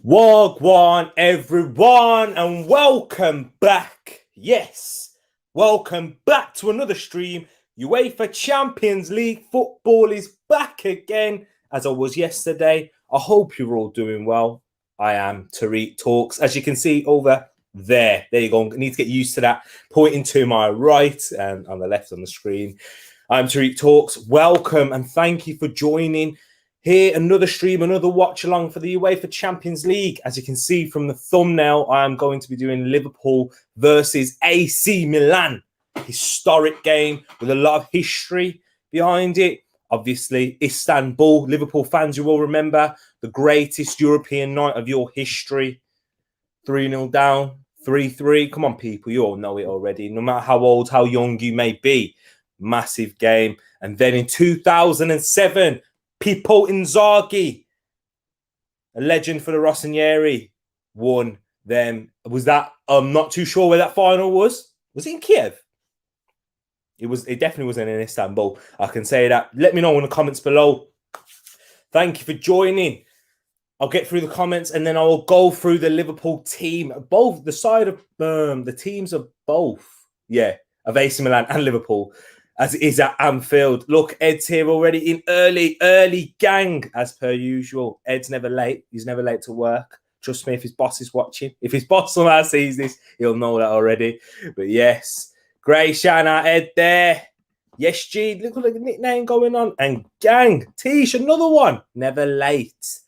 Wagwan, everyone, and welcome back. Yes, welcome back to another stream. UEFA Champions League football is back again, as I was yesterday. I hope you're all doing well. I am Tariq Talks. As you can see over there you go. I need to get used to that. Pointing to my right and on the left on the screen. I'm Tariq Talks. Welcome and thank you for joining. Here, another stream, another watch along for the UEFA Champions League. As you can see from the thumbnail, I am going to be doing Liverpool versus AC Milan. Historic game with a lot of history behind it. Obviously, Istanbul, Liverpool fans, you will remember the greatest European night of your history. 3-0 down, 3-3. Come on, people, you all know it already. No matter how old, how young you may be. Massive game. And then in 2007, Pippo Inzaghi, a legend for the Rossoneri, won them. Was that? I'm not too sure where that final was. Was it in Kiev? It definitely wasn't in Istanbul. I can say that. Let me know in the comments below. Thank you for joining. I'll get through the comments and then I will go through the Liverpool team. Both the side of the teams of both. Yeah, of AC Milan and Liverpool. As it is at Anfield. Look, Ed's here already in early gang, as per usual. Ed's never late. He's never late to work. Trust me, if his boss is watching. If his boss somehow sees this, he'll know that already. But yes, great shout out, Ed there. Yes, G, look at the nickname going on. And gang, Tish, another one. Never late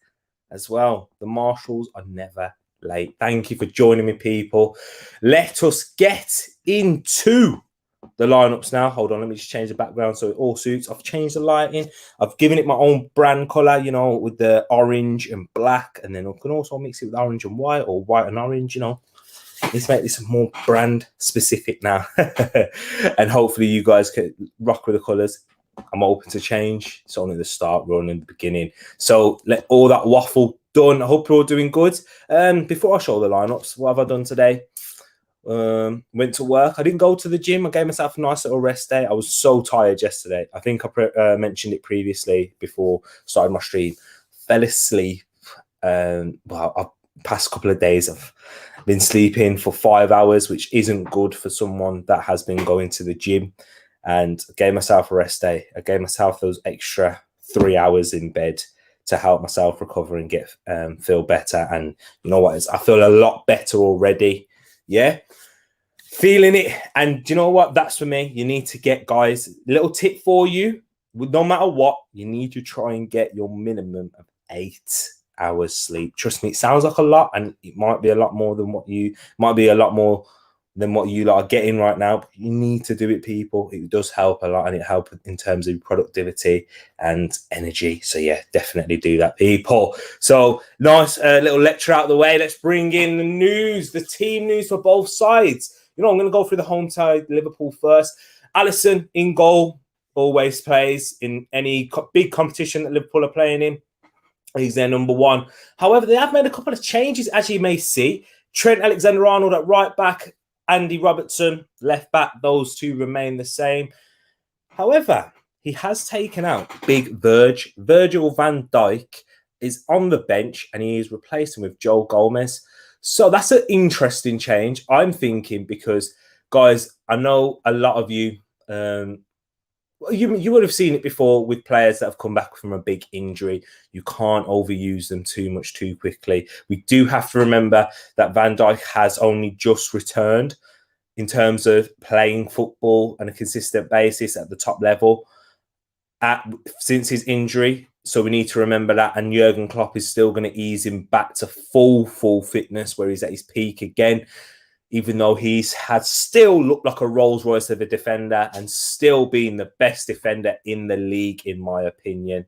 as well. The Marshalls are never late. Thank you for joining me, people. Let us get into the lineups now. Hold on, let me just change the background so it all suits. I've changed the lighting. I've given it my own brand color, you know, with the orange and black, and then I can also mix it with orange and white or white and orange, you know. Let's make this more brand specific now. And hopefully you guys can rock with the colors. I'm open to change. It's only the start, we're only in the beginning. So let all that waffle done. I hope you're all doing good. Before I show the lineups, what have I done today? Went to work. I didn't go to the gym. I gave myself a nice little rest day. I was so tired yesterday. I think I mentioned it previously before starting my stream. Fell asleep. Past couple of days I've been sleeping for 5 hours, which isn't good for someone that has been going to the gym. And I gave myself a rest day. I gave myself those extra 3 hours in bed to help myself recover and get feel better. And you know what? I feel a lot better already. Yeah, feeling it. And you know what? That's for me. You need to get, guys, little tip for you. No matter what, you need to try and get your minimum of 8 hours sleep. Trust me, it sounds like a lot, and it might be a lot more than what you are getting right now. But you need to do it, people. It does help a lot, and it helps in terms of productivity and energy. So yeah, definitely do that, people. So nice little lecture out of the way. Let's bring in the news, the team news for both sides. You know, I'm going to go through the home side, Liverpool first. Alisson in goal, always plays in any big competition that Liverpool are playing in. He's their number one. However, they have made a couple of changes, as you may see. Trent Alexander-Arnold at right back, Andy Robertson, left back, those two remain the same. However, he has taken out big Virgil van Dijk is on the bench and he is replacing with Joe Gomez. So that's an interesting change, I'm thinking, because, guys, I know a lot of you, you would have seen it before with players that have come back from a big injury. You can't overuse them too much too quickly. We do have to remember that Van Dijk has only just returned in terms of playing football on a consistent basis at the top level since his injury. So we need to remember that. And Jurgen Klopp is still going to ease him back to full fitness where he's at his peak again. Even though he's had still looked like a Rolls Royce of a defender and still being the best defender in the league, in my opinion,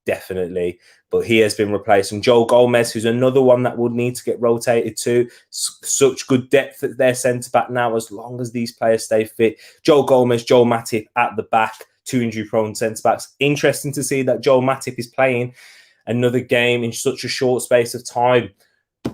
definitely. But he has been replacing Joe Gomez, who's another one that would need to get rotated to. Such good depth at their centre-back now, as long as these players stay fit. Joe Gomez, Joe Matip at the back, two injury-prone centre-backs. Interesting to see that Joe Matip is playing another game in such a short space of time.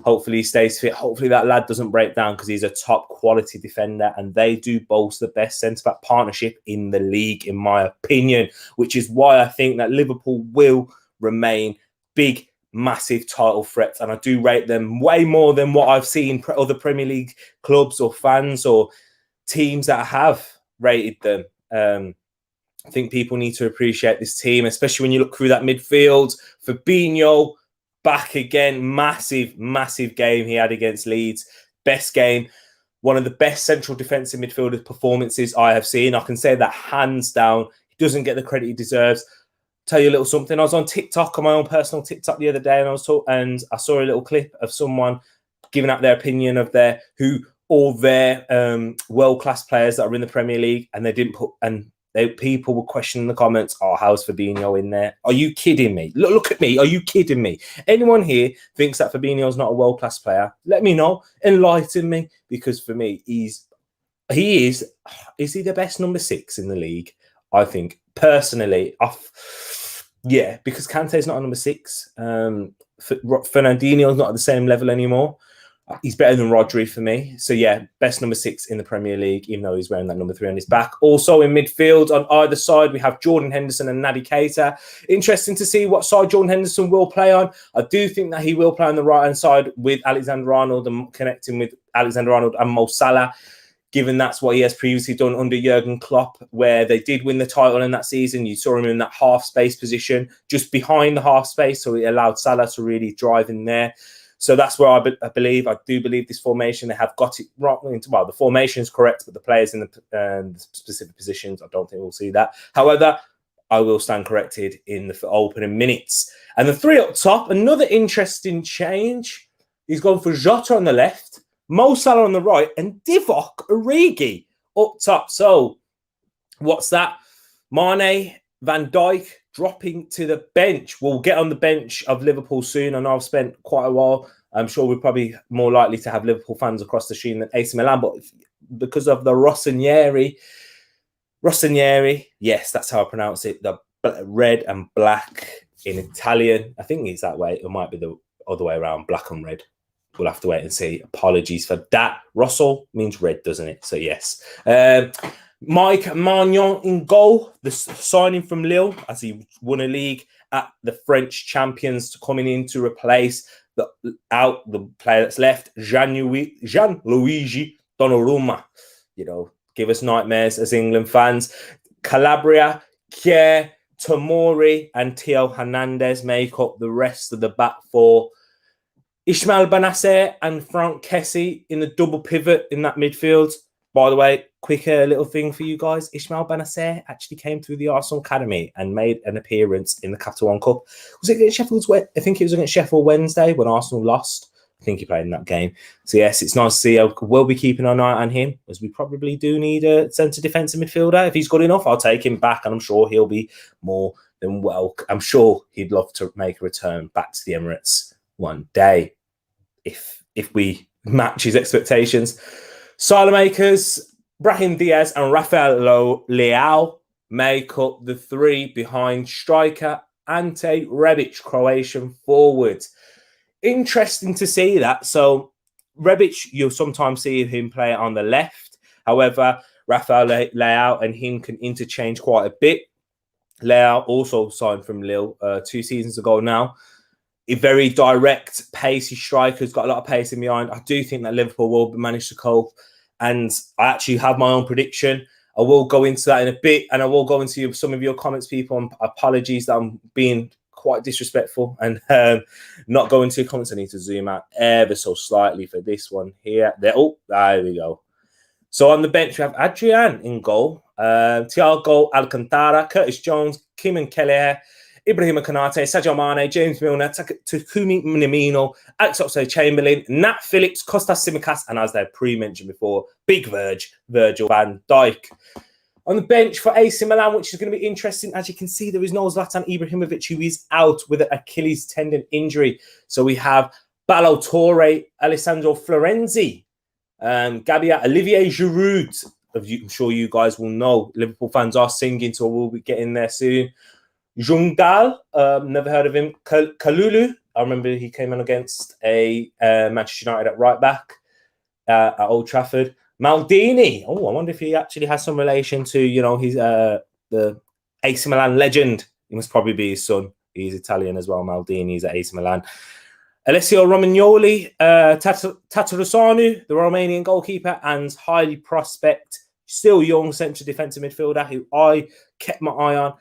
Hopefully he stays fit. Hopefully that lad doesn't break down, because he's a top quality defender and they do boast the best centre-back partnership in the league, in my opinion, which is why I think that Liverpool will remain big massive title threats, and I do rate them way more than what I've seen other Premier League clubs or fans or teams that have rated them. I think people need to appreciate this team, especially when you look through that midfield. Fabinho back again, massive game he had against Leeds. Best game, one of the best central defensive midfielder performances I have seen. I can say that hands down. He doesn't get the credit he deserves. Tell you a little something. I was on TikTok, on my own personal TikTok the other day, and I saw a little clip of someone giving out their opinion of all their world-class players that are in the Premier League, and they didn't put, and people were questioning the comments, oh, how's Fabinho in there? Are you kidding me? Look at me. Are you kidding me? Anyone here thinks that Fabinho's not a world-class player? Let me know. Enlighten me, because for me, is he the best number 6 in the league? I think, personally, because Kante's not a number 6. Fernandinho's not at the same level anymore. He's better than Rodri for me. So, yeah, best number 6 in the Premier League, even though he's wearing that number 3 on his back. Also in midfield, on either side, we have Jordan Henderson and Naby Keita. Interesting to see what side Jordan Henderson will play on. I do think that he will play on the right-hand side with Alexander-Arnold and connecting with Alexander-Arnold and Mo Salah, given that's what he has previously done under Jurgen Klopp, where they did win the title in that season. You saw him in that half-space position, just behind the half-space, so it allowed Salah to really drive in there. So that's where I do believe this formation, they have got it wrong. Well, the formation is correct, but the players in the specific positions, I don't think we'll see that. However, I will stand corrected in the opening minutes. And the 3 up top, another interesting change. He's gone for Jota on the left, Mo Salah on the right, and Divock Origi up top. So what's that? Mane, Van Dijk dropping to the bench. We'll get on the bench of Liverpool soon. I know I've spent quite a while. I'm sure we're probably more likely to have Liverpool fans across the stream than AC Milan, but because of the Rossoneri, yes, that's how I pronounce it, the red and black in Italian. I think it's that way. It might be the other way around, black and red. We'll have to wait and see. Apologies for that. Rosso means red, doesn't it? So, yes. Mike Maignan in goal, the signing from Lille, as he won a league at the French champions, coming in to replace the player that's left, Gianluigi Donnarumma. You know, give us nightmares as England fans. Calabria, Kier, Tomori, and Theo Hernandez make up the rest of the back four. Ismail Benacer and Frank Kessie in the double pivot in that midfield. By the way, quick little thing for you guys. Ismail Benacer actually came through the Arsenal Academy and made an appearance in the Capital One Cup. Was it against Sheffield? I think it was against Sheffield Wednesday when Arsenal lost. I think he played in that game. So, yes, it's nice to see. We'll be keeping an eye on him, as we probably do need a centre defensive midfielder. If he's good enough, I'll take him back, and I'm sure he'll be more than well. I'm sure he'd love to make a return back to the Emirates one day if we match his expectations. Silo makers, Brahim Diaz and Rafael Leao make up the 3 behind striker Ante Rebic, Croatian forward. Interesting to see that. So Rebic, you'll sometimes see him play on the left. However, Rafael Leao and him can interchange quite a bit. Leao also signed from Lille 2 seasons ago now. A very direct, pacey striker who's got a lot of pace in behind. I do think that Liverpool will manage to cope. And I actually have my own prediction. I will go into that in a bit, and I will go into some of your comments, people. And apologies that I'm being quite disrespectful and not going to comments. I need to zoom out ever so slightly for this one here. There we go. So on the bench, we have Adrian in goal, Thiago Alcantara, Curtis Jones, Kim and Kelleher, Ibrahim Konate, Sadio Mane, James Milner, Takumi Minamino, Alex Oxlade-Chamberlain, Nat Phillips, Kostas Tsimikas, and as they pre-mentioned before, Big Virgil van Dijk. On the bench for AC Milan, which is going to be interesting, as you can see, there is no Zlatan Ibrahimovic, who is out with an Achilles tendon injury. So we have Ballo Torre, Alessandro Florenzi, Gabia, Olivier Giroud. I'm sure you guys will know. Liverpool fans are singing, so we'll be getting there soon. Jungal, never heard of him. Kalulu, I remember he came in against a Manchester United at right back at Old Trafford. Maldini, I wonder if he actually has some relation to, his the AC Milan legend. He must probably be his son. He's Italian as well. Maldini's at AC Milan. Alessio Romagnoli, Tatarusanu, the Romanian goalkeeper, and highly prospect, still young central defensive midfielder who I kept my eye on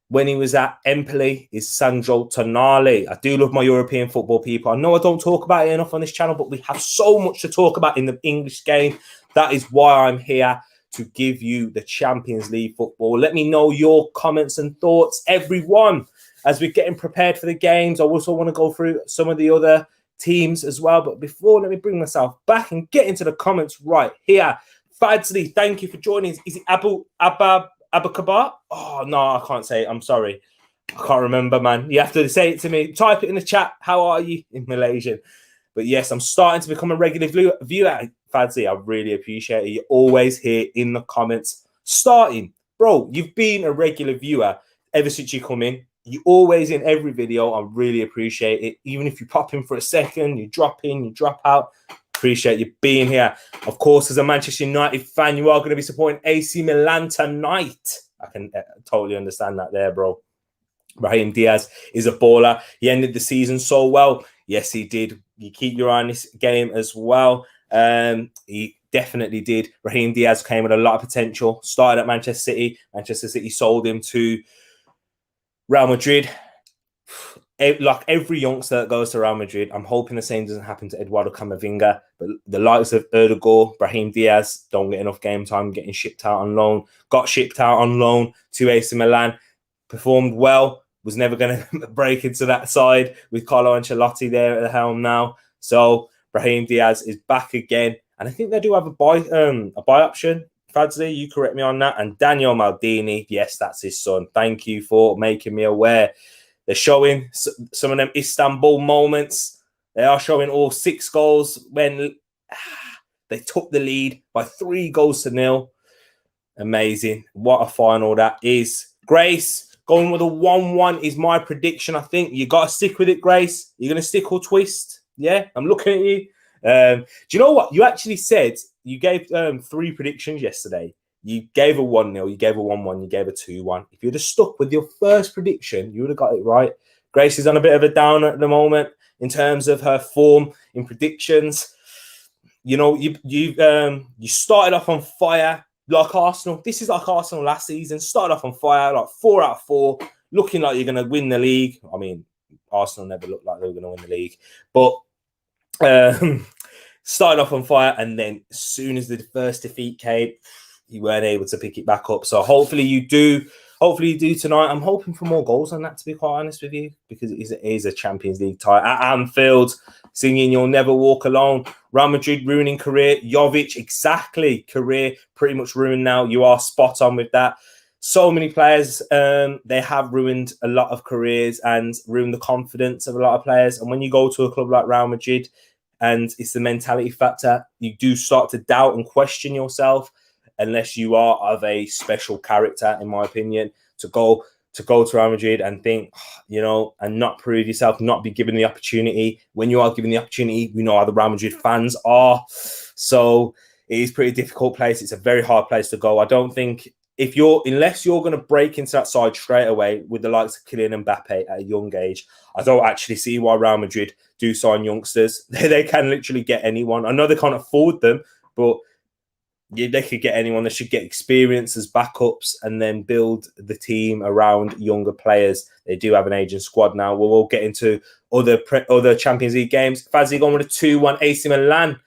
when he was at Empoli is Sandro Tonali. I do love my European football, people. I know I don't talk about it enough on this channel, but we have so much to talk about in the English game. That is why I'm here, to give you the Champions League football. Let me know your comments and thoughts, everyone, as we're getting prepared for the games. I also want to go through some of the other teams as well. But before, let me bring myself back and get into the comments right here. Fadsley, thank you for joining. Is it Abakabar? Oh, no, I can't say it. I'm sorry. I can't remember, man. You have to say it to me. Type it in the chat. How are you in Malaysian? But yes, I'm starting to become a regular viewer. Fadsley, I really appreciate it. You're always here in the comments. Starting. Bro, you've been a regular viewer ever since you come in. You're always in every video. I really appreciate it. Even if you pop in for a second, you drop in, you drop out. Appreciate you being here. Of course, as a Manchester United fan, you are going to be supporting AC Milan tonight. I can totally understand that there, bro. Brahim Diaz is a baller. He ended the season so well. Yes, he did. You keep your eye on this game as well. He definitely did. Brahim Diaz came with a lot of potential. Started at Manchester City. Manchester City sold him to Real Madrid. Like every youngster that goes to Real Madrid, I'm hoping the same doesn't happen to Eduardo Camavinga. But the likes of Erdogan, Brahim Diaz don't get enough game time, getting shipped out on loan. Got shipped out on loan to AC Milan. Performed well. Was never going to break into that side with Carlo Ancelotti there at the helm now. So Brahim Diaz is back again. And I think they do have a buy option. Fadsley, you correct me on that. And Daniel Maldini, yes, that's his son. Thank you for making me aware. They're showing some of them Istanbul moments. They are showing all 6 goals when they took the lead by 3-0. Amazing. What a final that is. Grace, going with a 1-1 is my prediction, I think. You got to stick with it, Grace. You're going to stick or twist? Yeah, I'm looking at you. Do you know what? You actually said you gave 3 predictions yesterday. You gave a 1-0, you gave a 1-1, you gave a 2-1. If you'd have stuck with your first prediction, you would have got it right. Grace is on a bit of a downer at the moment in terms of her form in predictions. You know, you started off on fire like Arsenal. This is like Arsenal last season. Started off on fire, like 4 out of 4, looking like you're going to win the league. I mean, Arsenal never looked like they were going to win the league. But started off on fire, and then as soon as the first defeat came, you weren't able to pick it back up. So hopefully you do. Hopefully you do tonight. I'm hoping for more goals on that, to be quite honest with you, because it is a Champions League tie at Anfield. Singing "You'll Never Walk Alone." Real Madrid ruining career. Jovic, exactly. Career pretty much ruined now. You are spot on with that. So many players, they have ruined a lot of careers and ruined the confidence of a lot of players. And when you go to a club like Real Madrid, and it's the mentality factor, you do start to doubt and question yourself, unless you are of a special character, in my opinion, to go to Real Madrid and think, you know, and not prove yourself, not be given the opportunity. When you are given the opportunity, we know how the Real Madrid fans are. So it is a pretty difficult place. It's a very hard place to go. I don't think unless you're going to break into that side straight away with the likes of Kylian Mbappe at a young age, I don't actually see why Real Madrid do sign youngsters. They can literally get anyone. I know they can't afford them, but they could get anyone. They should get experience as backups and then build the team around younger players. They do have an aging squad now. We'll get into other Champions League games. Fazzi going with a 2-1 AC Milan.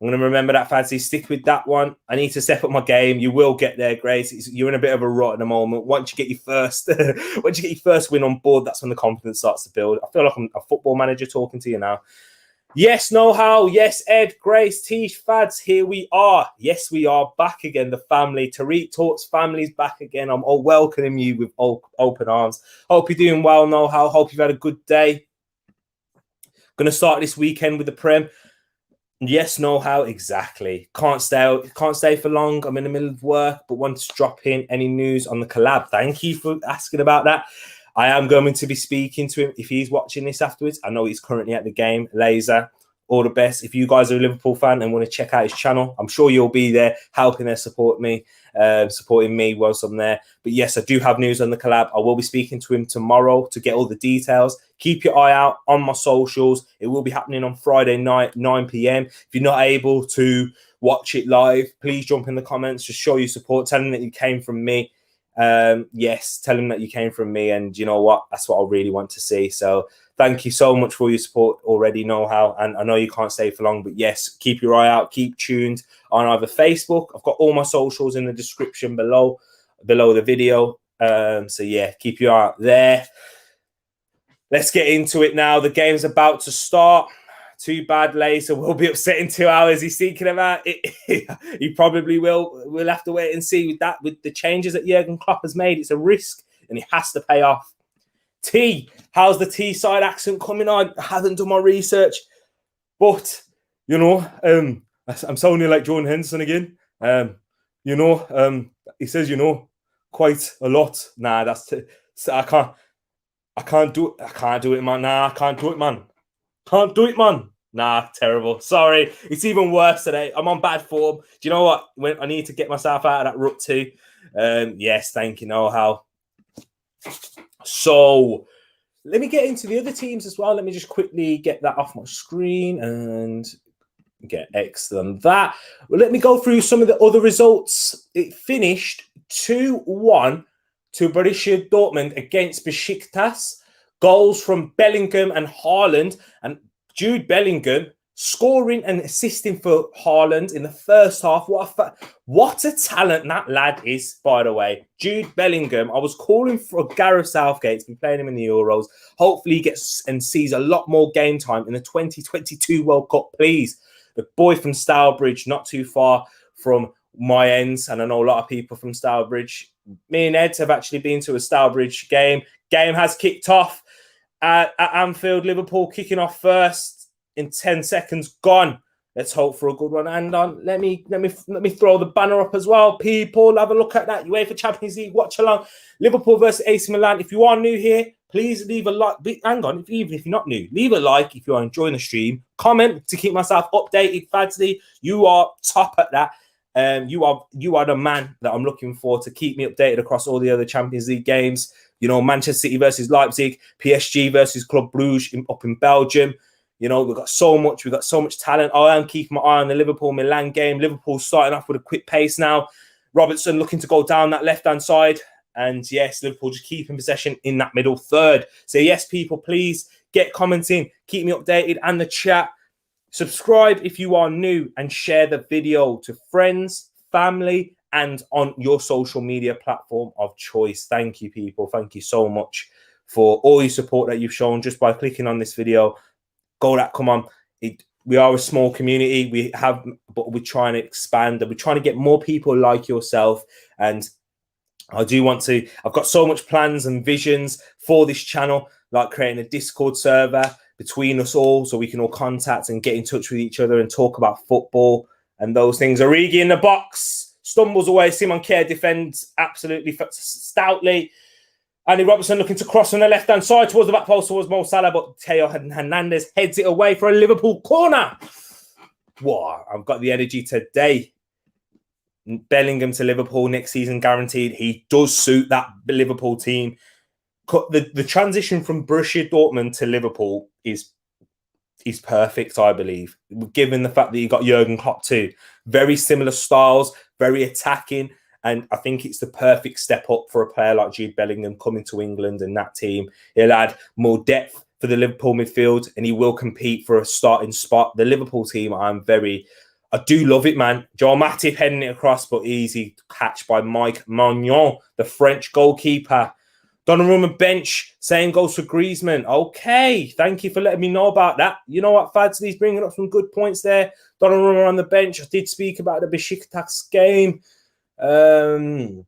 I'm going to remember that, Fazzi. Stick with that one. I need to step up my game. You will get there, Grace. You're in a bit of a rut at the moment. Once you get your first win on board, that's when the confidence starts to build. I feel like I'm a football manager talking to you now. Yes, know-how. Yes, Ed, Grace, Tish, Fads, here we are. Yes, we are back again, the family. Tariq Talks family's back again. I'm all welcoming you with open arms. Hope you're doing well, know-how. Hope you've had a good day. Going to start this weekend with the Prem. Yes, know-how, exactly. Can't stay for long. I'm in the middle of work, but wanted to drop in any news on the collab. Thank you for asking about that. I am going to be speaking to him if he's watching this afterwards. I know he's currently at the game. Laser, all the best. If you guys are a Liverpool fan and want to check out his channel, I'm sure you'll be there helping there, supporting me whilst I'm there. But yes, I do have news on the collab. I will be speaking to him tomorrow to get all the details. Keep your eye out on my socials. It will be happening on Friday night, 9 p.m. If you're not able to watch it live, please jump in the comments, just show your support, tell him that you came from me. Yes, tell him that you came from me, and you know what? That's what I really want to see. So thank you so much for your support already, know-how, and I know you can't stay for long, but yes, keep your eye out, keep tuned on either Facebook. I've got all my socials in the description below the video. So yeah, keep your eye out there. Let's get into it now. The game's about to start. Too bad Laser will be upset in 2 hours. He's thinking about it. He probably will. We'll have to wait and see with that. With the changes that Jurgen Klopp has made, it's a risk and it has to pay off. T, how's the T-side accent coming on? I haven't done my research, but you know, I'm sounding like Jordan Henderson again. You know, he says, you know, quite a lot. Nah, I can't do it, man. Nah, I can't do it, man. Can't do it, man. Nah, terrible. Sorry. It's even worse today. I'm on bad form. Do you know what? I need to get myself out of that rut too. Yes, thank you, know-how. So let me get into the other teams as well. Let me just quickly get that off my screen and get X than that. Well, let me go through some of the other results. It finished 2-1 to Borussia Dortmund against Besiktas. Goals from Bellingham and Haaland, and Jude Bellingham scoring and assisting for Haaland in the first half. What a talent that lad is, by the way. Jude Bellingham, I was calling for Gareth Southgate to be playing him in the Euros. Hopefully he gets and sees a lot more game time in the 2022 World Cup, please. The boy from Stourbridge, not too far from my ends, and I know a lot of people from Stourbridge. Me and Ed have actually been to a Stourbridge game. Game has kicked off at Anfield. Liverpool kicking off first in 10 seconds. Gone. Let's hope for a good one. And let me throw the banner up as well. People, have a look at that. UEFA Champions League watch along. Liverpool versus AC Milan. If you are new here, please leave a like. Hang on, even if you're not new, leave a like if you are enjoying the stream. Comment to keep myself updated. Fadsley, you are top at that. You are the man that I'm looking for to keep me updated across all the other Champions League games. You know, Manchester City versus Leipzig, PSG versus Club Brugge up in Belgium. You know, we've got so much talent. I am keeping my eye on the Liverpool-Milan game. Liverpool starting off with a quick pace now. Robertson looking to go down that left-hand side. And yes, Liverpool just keeping possession in that middle third. So yes, people, please get commenting. Keep me updated and the chat. Subscribe if you are new and share the video to friends, family, and on your social media platform of choice. Thank you, people. Thank you so much for all your support that you've shown just by clicking on this video. Come on. We are a small community. But we're trying to expand and we're trying to get more people like yourself. And I've got so much plans and visions for this channel, like creating a Discord server between us all so we can all contact and get in touch with each other and talk about football and those things. Origi in the box, stumbles away. Simon Kjær defends absolutely stoutly. Andy Robertson looking to cross on the left-hand side towards the back post towards Mo Salah, but Theo Hernandez heads it away for a Liverpool corner. Wow, I've got the energy today. Bellingham to Liverpool next season guaranteed. He does suit that Liverpool team. The transition from Borussia Dortmund to Liverpool is perfect, I believe, given the fact that you got Jurgen Klopp too. Very similar styles, very attacking, and I think it's the perfect step up for a player like Jude Bellingham coming to England and that team. He'll add more depth for the Liverpool midfield, and he will compete for a starting spot. The Liverpool team, I do love it, man. Joel Matip heading it across, but easy catch by Mike Maignan, the French goalkeeper. Donnarumma bench, same goes for Griezmann. Okay, thank you for letting me know about that. You know what, Fadsley's bringing up some good points there. Donnarumma on the bench. I did speak about the Besiktas game. Atletico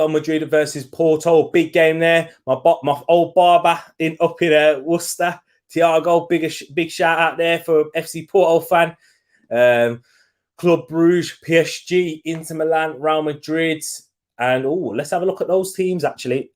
Madrid versus Porto, big game there. My old barber up in Worcester, Tiago, big shout out there for FC Porto fan. Club Brugge, PSG, Inter Milan, Real Madrid. And let's have a look at those teams, actually.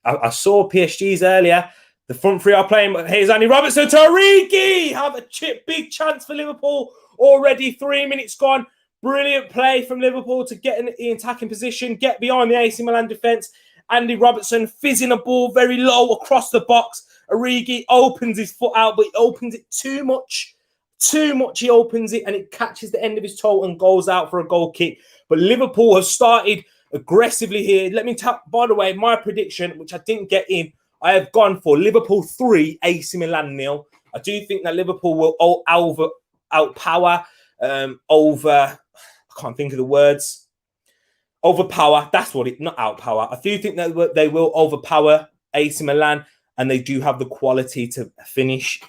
I saw PSG's earlier. The front three are playing, but here's Andy Robertson to Origi. Have a big chance for Liverpool. Already 3 minutes gone. Brilliant play from Liverpool to get in the attacking position, get behind the AC Milan defence. Andy Robertson fizzing a ball very low across the box. Origi opens his foot out, but he opens it too much. Too much he opens it, and it catches the end of his toe and goes out for a goal kick. But Liverpool have started aggressively here. Let me tell, by the way, my prediction, which I didn't get in, I have gone for Liverpool 3, AC Milan 0. I do think that Liverpool will outpower, I can't think of the words. Overpower, that's what it, not outpower. I do think that they will overpower AC Milan, and they do have the quality to finish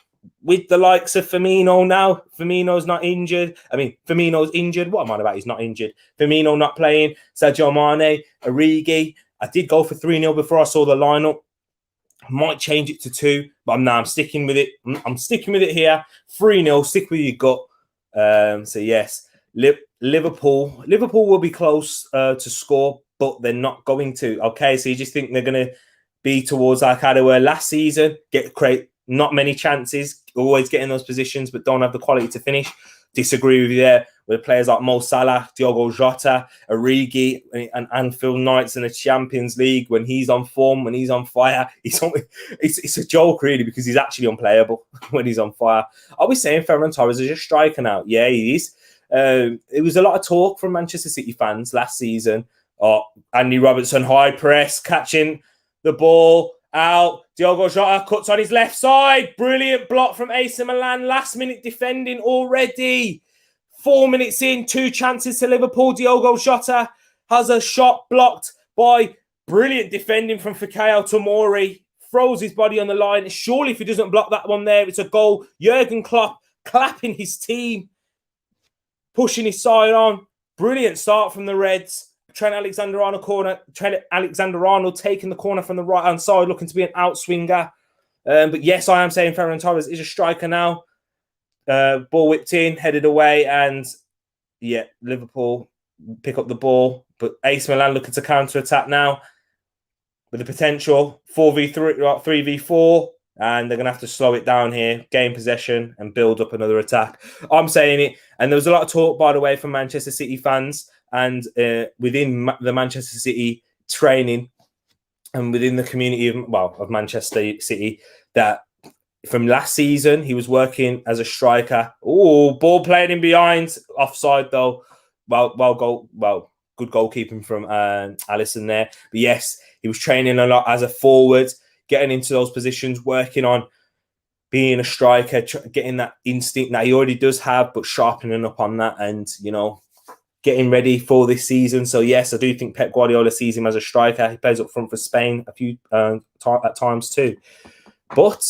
with the likes of Firmino now. Firmino's not injured. I mean, Firmino's injured. What am I about? He's not injured. Firmino not playing. Sadio Mane, Origi. I did go for 3-0 before I saw the lineup. Might change it to 2, but I'm sticking with it. I'm sticking with it here. 3-0. Stick with your gut. So yes, Liverpool will be close to score, but they're not going to. Okay, so you just think they're going to be towards like how they were last season, create not many chances, always get in those positions, but don't have the quality to finish. Disagree with you there. With players like Mo Salah, Diogo Jota, Origi, and Anfield Knights in the Champions League, when he's on form, when he's on fire, it's a joke really, because he's actually unplayable when he's on fire. Are we saying Ferran Torres is just striking out? Yeah, he is. It was a lot of talk from Manchester City fans last season. Andy Robertson high press, catching the ball out. Diogo Jota cuts on his left side. Brilliant block from AC Milan. Last minute defending already. 4 minutes in, 2 chances to Liverpool. Diogo Jota has a shot blocked by brilliant defending from Fikayo Tomori. Throws his body on the line. Surely if he doesn't block that one there, it's a goal. Jurgen Klopp clapping his team, pushing his side on. Brilliant start from the Reds. Trent Alexander-Arnold taking the corner from the right-hand side, looking to be an outswinger. But yes, I am saying Ferran Torres is a striker now. Ball whipped in, headed away, and yeah, Liverpool pick up the ball. But AC Milan looking to counter-attack now with the potential 4v3, 3v4, and they're going to have to slow it down here, gain possession, and build up another attack. I'm saying it, and there was a lot of talk, by the way, from Manchester City fans and within the Manchester City training and within the community of Manchester City, that from last season he was working as a striker. Oh, ball played in behind, offside though. Good goalkeeping from Alisson there. But yes, he was training a lot as a forward, getting into those positions, working on being a striker, getting that instinct that he already does have, but sharpening up on that, and getting ready for this season. So yes, I do think Pep Guardiola sees him as a striker. He plays up front for Spain a few at times too. But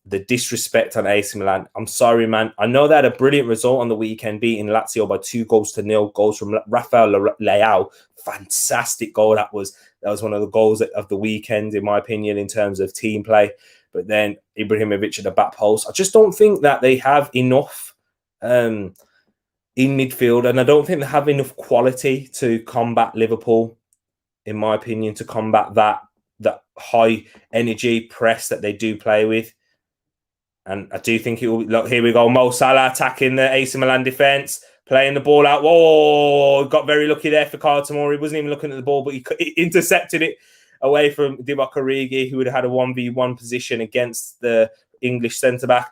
the disrespect on AC Milan, I'm sorry, man. I know they had a brilliant result on the weekend, beating Lazio by 2-0. Goals from Rafael Leao. Fantastic goal that was. That was one of the goals of the weekend, in my opinion, in terms of team play. But then Ibrahimovic at the back post. I just don't think that they have enough in midfield, and I don't think they have enough quality to combat Liverpool, in my opinion, to combat that high energy press that they do play with. And I do think it will. Look, here we go. Mo Salah attacking the AC Milan defense, playing the ball out. Whoa, got very lucky there for Fikayo Tomori. He wasn't even looking at the ball, but he intercepted it away from Divock Origi, who would have had a 1v1 position against the English centre-back.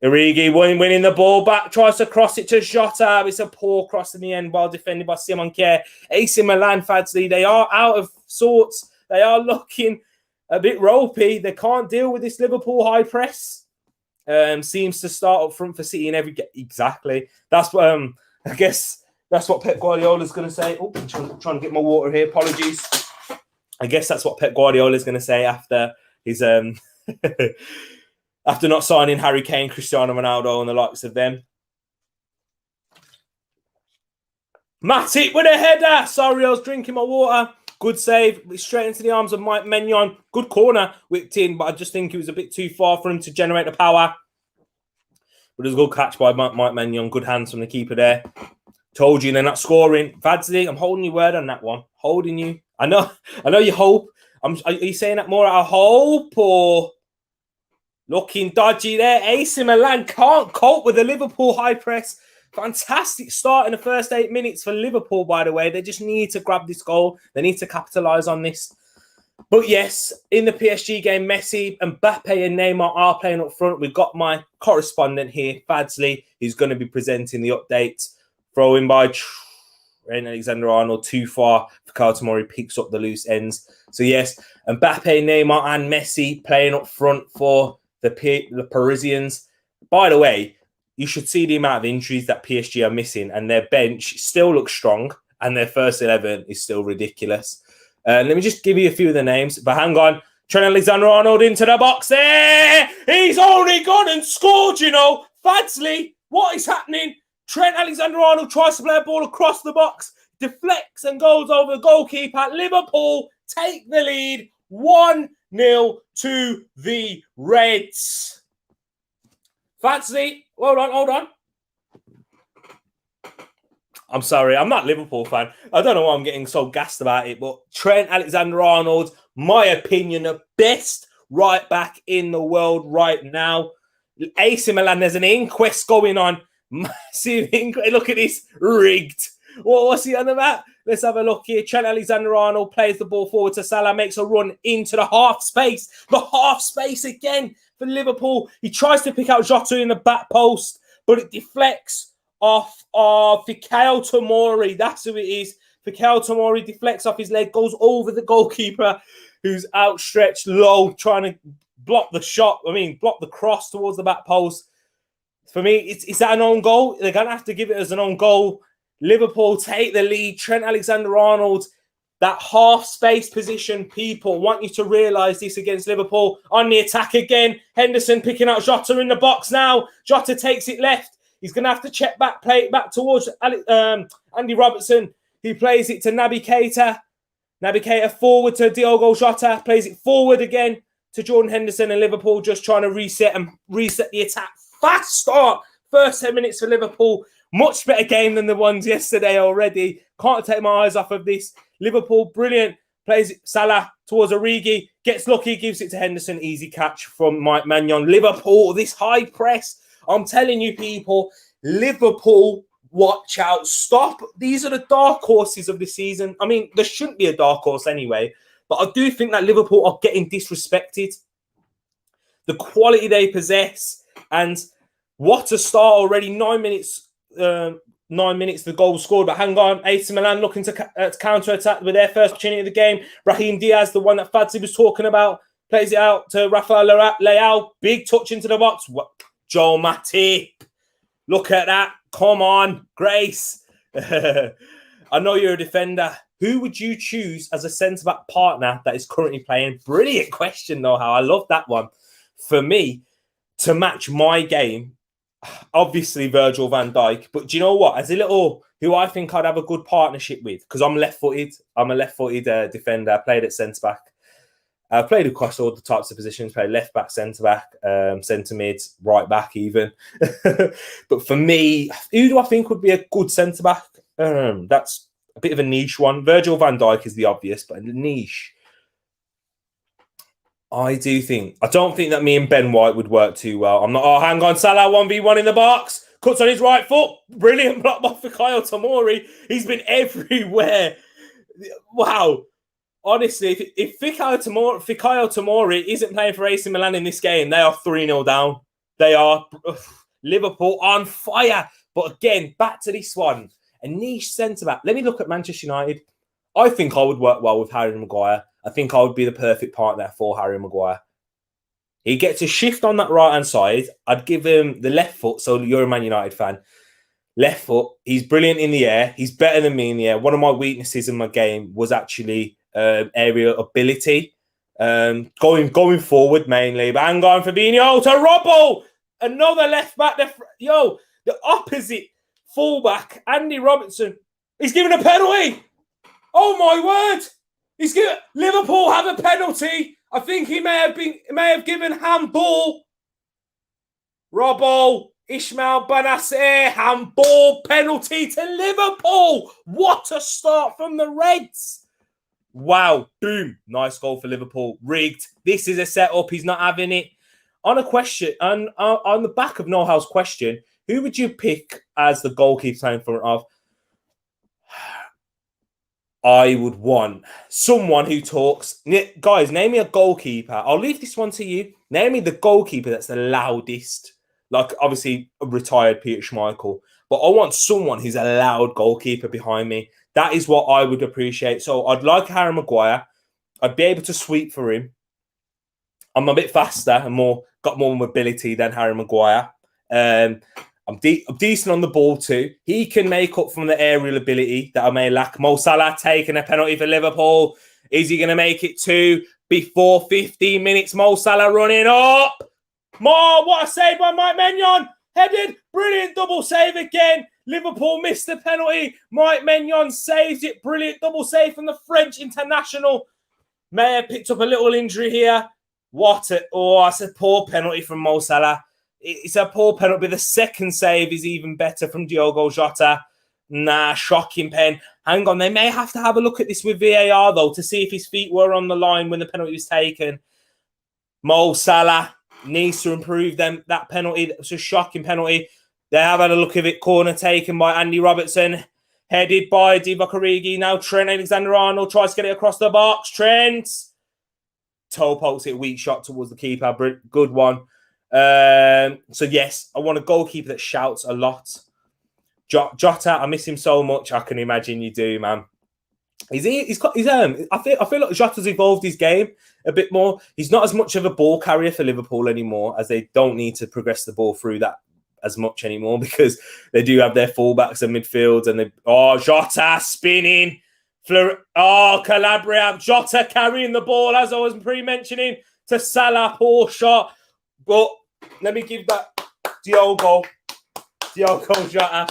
Origi winning the ball back, tries to cross it to Jota. It's a poor cross in the end, while defended by Simon Kjær. AC Milan, Fadsley, they are out of sorts. They are looking a bit ropey. They can't deal with this Liverpool high press. Seems to start up front for City in every game. Exactly. That's what I guess that's what Pep Guardiola's going to say. Oh, I'm trying to get my water here. Apologies. I guess that's what Pep Guardiola's going to say after his after not signing Harry Kane, Cristiano Ronaldo, and the likes of them. Matip with a header. Sorry, I was drinking my water. Good save. Straight into the arms of Mike Maignan. Good corner, whipped in, but I just think it was a bit too far for him to generate the power. But it was a good catch by Mike Maignan. Good hands from the keeper there. Told you they're not scoring. Fadsley, I'm holding your word on that one. Holding you. I know you hope. Are you saying that more out of hope, or Looking dodgy there. AC Milan can't cope with the Liverpool high press. Fantastic start in the first 8 minutes for Liverpool, by the way. They just need to grab this goal. They need to capitalise on this. But yes, in the PSG game, Messi, Mbappe and Neymar are playing up front. We've got my correspondent here, Fadsley, who's going to be presenting the updates. Throw-in by Trent Alexander-Arnold too far. Fikayo Tomori picks up the loose ends. So yes, Mbappe, Neymar and Messi playing up front for the Parisians. By the way, you should see the amount of injuries that PSG are missing, and their bench still looks strong, and their first 11 is still ridiculous. Let me just give you a few of the names. But hang on. Trent Alexander-Arnold into the box there. He's only gone and scored, you know. Fadsley, what is happening? Trent Alexander-Arnold tries to play a ball across the box, deflects and goes over the goalkeeper. Liverpool take the lead 1-0 to the Reds. Fadsley, hold on. I'm sorry, I'm not a Liverpool fan. I don't know why I'm getting so gassed about it, but Trent Alexander-Arnold, my opinion, the best right back in the world right now. AC Milan, there's an inquest going on. Massive inquest. Look at this, rigged. What's he on about? Let's have a look here. Trent Alexander-Arnold plays the ball forward to Salah, makes a run into the half space. The half space again for Liverpool. He tries to pick out Jota in the back post, but it deflects off of Fikayo Tomori. That's who it is. Fikayo Tomori deflects off his leg, goes over the goalkeeper, who's outstretched low, trying to block the shot. Block the cross towards the back post. For me, is that an own goal? They're going to have to give it as an own goal. Liverpool take the lead. Trent Alexander-Arnold, that half space position, people want you to realise this against Liverpool. On the attack again. Henderson picking out Jota in the box now. Jota takes it left. He's going to have to check back, play it back towards Andy Robertson. He plays it to Naby Keita. Naby Keita forward to Diogo Jota. Plays it forward again to Jordan Henderson, and Liverpool just trying to reset the attack. Fast start. First 10 minutes for Liverpool. Much better game than the ones yesterday already. Can't take my eyes off of this. Liverpool, brilliant. Plays it, Salah towards Origi. Gets lucky, gives it to Henderson. Easy catch from Mike Maignan. Liverpool, this high press. I'm telling you, people, Liverpool, watch out. Stop. These are the dark horses of the season. There shouldn't be a dark horse anyway, but I do think that Liverpool are getting disrespected. The quality they possess, and what a start already. 9 minutes, the goal scored. But hang on, AC Milan looking to counter-attack with their first opportunity of the game. Brahim Diaz, the one that Fadzi was talking about, plays it out to Rafael Leao. Big touch into the box. Joel Matip. Look at that. Come on, Grace. I know you're a defender. Who would you choose as a centre-back partner that is currently playing? Brilliant question, though, how I love that one. For me, to match my game, obviously Virgil van Dijk. But do you know what? As a little, who I think I'd have a good partnership with, because I'm left-footed. I'm a left-footed defender. I played at centre-back. I've played across all the types of positions, played left back, centre back, centre mid, right back even. But for me, who do I think would be a good centre back? That's a bit of a niche one. Virgil van Dijk is the obvious, but a niche. I don't think that me and Ben White would work too well. Hang on, Salah 1v1 in the box. Cuts on his right foot. Brilliant block by Fikayo Tomori. He's been everywhere. Wow. Honestly, if Fikayo Tomori isn't playing for AC Milan in this game, they are 3-0 down. They are Liverpool on fire. But again, back to this one. A niche centre-back. Let me look at Manchester United. I think I would work well with Harry Maguire. I think I would be the perfect partner for Harry Maguire. He gets a shift on that right-hand side. I'd give him the left foot. So you're a Man United fan. Left foot. He's brilliant in the air. He's better than me in the air. One of my weaknesses in my game was actually aerial ability. Going forward mainly. But hang on, Fabinho to Robbo. Another left back. The opposite fullback, Andy Robertson. He's given a penalty. Oh my word! Liverpool have a penalty. I think he may have given handball. Robbo, Ismail Benacer, handball penalty to Liverpool. What a start from the Reds. Wow, boom. Nice goal for Liverpool. Rigged. This is a setup. He's not having it. on a question, on the back of Noel's question, who would you pick as the goalkeeper playing in front of? I would want someone who talks. Guys, name me a goalkeeper. I'll leave this one to you. Name me the goalkeeper that's the loudest. Like, obviously, a retired Peter Schmeichel. But I want someone who's a loud goalkeeper behind me. That is what I would appreciate. So I'd like Harry Maguire. I'd be able to sweep for him. I'm a bit faster and got more mobility than Harry Maguire. I'm decent on the ball too. He can make up from the aerial ability that I may lack. Mo Salah taking a penalty for Liverpool. Is he going to make it 2 before 15 minutes? Mo Salah running up. What a save by Mike Maignan. Headed. Brilliant double save again. Liverpool missed the penalty. Mike Maignan saves it. Brilliant double save from the French international. May have picked up a little injury here. That's a poor penalty from Mo Salah. It's a poor penalty. The second save is even better from Diogo Jota. Shocking pen. Hang on, they may have to have a look at this with VAR, though, to see if his feet were on the line when the penalty was taken. Mo Salah needs to improve that penalty. It was a shocking penalty. They have had a look at it. Corner taken by Andy Robertson. Headed by Divock Origi. Now Trent Alexander-Arnold tries to get it across the box. Trent. Toe pokes it. Weak shot towards the keeper. Good one. So yes, I want a goalkeeper that shouts a lot. Jota, I miss him so much. I can imagine you do, man. I feel like Jota's evolved his game a bit more. He's not as much of a ball carrier for Liverpool anymore, as they don't need to progress the ball through that as much anymore because they do have their fullbacks and midfield. And Jota spinning. Calabria. Jota carrying the ball, as I was pre-mentioning, to Salah. Poor shot. But let me give that Diogo Jota.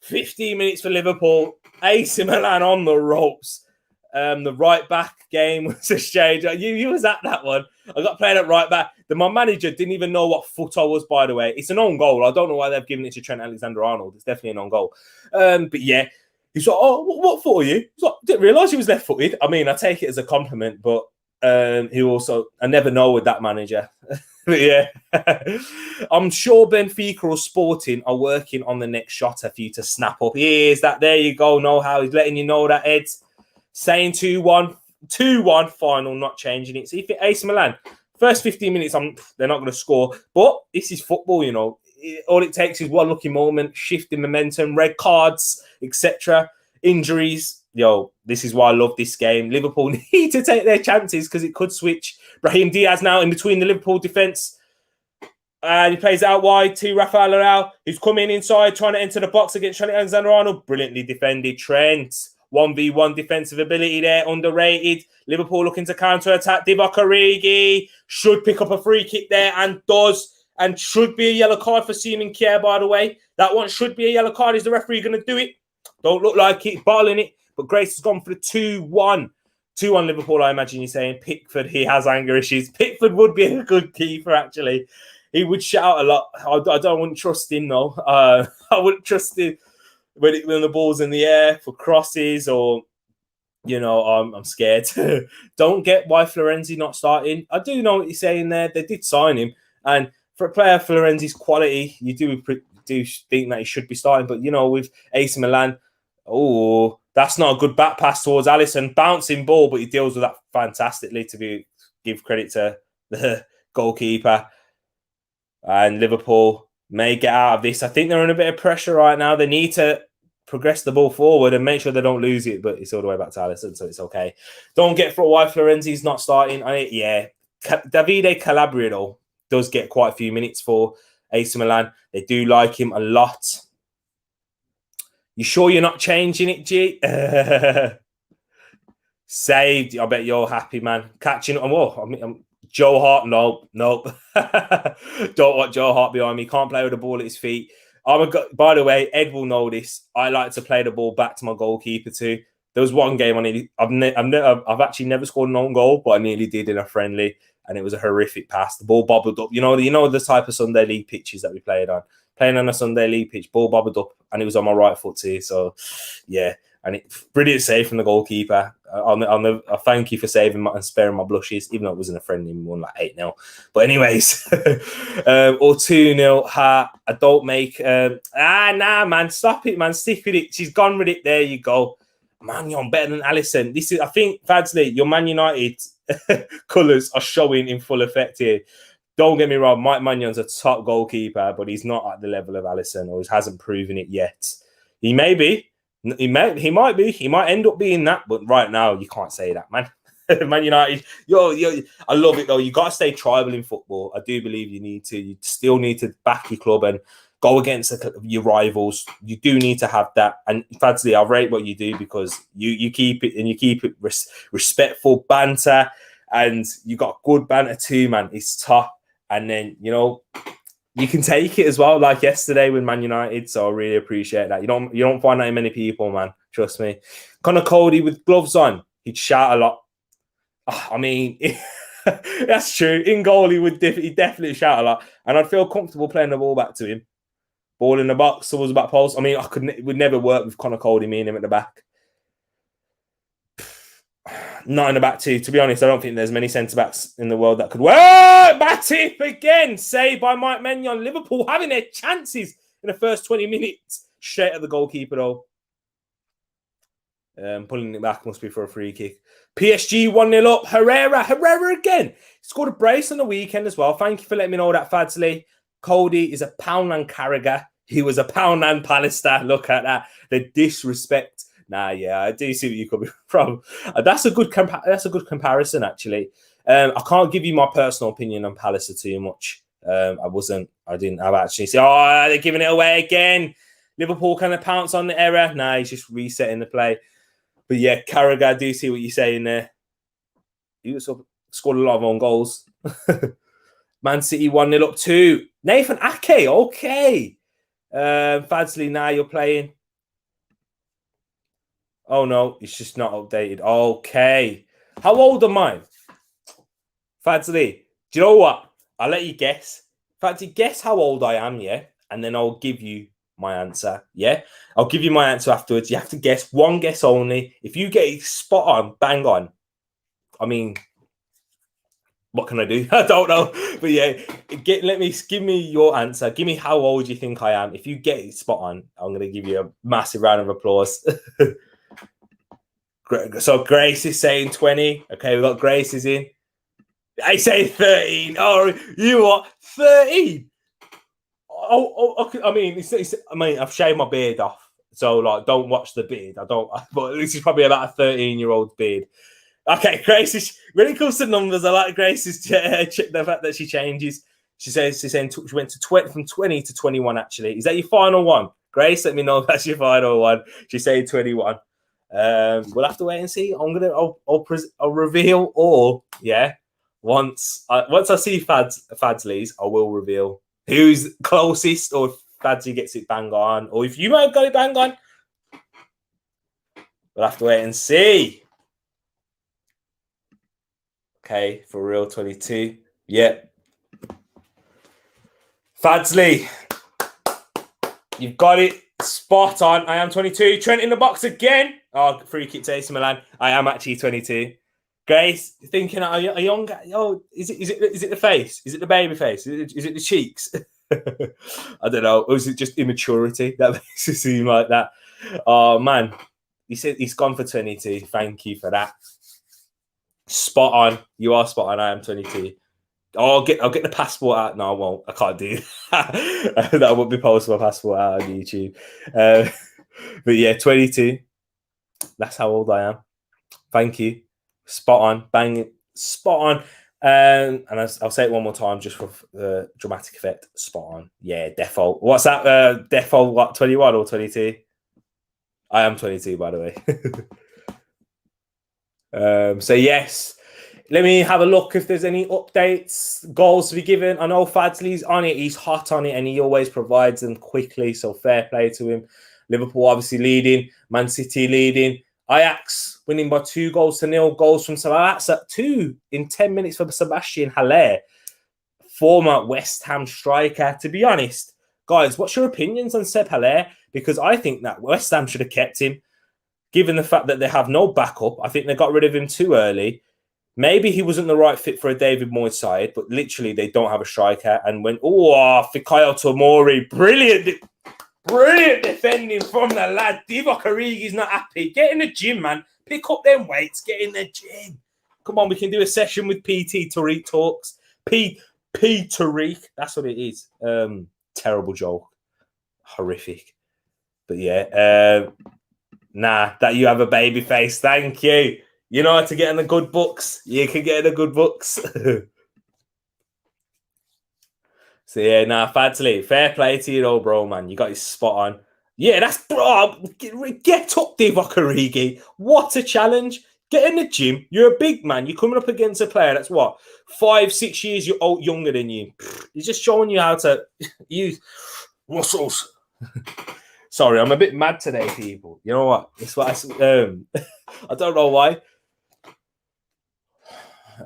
15 minutes for Liverpool. AC Milan on the ropes. The right back game was a shade. You was at that one. I got played at right back. My manager didn't even know what foot I was, by the way. It's an own goal. I don't know why they've given it to Trent Alexander-Arnold. It's definitely an own goal. But yeah, he's like, what foot are you? He's like, didn't realise he was left-footed. I mean, I take it as a compliment, but I never know with that manager. But yeah, I'm sure Benfica or Sporting are working on the next shot for you to snap up. There you go. Know how he's letting you know that, Ed. Saying 2-1 final, not changing it. So if it's AC Milan, first 15 minutes, they're not going to score. But this is football, you know. All it takes is one lucky moment, shifting momentum, red cards, etc., injuries. This is why I love this game. Liverpool need to take their chances because it could switch. Brahim Diaz now in between the Liverpool defence. And he plays it out wide to Rafael Leao, who's coming inside, trying to enter the box against Trent Alexander-Arnold. Brilliantly defended. Trent. 1v1 defensive ability there, underrated. Liverpool looking to counter-attack. Divock Origi should pick up a free kick there and does. And should be a yellow card for Seaman Kier, by the way. That one should be a yellow card. Is the referee going to do it? Don't look like it. Bottling it. But Grace has gone for the 2-1. 2-1 Liverpool, I imagine you're saying. Pickford, he has anger issues. Pickford would be a good keeper, actually. He would shout a lot. I wouldn't trust him, though. I wouldn't trust him when the ball's in the air for crosses or, I'm scared. Don't get why Florenzi not starting. I do know what you're saying there. They did sign him. And for a player of Florenzi's quality, you do think that he should be starting. But, with AC Milan, that's not a good back pass towards Alisson. Bouncing ball, but he deals with that fantastically, give credit to the goalkeeper. And Liverpool may get out of this. I think they're under a bit of pressure right now. They need to progress the ball forward and make sure they don't lose it, but it's all the way back to Alisson, so it's okay. Don't get for why Florenzi's not starting. Davide Calabria, though, does get quite a few minutes for AC Milan. They do like him a lot. You sure you're not changing it, G? Saved. I bet you're happy, man. Catching up. Joe Hart, nope. Don't want Joe Hart behind me. Can't play with the ball at his feet. By the way, Ed will know this. I like to play the ball back to my goalkeeper too. There was one game I've actually never scored an own goal, but I nearly did in a friendly, and it was a horrific pass. The ball bobbled up. You know the type of Sunday League pitches that we played on. Playing on a Sunday League pitch, ball bobbled up, and it was on my right foot too. So, yeah, and brilliant save from the goalkeeper. I thank you for saving and sparing my blushes, even though it wasn't a friendly one, like 8-0. But anyways, or 2-0. I don't make. Nah, man, stop it, man. Stick with it. She's gone with it. There you go. Man, you're better than Alisson. This is, I think, Fadsley, your Man United colours are showing in full effect here. Don't get me wrong, Mike Magnon's a top goalkeeper, but he's not at the level of Alisson, or he hasn't proven it yet. He may be. He might be. He might end up being that, but right now you can't say that, man. Man United, I love it though. You got to stay tribal in football. I do believe you need to. You still need to back your club and go against your rivals. You do need to have that. And Fadsley, I rate what you do because you keep it, and you keep it respectful banter, and you got good banter too, man. It's tough, and then you can take it as well, like yesterday with Man United. So I really appreciate that. You don't find that in many people, man. Trust me. Connor Cody with gloves on, he'd shout a lot. I mean, that's true. In goal, he'd definitely shout a lot, and I'd feel comfortable playing the ball back to him. Ball in the box, towards the back post. I mean, it would never work with Connor Cody, me and him at the back. Not in the back two. To be honest, I don't think there's many centre-backs in the world that could work. Matip again. Saved by Mike Maignan. Liverpool having their chances in the first 20 minutes. Straight at the goalkeeper, though. Pulling it back must be for a free kick. PSG 1-0 up. Herrera again. Scored a brace on the weekend as well. Thank you for letting me know that, Fadsley. Cody is a pound and Carragher. He was a pound and Pallister. Look at that. The disrespect. Nah, yeah, I do see where you're coming from. That's a good comparison, actually. I can't give you my personal opinion on Pallister too much. I didn't have actually say, they're giving it away again. Liverpool kind of pounce on the error. Nah, he's just resetting the play. But yeah, Carragher, I do see what you're saying there. He scored a lot of own goals. Man City 1-0 up 2. Nathan Ake, okay. Fadsley, now you're playing. Oh, no, it's just not updated. Okay. How old am I? Fadsley, do you know what? I'll let you guess. Fadsley, guess how old I am, yeah? And then I'll give you my answer, yeah? I'll give you my answer afterwards. You have to guess one guess only. If you get it spot on, bang on. I mean, what can I do? I don't know. But yeah, give me your answer. Give me how old you think I am. If you get it spot on, I'm going to give you a massive round of applause. So Grace is saying 20. Okay, we've got Grace's in. I say 13. Oh, you what? 13? Oh, I mean, I've shaved my beard off. So, like, don't watch the beard. But this is probably about a 13-year-old beard. Okay, Grace, when it comes to numbers, I like Grace's the fact that she changes. She went from 20 to 21, actually. Is that your final one? Grace, let me know if that's your final one. She's saying 21. We'll have to wait and see. I'll reveal all, yeah. Once I see Fadsley's, I will reveal who's closest, or if Fadsley gets it bang on, or if you might have got it bang on. We'll have to wait and see. Okay, for real, 22. Yeah. Fadsley, you've got it spot on. I am 22. Trent in the box again. Oh, free kick to AC Milan. I am actually 22. Grace, thinking a young guy. Oh, is it the face? Is it the baby face? Is it the cheeks? I don't know. Or is it just immaturity that makes it seem like that? Oh man, he said he's gone for 22. Thank you for that. Spot on. You are spot on. I am 22. I'll get the passport out. No, I won't. I can't do that. That won't be posting my passport out on YouTube. But yeah, 22. That's how old I am. Thank you. Spot on. Bang it. Spot on. And I'll say it one more time just for the dramatic effect. Spot on. Yeah, defo. What's that? Defo, what, 21 or 22? I am 22, by the way. So, yes. Let me have a look if there's any updates, goals to be given. I know Fadsley's on it. He's hot on it, and he always provides them quickly. So, fair play to him. Liverpool obviously leading. Man City leading. Ajax winning by 2-0. Goals from Salah. 2 in 10 minutes for Sebastian Haller, former West Ham striker. To be honest, guys, what's your opinions on Seb Haller? Because I think that West Ham should have kept him. given the fact that they have no backup. I think they got rid of him too early. Maybe he wasn't the right fit for a David Moyes side, but literally they don't have a striker. And when, Fikayo Tomori, brilliant defending from the lad. Divock Origi's not happy. Get in the gym, man. Pick up them weights. Get in the gym. Come on, we can do a session with PT Tariq Talks. P Tariq, that's what it is. Terrible joke. Horrific. But yeah, that you have a baby face. Thank you. You know how to get in the good books. You can get in the good books. So yeah, Fadsley, fair play to you, old bro, man. You got his spot on. Yeah, that's bro. Get up, Divock Origi. What a challenge. Get in the gym. You're a big man. You're coming up against a player that's what, 5-6 years younger than you. He's just showing you how to use muscles. Sorry, I'm a bit mad today, people. You know what? It's what I don't know why.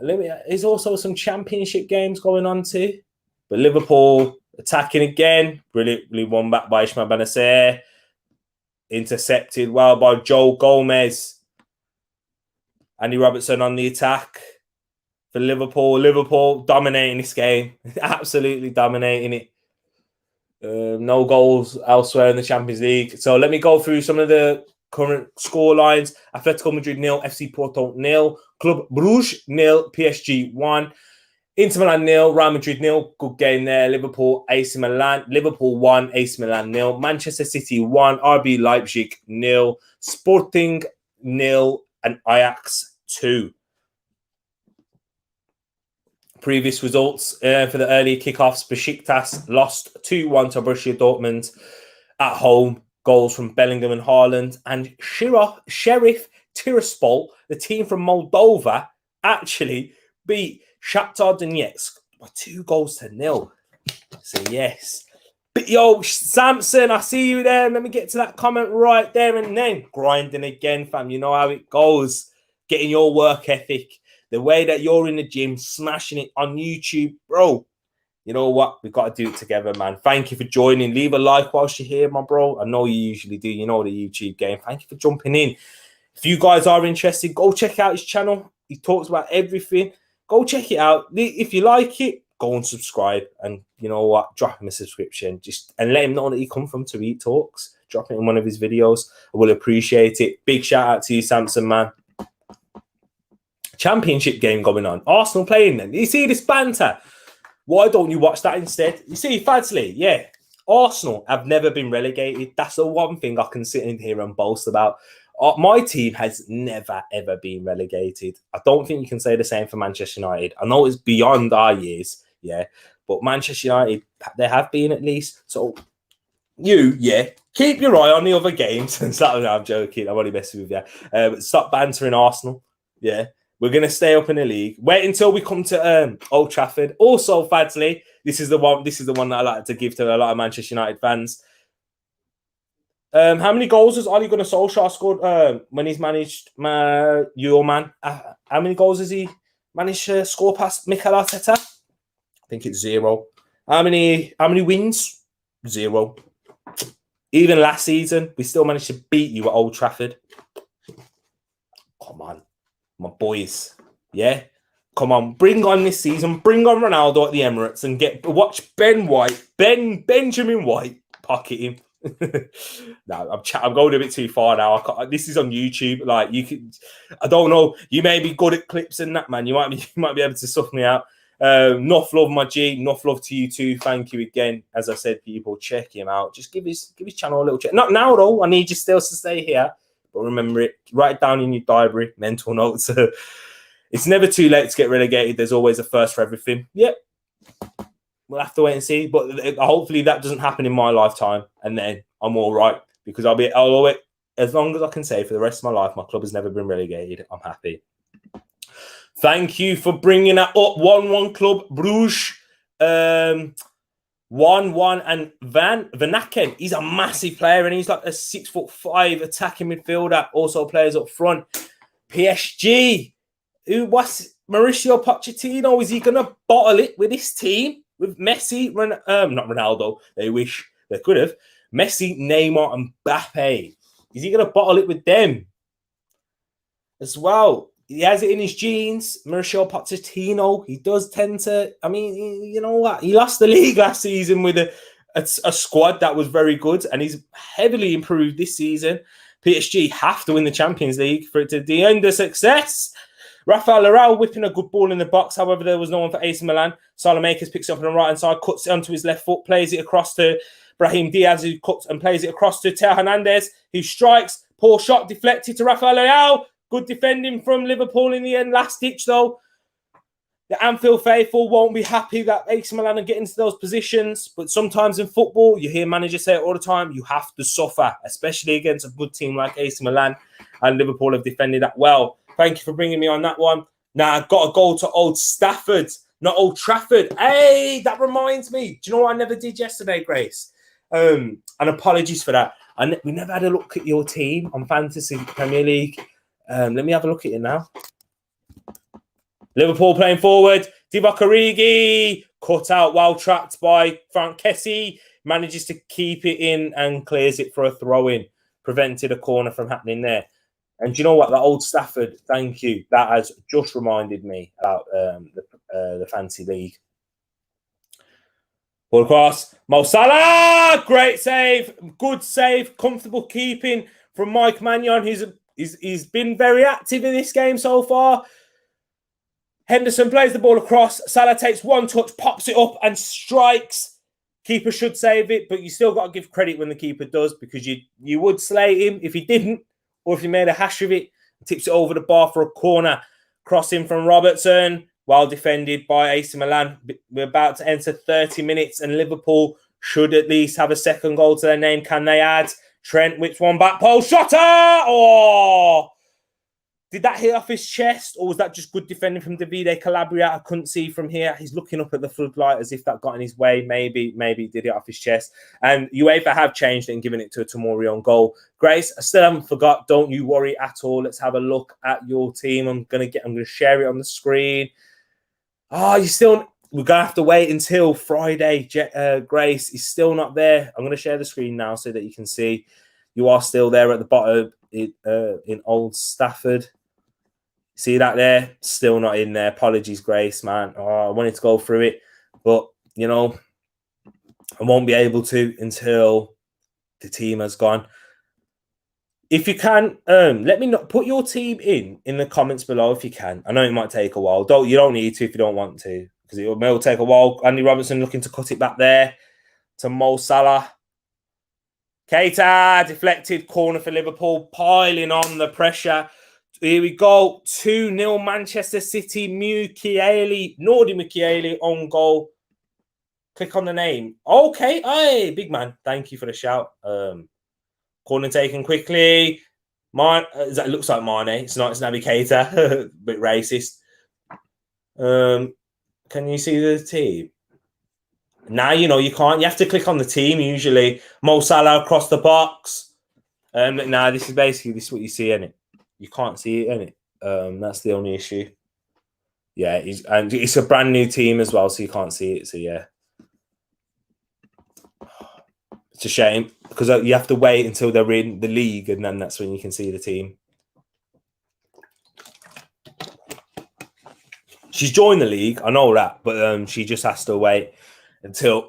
There's also some championship games going on too. But Liverpool attacking again. Brilliantly won back by Ismail Benacer. Intercepted well by Joel Gomez. Andy Robertson on the attack for Liverpool. Liverpool dominating this game. Absolutely dominating it. No goals elsewhere in the Champions League. So let me go through some of the current score lines. Atletico Madrid 0, FC Porto 0, Club Bruges 0, PSG 1, Inter Milan 0, Real Madrid 0. Good game there. Liverpool, AC Milan. Liverpool 1, AC Milan 0. Manchester City 1, RB Leipzig 0, Sporting 0, and Ajax 2. Previous results for the early kickoffs: Besiktas lost 2-1 to Borussia Dortmund at home. Goals from Bellingham and Haaland. And Sheriff Tiraspol, the team from Moldova, actually beat Shakhtar Donetsk by 2-0. So yes. But yo, Samson, I see you there. Let me get to that comment right there and then. Grinding again, fam. You know how it goes. Getting your work ethic. The way that you're in the gym, smashing it on YouTube. Bro, you know what? We've got to do it together, man. Thank you for joining. Leave a like whilst you're here, my bro. I know you usually do. You know the YouTube game. Thank you for jumping in. If you guys are interested, go check out his channel. He talks about everything. Go check it out. If you like it, go and subscribe. And you know what? Drop him a subscription. And let him know that he come from Tariq Talks. Drop it in one of his videos. I will appreciate it. Big shout out to you, Samson, man. Championship game going on. Arsenal playing then. You see this banter? Why don't you watch that instead? You see, Fadsley, yeah. Arsenal have never been relegated. That's the one thing I can sit in here and boast about. My team has never, ever been relegated. I don't think you can say the same for Manchester United. I know it's beyond our years, yeah. But Manchester United, they have been at least. So, keep your eye on the other games. I'm joking. I'm only messing with you. But stop bantering Arsenal, yeah. We're going to stay up in the league. Wait until we come to Old Trafford. Also, Fadsley, this is the one that I like to give to a lot of Manchester United fans. How many goals has Ole Gunnar Solskjaer scored when he's managed your man? How many goals has he managed to score past Mikel Arteta? I think it's 0. How many wins? 0. Even last season, we still managed to beat you at Old Trafford. Come on. My boys, yeah? Come on, bring on this season. Bring on Ronaldo at the Emirates and watch Benjamin White pocket him. No, I'm going a bit too far now. This is on YouTube. Like you can, I don't know. You may be good at clips and that, man. You might be able to suss me out. Enough love, my G. Enough love to you too. Thank you again. As I said, people, check him out. Just give his channel a little check. Not now though. I need you still to stay here. But remember it, write it down in your diary, mental notes. It's never too late to get relegated. There's always a first for everything. Yep. We'll have to wait and see. But hopefully that doesn't happen in my lifetime. And then I'm all right. Because I'll always, as long as I can say for the rest of my life, my club has never been relegated. I'm happy. Thank you for bringing that up. 1-1 Club Bruges. 1-1 and Van Aken, he's a massive player and he's like a 6'5" attacking midfielder. Also players up front. PSG, what's Mauricio Pochettino? Is he gonna bottle it with this team with Messi? Not Ronaldo. They wish they could have. Messi, Neymar, and Mbappe. Is he gonna bottle it with them? as well. He has it in his genes. Mauricio Pochettino, he does tend to. I mean, you know what? He lost the league last season with a squad that was very good, and he's heavily improved this season. PSG have to win the Champions League for it to end the success. Rafael Leao whipping a good ball in the box. However, there was no one for AC Milan. Salamakers picks it up on the right-hand side, cuts it onto his left foot, plays it across to Brahim Diaz, who cuts and plays it across to Theo Hernandez, who strikes. Poor shot deflected to Rafael Leao. Good defending from Liverpool in the end. Last ditch, though. The Anfield faithful won't be happy that AC Milan are getting to those positions. But sometimes in football, you hear managers say it all the time, you have to suffer, especially against a good team like AC Milan. And Liverpool have defended that well. Thank you for bringing me on that one. Now, I've got to go to Old Stafford, not Old Trafford. Hey, that reminds me. Do you know what I never did yesterday, Grace? And apologies for that. We never had a look at your team on Fantasy Premier League. Let me have a look at it now. Liverpool playing forward. Divock Origi cut out, well trapped by Frank Kessie. Manages to keep it in and clears it for a throw-in. Prevented a corner from happening there. And do you know what? The Old Stafford, thank you. That has just reminded me about the Fantasy League. Ball across. Mo Salah! Great save. Good save. Comfortable keeping from Mike Maignan. He's been very active in this game so far. Henderson plays the ball across. Salah takes one touch, pops it up and strikes. Keeper should save it, but you still got to give credit when the keeper does, because you would slay him if he didn't, or if he made a hash of it. Tips it over the bar for a corner. Crossing from Robertson, well defended by AC Milan. We're about to enter 30 minutes and Liverpool should at least have a second goal to their name. Can they add? Trent whips one back post. Shotter! Oh! Did that hit off his chest, or was that just good defending from Davide Calabria? I couldn't see from here. He's looking up at the floodlight as if that got in his way. Maybe he did it off his chest. And UEFA have changed it and given it to a Tomori on goal. Grace, I still haven't forgot. Don't you worry at all. Let's have a look at your team. I'm gonna share it on the screen. Oh, we're gonna have to wait until Friday. Grace is still not there. I'm gonna share the screen now so that you can see. You are still there at the bottom in Old Stafford. See that there? Still not in there. Apologies, Grace, man. Oh, I wanted to go through it, but, you know, I won't be able to until the team has gone. If you can, let me know. Put your team in the comments below if you can. I know it might take a while. You don't need to if you don't want to, because it will take a while. Andy Robertson looking to cut it back there to Mo Salah. Keita, deflected corner for Liverpool, piling on the pressure. Here we go. 2-0 Manchester City. Nordi Mukiele on goal. Click on the name. Okay. Hey, big man. Thank you for the shout. Corner taken quickly. That looks like Mane. It's not. It's Naby Keita. Bit racist. Can you see the team? Now, you know, you can't. You have to click on the team usually. Mo Salah across the box. Nah, this is what you see in it. You can't see it in it. That's the only issue. Yeah, and it's a brand new team as well, so you can't see it. So yeah, it's a shame because you have to wait until they're in the league, and then that's when you can see the team. She's joined the league, I know that, but she just has to wait until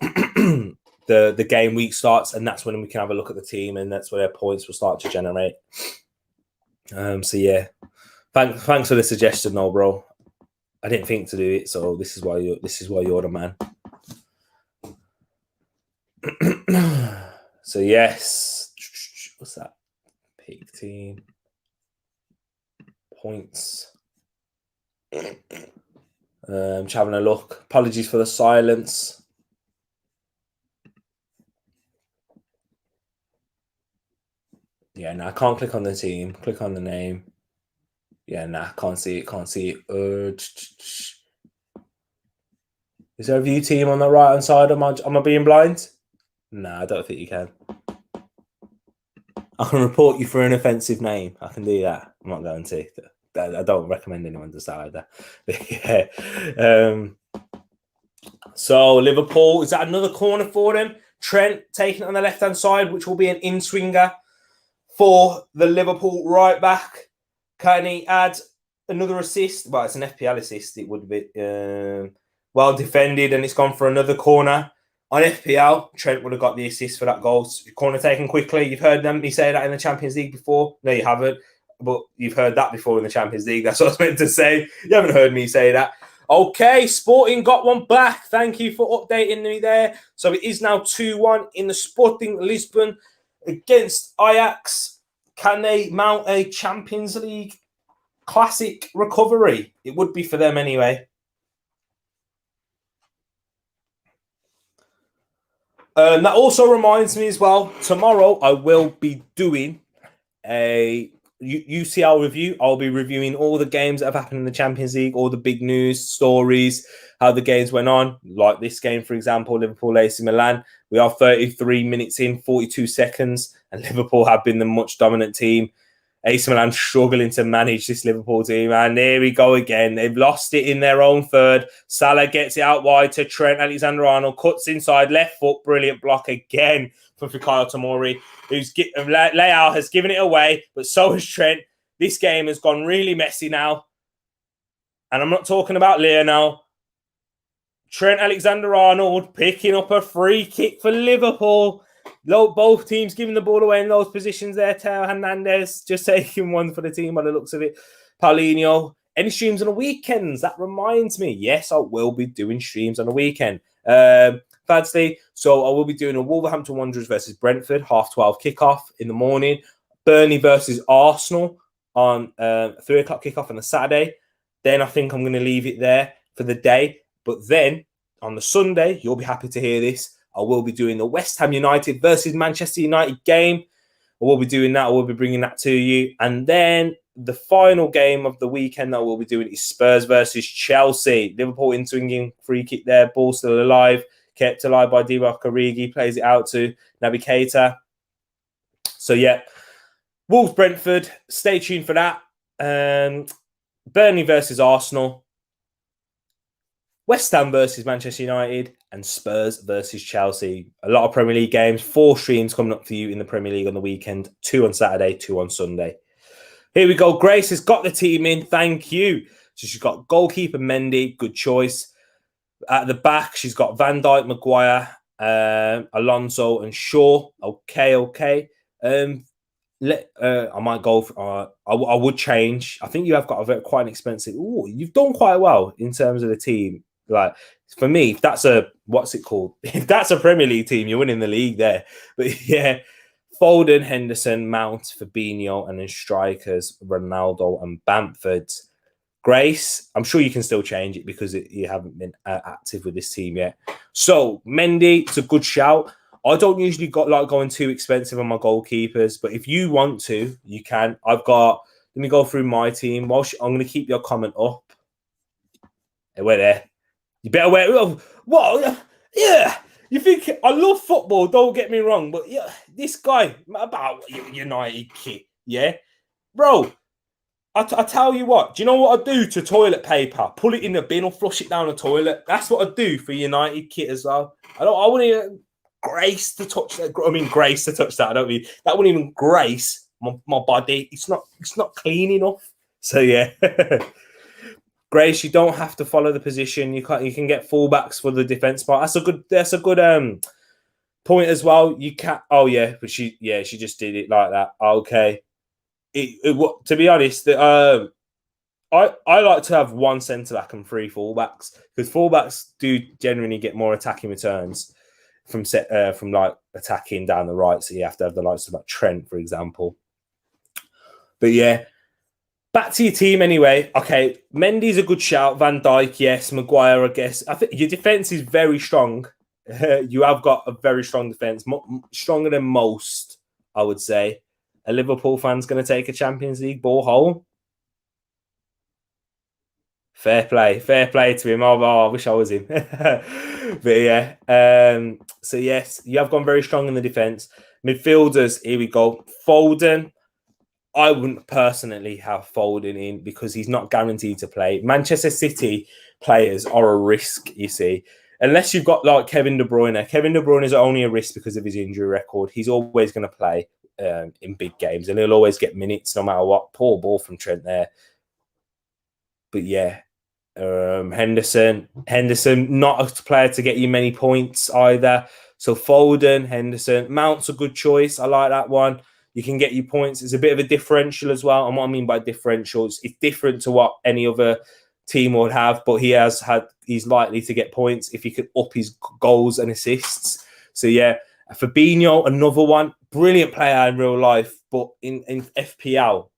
the game week starts, and that's when we can have a look at the team, and that's where their points will start to generate. So yeah, thanks for the suggestion, though, bro. I didn't think to do it, so this is why you're the man. So yes, what's that? Peak team points. Just having a look. Apologies for the silence. Yeah, no, I can't click on the team. Click on the name. Yeah, nah, can't see it. Is there a view team on the right hand side? Am I being blind? Nah, I don't think you can. I can report you for an offensive name. I can do that. I'm not going to. I don't recommend anyone does that either. Yeah. So Liverpool, is that another corner for them? Trent taking it on the left-hand side, which will be an in-swinger for the Liverpool right back. Can he add another assist? Well, it's an FPL assist. It would be well defended, and it's gone for another corner. On FPL, Trent would have got the assist for that goal. Corner taken quickly. You've heard me say that in the Champions League before. No, you haven't. But you've heard that before in the Champions League. That's what I was meant to say. You haven't heard me say that. Okay, Sporting got one back. Thank you for updating me there. So it is now 2-1 in the Sporting Lisbon against Ajax. Can they mount a Champions League classic recovery? It would be for them anyway. That also reminds me as well, tomorrow I will be doing a UCL review. I'll be reviewing all the games that have happened in the Champions League, all the big news, stories, how the games went on. Like this game, for example, Liverpool AC Milan. We are 33 minutes in, 42 seconds, and Liverpool have been the much dominant team. AC Milan struggling to manage this Liverpool team. And there we go again. They've lost it in their own third. Salah gets it out wide to Trent Alexander-Arnold. Cuts inside, left foot. Brilliant block again from Fikayo Tomori. Leao has given it away, but so has Trent. This game has gone really messy now. And I'm not talking about Lionel. Trent Alexander-Arnold picking up a free kick for Liverpool. Both teams giving the ball away in those positions there. Teo Hernandez just taking one for the team by the looks of it. Paulinho. Any streams on the weekends? That reminds me. Yes, I will be doing streams on the weekend. Fadsley. So I will be doing a Wolverhampton Wanderers versus Brentford, 12:30 kickoff in the morning. Burnley versus Arsenal on 3 o'clock kickoff on a Saturday. Then I think I'm going to leave it there for the day. But then on the Sunday, you'll be happy to hear this. I will be doing the West Ham United versus Manchester United game. I will be doing that. I will be bringing that to you. And then the final game of the weekend that we'll be doing is Spurs versus Chelsea. Liverpool in-swinging free kick there. Ball still alive. Kept alive by Divock Origi. Plays it out to Naby Keita. So, yeah. Wolves Brentford. Stay tuned for that. Burnley versus Arsenal. West Ham versus Manchester United, and Spurs versus Chelsea. A lot of Premier League games. 4 streams coming up for you in the Premier League on the weekend. 2 on Saturday, 2 on Sunday. Here we go. Grace has got the team in. Thank you. So she's got goalkeeper Mendy. Good choice. At the back, she's got Van Dijk, Maguire, Alonso, and Shaw. Okay. I might go for, I would change. I think you have got quite an expensive. Ooh, you've done quite well in terms of the team. Like for me, if that's a what's it called? If that's a Premier League team, you're winning the league there. But yeah, Foden, Henderson, Mount, Fabinho, and then strikers Ronaldo and Bamford. Grace, I'm sure you can still change it because you haven't been active with this team yet. So Mendy, it's a good shout. I don't usually like going too expensive on my goalkeepers, but if you want to, you can. Let me go through my team. I'm going to keep your comment up. Hey, we're there. You better wear. What? Yeah. You think I love football? Don't get me wrong, but yeah, this guy about United kit, yeah, bro. I tell you what. Do you know what I do to toilet paper? Pull it in the bin or flush it down the toilet. That's what I do for United kit as well. I want to grace to touch that. I mean, grace to touch that. I don't mean that. Wouldn't even grace my body. It's not clean enough. So yeah. Grace, you don't have to follow the position. You can get fullbacks for the defense part. That's a good point as well. You can't. Oh yeah, but she just did it like that. Okay. To be honest, I like to have 1 centre back and 3 fullbacks because fullbacks do generally get more attacking returns from like attacking down the right. So you have to have the likes of like Trent, for example. But yeah. Back to your team anyway. Okay, Mendy's a good shout. Van Dijk, yes. Maguire, I guess. I think your defence is very strong. You have got a very strong defence. Stronger than most, I would say. A Liverpool fan's going to take a Champions League ball home. Fair play to him. I wish I was him. But yeah. So yes, you have gone very strong in the defence. Midfielders, here we go. Foden. I wouldn't personally have Foden in because he's not guaranteed to play. Manchester City players are a risk, you see. Unless you've got like Kevin De Bruyne. Kevin De Bruyne is only a risk because of his injury record. He's always going to play. in big games, and he'll always get minutes no matter what. Poor ball from Trent there. But yeah, Henderson, not a player to get you many points either. So Foden, Henderson, Mount's a good choice. I like that one. You can get you points. It's a bit of a differential as well. And what I mean by differentials, it's different to what any other team would have, but he's likely to get points if he could up his goals and assists. So yeah, Fabinho, another one, brilliant player in real life, but in FPL,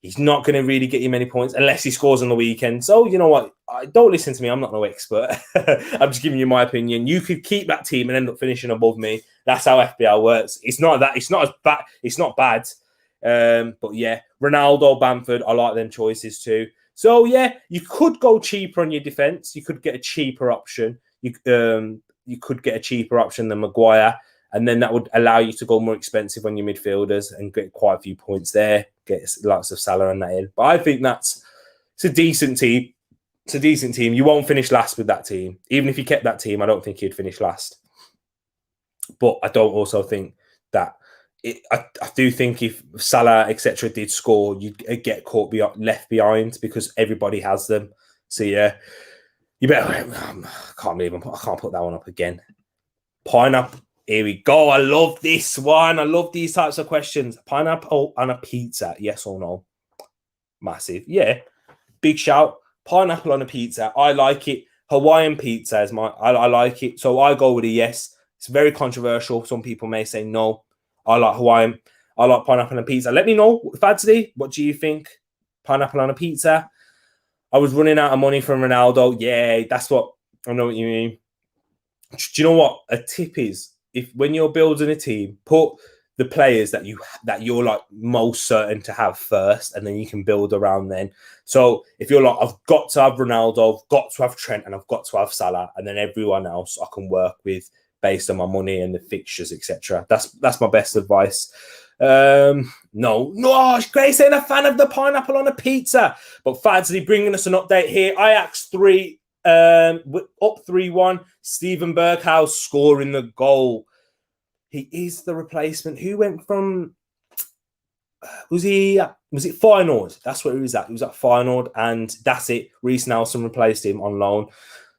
he's not going to really get you many points unless he scores on the weekend. So you know what? Don't listen to me. I'm not no expert. I'm just giving you my opinion. You could keep that team and end up finishing above me. That's how FPL works. It's not that. It's not as bad. It's not bad. But yeah, Ronaldo, Bamford, I like them choices too. So yeah, you could go cheaper on your defense. You could get a cheaper option. You could get a cheaper option than Maguire, and then that would allow you to go more expensive on your midfielders and get quite a few points there. Get lots of Salah and that in. But I think it's a decent team. It's a decent team. You won't finish last with that team. Even if you kept that team, I don't think you'd finish last. But I don't also think that I do think if Salah, etc., did score, you'd get left behind because everybody has them. So yeah, you better. I can't believe I can't put that one up again. Pineapple. Here we go. I love this one. I love these types of questions. Pineapple on a pizza, yes or no? Massive. Yeah. Big shout. Pineapple on a pizza. I like it. Hawaiian pizza is I like it. So I go with a yes. It's very controversial. Some people may say no. I like Hawaiian. I like pineapple on a pizza. Let me know, Fadsley, what do you think? Pineapple on a pizza. I was running out of money from Ronaldo. Yeah, that's what I know what you mean. Do you know what a tip is? If when you're building a team, put the players that you're like most certain to have first, and then you can build around then. So if you're like, I've got to have Ronaldo, I've got to have Trent, and I've got to have Salah, and then everyone else I can work with based on my money and the fixtures, etc. That's my best advice. No, Grace ain't a fan of the pineapple on a pizza. But Fadsley bringing us an update here. Ajax 3. Up 3-1. Steven Berghuis scoring the goal. He is the replacement. Who went from? Was it Feyenoord? That's where he was at. He was at Feyenoord, and that's it. Reece Nelson replaced him on loan.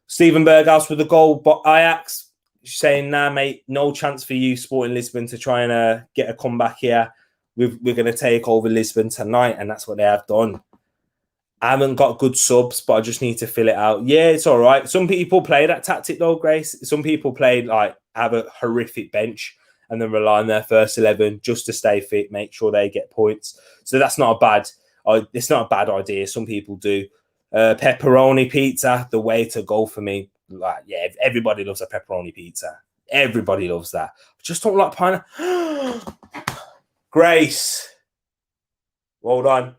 Steven Berghuis with the goal, but Ajax saying, "Nah, mate, no chance for you, Sporting Lisbon, to try and get a comeback here. We're going to take over Lisbon tonight," and that's what they have done. I haven't got good subs, but I just need to fill it out. Yeah, it's all right. Some people play that tactic though, Grace. Some people play like have a horrific bench and then rely on their first 11 just to stay fit, make sure they get points. So that's not it's not a bad idea. Some people do. Pepperoni pizza, the way to go for me. Like, yeah, everybody loves a pepperoni pizza. Everybody loves that. I just don't like pineapple. Grace, well done.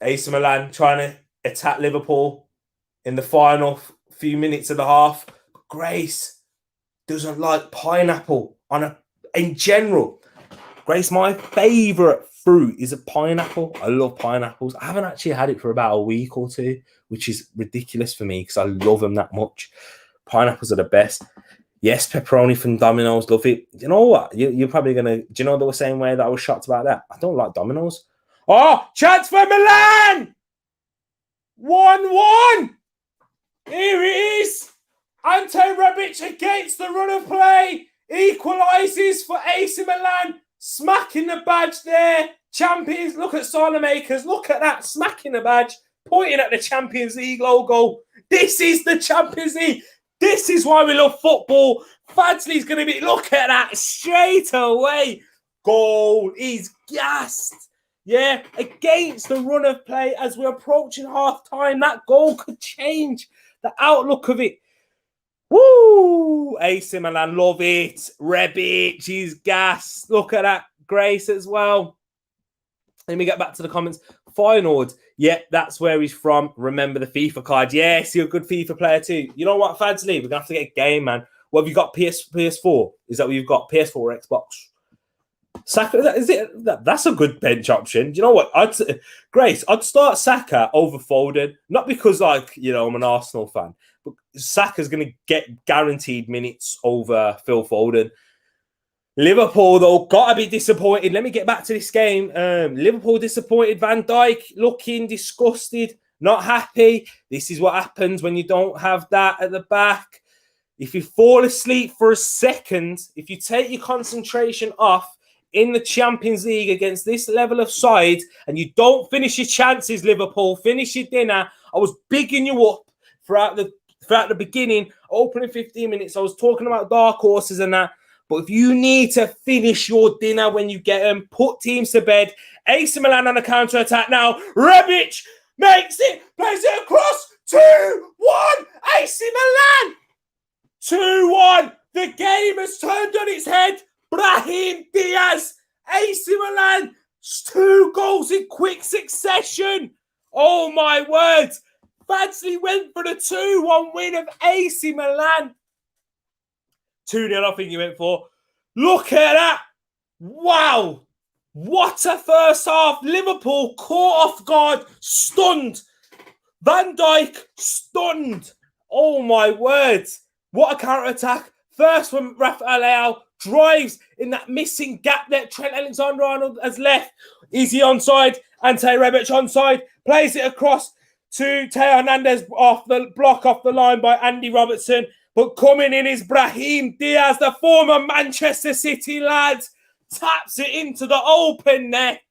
AC Milan trying to attack Liverpool in the final few minutes of the half. Grace doesn't like pineapple in general. Grace, my favourite fruit is a pineapple. I love pineapples. I haven't actually had it for about a week or two, which is ridiculous for me because I love them that much. Pineapples are the best. Yes, pepperoni from Domino's. Love it. You know what? You're probably going to... Do you know the same way that I was shocked about that? I don't like Domino's. Oh, chance for Milan! 1-1! Here it is! Ante Rebic against the run of play. Equalises for AC Milan. Smacking the badge there. Champions, look at Makers. Look at that. Smacking the badge. Pointing at the Champions League logo. This is the Champions League. This is why we love football. Fadsley's going to be... Look at that. Straight away. Goal. He's gassed. Yeah, against the run of play as we're approaching half-time, that goal could change the outlook of it. Woo! AC Milan, love it. Rebic, he's gas. Look at that. Grace as well. Let me get back to the comments. Feyenoord, yeah, that's where he's from. Remember the FIFA card. Yes, you're a good FIFA player too. You know what, Fadsley? We're going to have to get a game, man. What have you got? PS4? Is that what you've got? PS4 or Xbox? Saka, that's a good bench option. Do you know what? I'd start Saka over Foden, not because I'm an Arsenal fan, but Saka's going to get guaranteed minutes over Phil Foden. Liverpool, though, gotta be disappointed. Let me get back to this game. Liverpool disappointed. Van Dijk looking disgusted, not happy. This is what happens when you don't have that at the back. If you fall asleep for a second, if you take your concentration off in the Champions League against this level of side and you don't finish your chances, Liverpool, finish your dinner. I was bigging you up throughout the beginning, opening 15 minutes. I was talking about dark horses and that. But if you need to finish your dinner when you get them, put teams to bed. AC Milan on a counter-attack now. Rebic makes it, plays it across. 2-1, AC Milan. 2-1. The game has turned on its head. Brahim Diaz, AC Milan, 2 goals in quick succession. Oh, my word. Fadsley went for the 2-1 win of AC Milan. 2-0, I think he went for. Look at that. Wow. What a first half. Liverpool caught off guard, stunned. Van Dijk stunned. Oh, my word. What a counter-attack. First from Rafael Leao, drives in that missing gap that Trent Alexander-Arnold has left. Is he onside? Ante Rebic onside. Plays it across to Teo Hernandez off the block off the line by Andy Robertson. But coming in is Brahim Diaz, the former Manchester City lad. Taps it into the open net.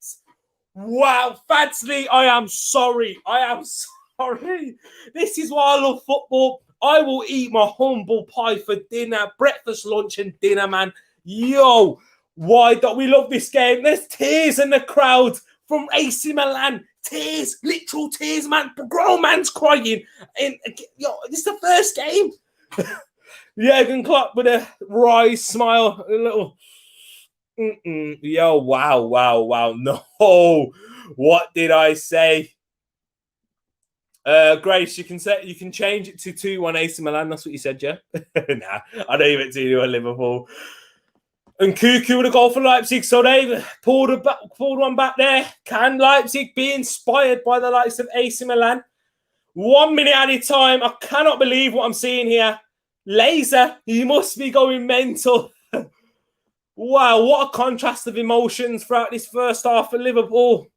Wow, Fadsley, I am sorry. I am sorry. This is why I love football. I will eat my humble pie for dinner, breakfast, lunch, and dinner, man. Yo, why don't we love this game? There's tears in the crowd from AC Milan. Tears, literal tears, man. Grown man's crying. And yo, this is the first game. Jurgen Klopp with a wry smile, a little. Yo, wow. No, what did I say? Grace, you can change it to 2-1 AC Milan. That's what you said, yeah? Nah, I don't even 2-1 Liverpool. And Cuckoo with a goal for Leipzig, so they pulled one back there. Can Leipzig be inspired by the likes of AC Milan? 1 minute at a time. I cannot believe what I'm seeing here. Laser, he must be going mental. Wow, what a contrast of emotions throughout this first half for Liverpool.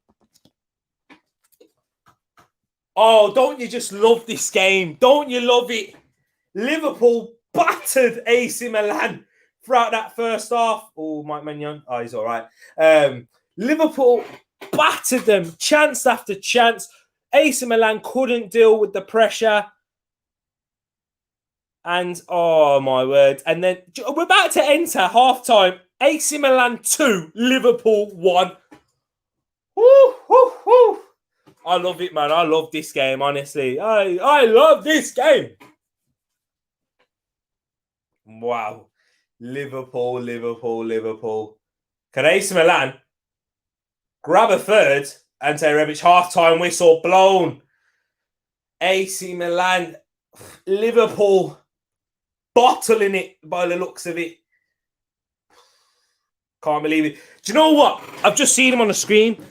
Oh, don't you just love this game? Don't you love it? Liverpool battered AC Milan throughout that first half. Oh, Mike Maignan. Oh, he's all right. Liverpool battered them chance after chance. AC Milan couldn't deal with the pressure. And, oh, my word. And then we're about to enter half-time. AC Milan 2, Liverpool 1. Woo. I love it, man. I love this game, honestly. I love this game. Wow. Liverpool. Can AC Milan grab a third? Ante Rebic, half-time whistle blown. AC Milan, Liverpool bottling it by the looks of it. Can't believe it. Do you know what? I've just seen him on the screen.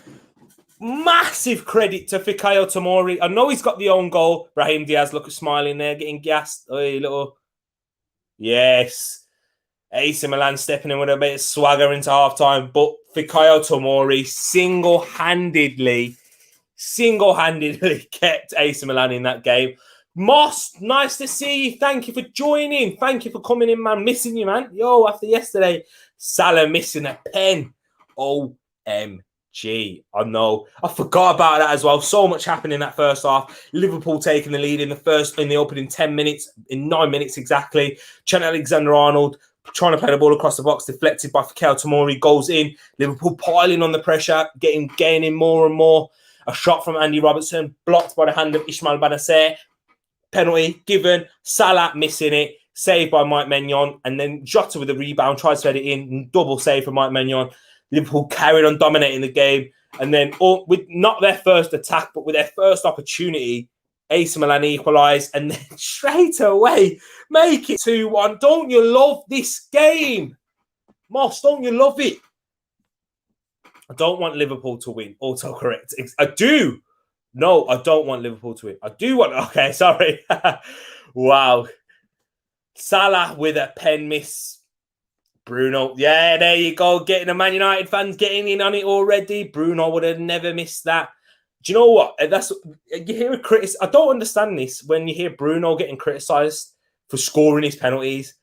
Massive credit to Fikayo Tomori. I know he's got the own goal. Brahim Diaz, look at smiling there, getting gassed. Hey, little. Yes. AC Milan stepping in with a bit of swagger into halftime. But Fikayo Tomori single-handedly kept AC Milan in that game. Moss, nice to see you. Thank you for joining. Thank you for coming in, man. Missing you, man. Yo, after yesterday, Salah missing a pen. OMG. I know. I forgot about that as well. So much happened in that first half. Liverpool taking the lead in the opening 10 minutes, in 9 minutes exactly. Trent Alexander-Arnold trying to play the ball across the box, deflected by Fikayo Tomori, goes in. Liverpool piling on the pressure, gaining more and more. A shot from Andy Robertson, blocked by the hand of Ismail Benacer. Penalty given. Salah missing it. Saved by Mike Maignan. And then Jota with the rebound, tries to head it in. Double save for Mike Maignan. Liverpool carried on dominating the game. And then, with not their first attack, but with their first opportunity, AC Milan equalised. And then straight away, make it 2-1. Don't you love this game? Moss, don't you love it? I don't want Liverpool to win. Autocorrect. I do. No, I don't want Liverpool to win. I do want... Okay, sorry. Wow. Salah with a pen miss. Bruno. Yeah, there you go. Getting the Man United fans getting in on it already. Bruno would have never missed that. Do you know what? That's you hear a critic. I don't understand this when you hear Bruno getting criticised for scoring his penalties.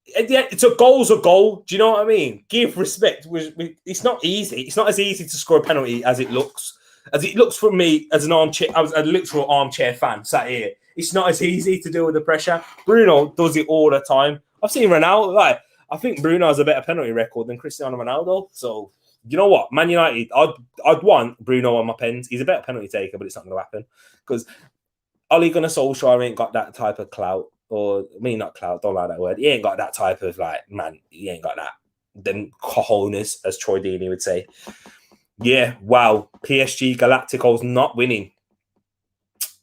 It's a goal's a goal. Do you know what I mean? Give respect. It's not easy. It's not as easy to score a penalty as it looks. As it looks from me as an armchair, I was a literal armchair fan sat here. It's not as easy to deal with the pressure. Bruno does it all the time. I've seen Ronaldo. Like, I think Bruno has a better penalty record than Cristiano Ronaldo. So, you know what? Man United, I'd want Bruno on my pens. He's a better penalty taker, but it's not going to happen. Because Ole Gunnar Solskjaer ain't got that type of clout. Or, I mean, not clout, don't like that word. He ain't got that type of, like, man, he ain't got that. Them cojones, as Troy Deeney would say. Yeah, wow. PSG Galacticos not winning.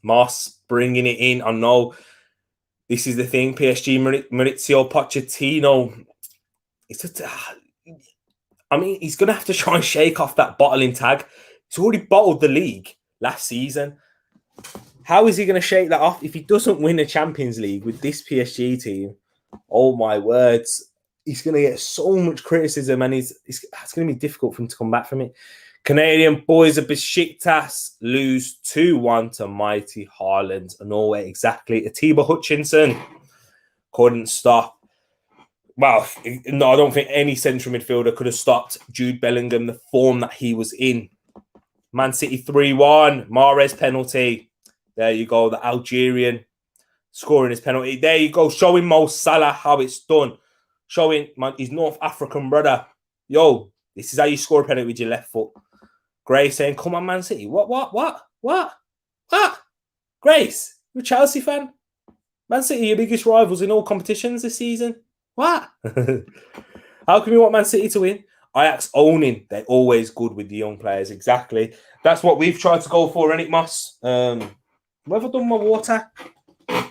Moss bringing it in. I know this is the thing. PSG Maurizio Pochettino. I mean, he's going to have to try and shake off that bottling tag. He's already bottled the league last season. How is he going to shake that off if he doesn't win the Champions League with this PSG team? Oh, my words. He's going to get so much criticism and it's going to be difficult for him to come back from it. Canadian boys of Besiktas lose 2-1 to mighty Haaland. Norway, exactly. Atiba Hutchinson couldn't stop. Well, no, I don't think any central midfielder could have stopped Jude Bellingham, the form that he was in. Man City 3-1. Mahrez penalty. There you go. The Algerian scoring his penalty. There you go. Showing Mo Salah how it's done. Showing his North African brother. Yo, this is how you score a penalty with your left foot. Grace saying, come on, Man City. What? Grace, you're a Chelsea fan? Man City, your biggest rivals in all competitions this season? What? How can we want Man City to win? Ajax owning. They're always good with the young players. Exactly. That's what we've tried to go for, ain't it, Moss? Where have I done my water? Oh,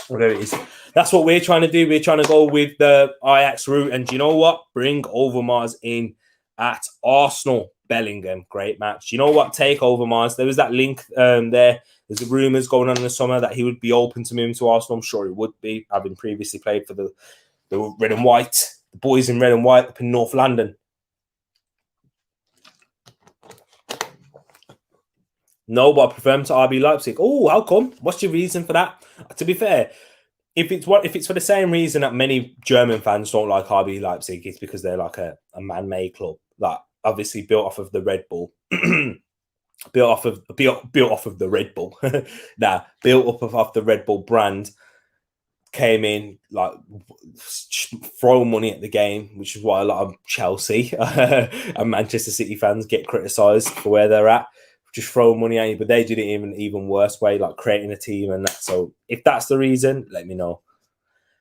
there it is. That's what we're trying to do. We're trying to go with the Ajax route. And do you know what? Bring Overmars in at Arsenal. Bellingham, great match. You know what? Take Overmars. There was that link there. There's rumours going on in the summer that he would be open to moving to Arsenal. I'm sure he would be, having previously played for the red and white, the boys in red and white up in North London. No, but I prefer him to RB Leipzig. Oh, how come? What's your reason for that? To be fair, if it's for the same reason that many German fans don't like RB Leipzig, it's because they're like a man-made club, like obviously built off of the Red Bull, built off of the Red Bull. Built up off the Red Bull brand. Came in like throw money at the game, which is why a lot of Chelsea and Manchester City fans get criticised for where they're at. Just throw money at you, but they did it in an even worse way, like creating a team and that. So if that's the reason, let me know.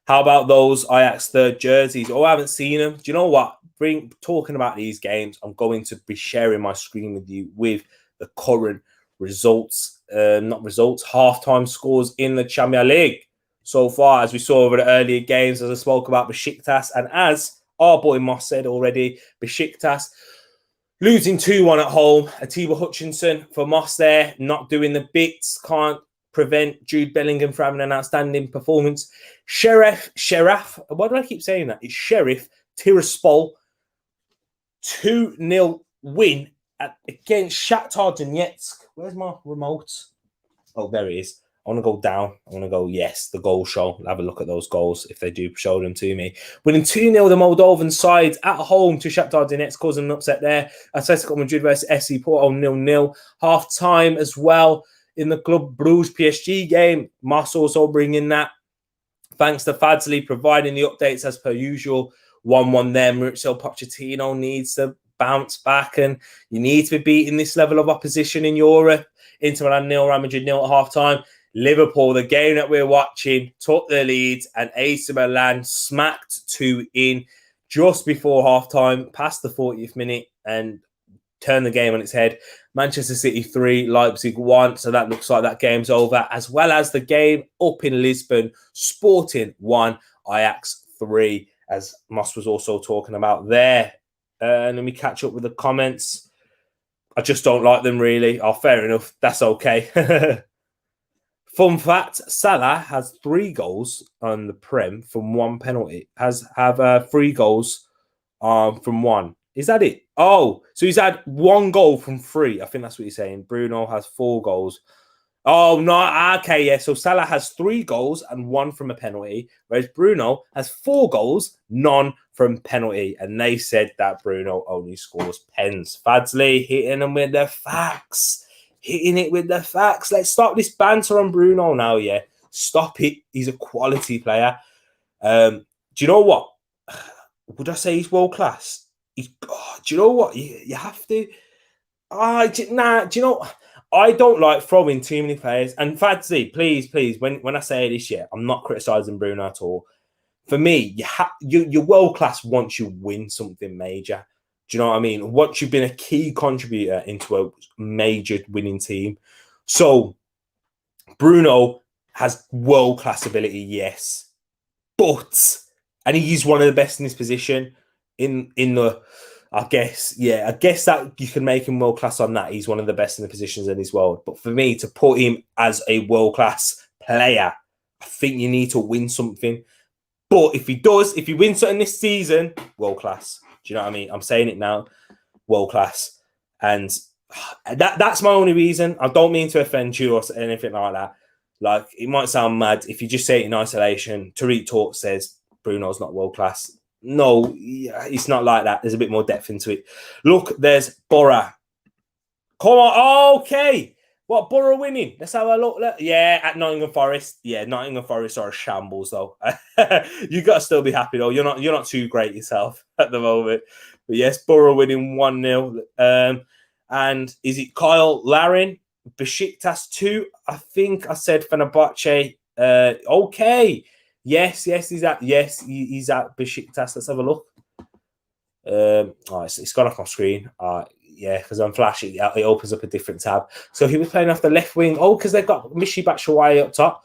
How about those Ajax third jerseys? Oh, I haven't seen them. Do you know what? Talking about these games, I'm going to be sharing my screen with you with the current results, halftime scores in the Champions League. So far, as we saw over the earlier games, as I spoke about Besiktas, and as our boy Moss said already, Besiktas losing 2-1 at home. Atiba Hutchinson for Moss there, not doing the bits, can't prevent Jude Bellingham from having an outstanding performance. Sheriff, why do I keep saying that? It's Sheriff Tiraspol, 2-0 win against Shakhtar Donetsk. Where's my remote? Oh, there it is. I want to go down. I want to go, yes, the goal show. I'll have a look at those goals if they do show them to me. Winning 2-0 the Moldovan side at home to Shakhtar Donetsk, causing an upset there. Atletico Madrid versus SC Porto 0-0. Half time as well in the Club Bruges PSG game. Moss also bringing that. Thanks to Fadsley providing the updates as per usual. 1-1 there. Maurizio Pochettino needs to bounce back, and you need to be beating this level of opposition in Europe. Inter Milan 0, Real Madrid 0 at half time. Liverpool, the game that we're watching, took the lead and AC Milan smacked 2 in just before halftime, past the 40th minute, and turned the game on its head. Manchester City 3, Leipzig 1. So that looks like that game's over, as well as the game up in Lisbon, Sporting 1, Ajax 3, as Moss was also talking about there. And then we catch up with the comments. I just don't like them, really. Oh, fair enough. That's okay. Fun fact: Salah has 3 goals on the Prem from 1 penalty. Have 3 goals from 1. Is that it? Oh, so he's had 1 goal from 3. I think that's what he's saying. Bruno has 4 goals. Oh no, okay, yeah. So Salah has 3 goals and 1 from a penalty, whereas Bruno has 4 goals, none from penalty. And they said that Bruno only scores pens. Fadsley hitting them with the facts. Hitting it with the facts. Let's stop this banter on Bruno now, yeah. Stop it. He's a quality player. Do you know what? Would I say he's world class? Do you know what? You have to. Do you know? I don't like throwing too many players. And Fadzi, please, when I say this year, I'm not criticizing Bruno at all. For me, you're world class once you win something major. Do you know what I mean? Once you've been a key contributor into a major winning team. So Bruno has world class ability, yes, and he's one of the best in his position. I guess that you can make him world class on that. He's one of the best in the positions in his world. But for me to put him as a world class player, I think you need to win something. But if he wins something this season, world class. Do you know what I mean? I'm saying it now, world class. And that's my only reason. I don't mean to offend you or anything like that. Like, it might sound mad if you just say it in isolation. Tariq Talk says Bruno's not world class. No, it's not like that. There's a bit more depth into it. Look, there's Borough. Come on. Okay. What, Borough winning? Let's have a look. Yeah, at Nottingham Forest. Yeah, Nottingham Forest are a shambles, though. You got to still be happy, though. You're not too great yourself at the moment. But yes, Borough winning 1-0. And is it Kyle Larin? Besiktas 2. I think I said Fenerbahce. Okay. Yes, he's at Besiktas. Let's have a look. It's gone off my screen. Yeah, because I'm flashing, it opens up a different tab. So he was playing off the left wing. Oh, because they've got Michy Batshuayi up top.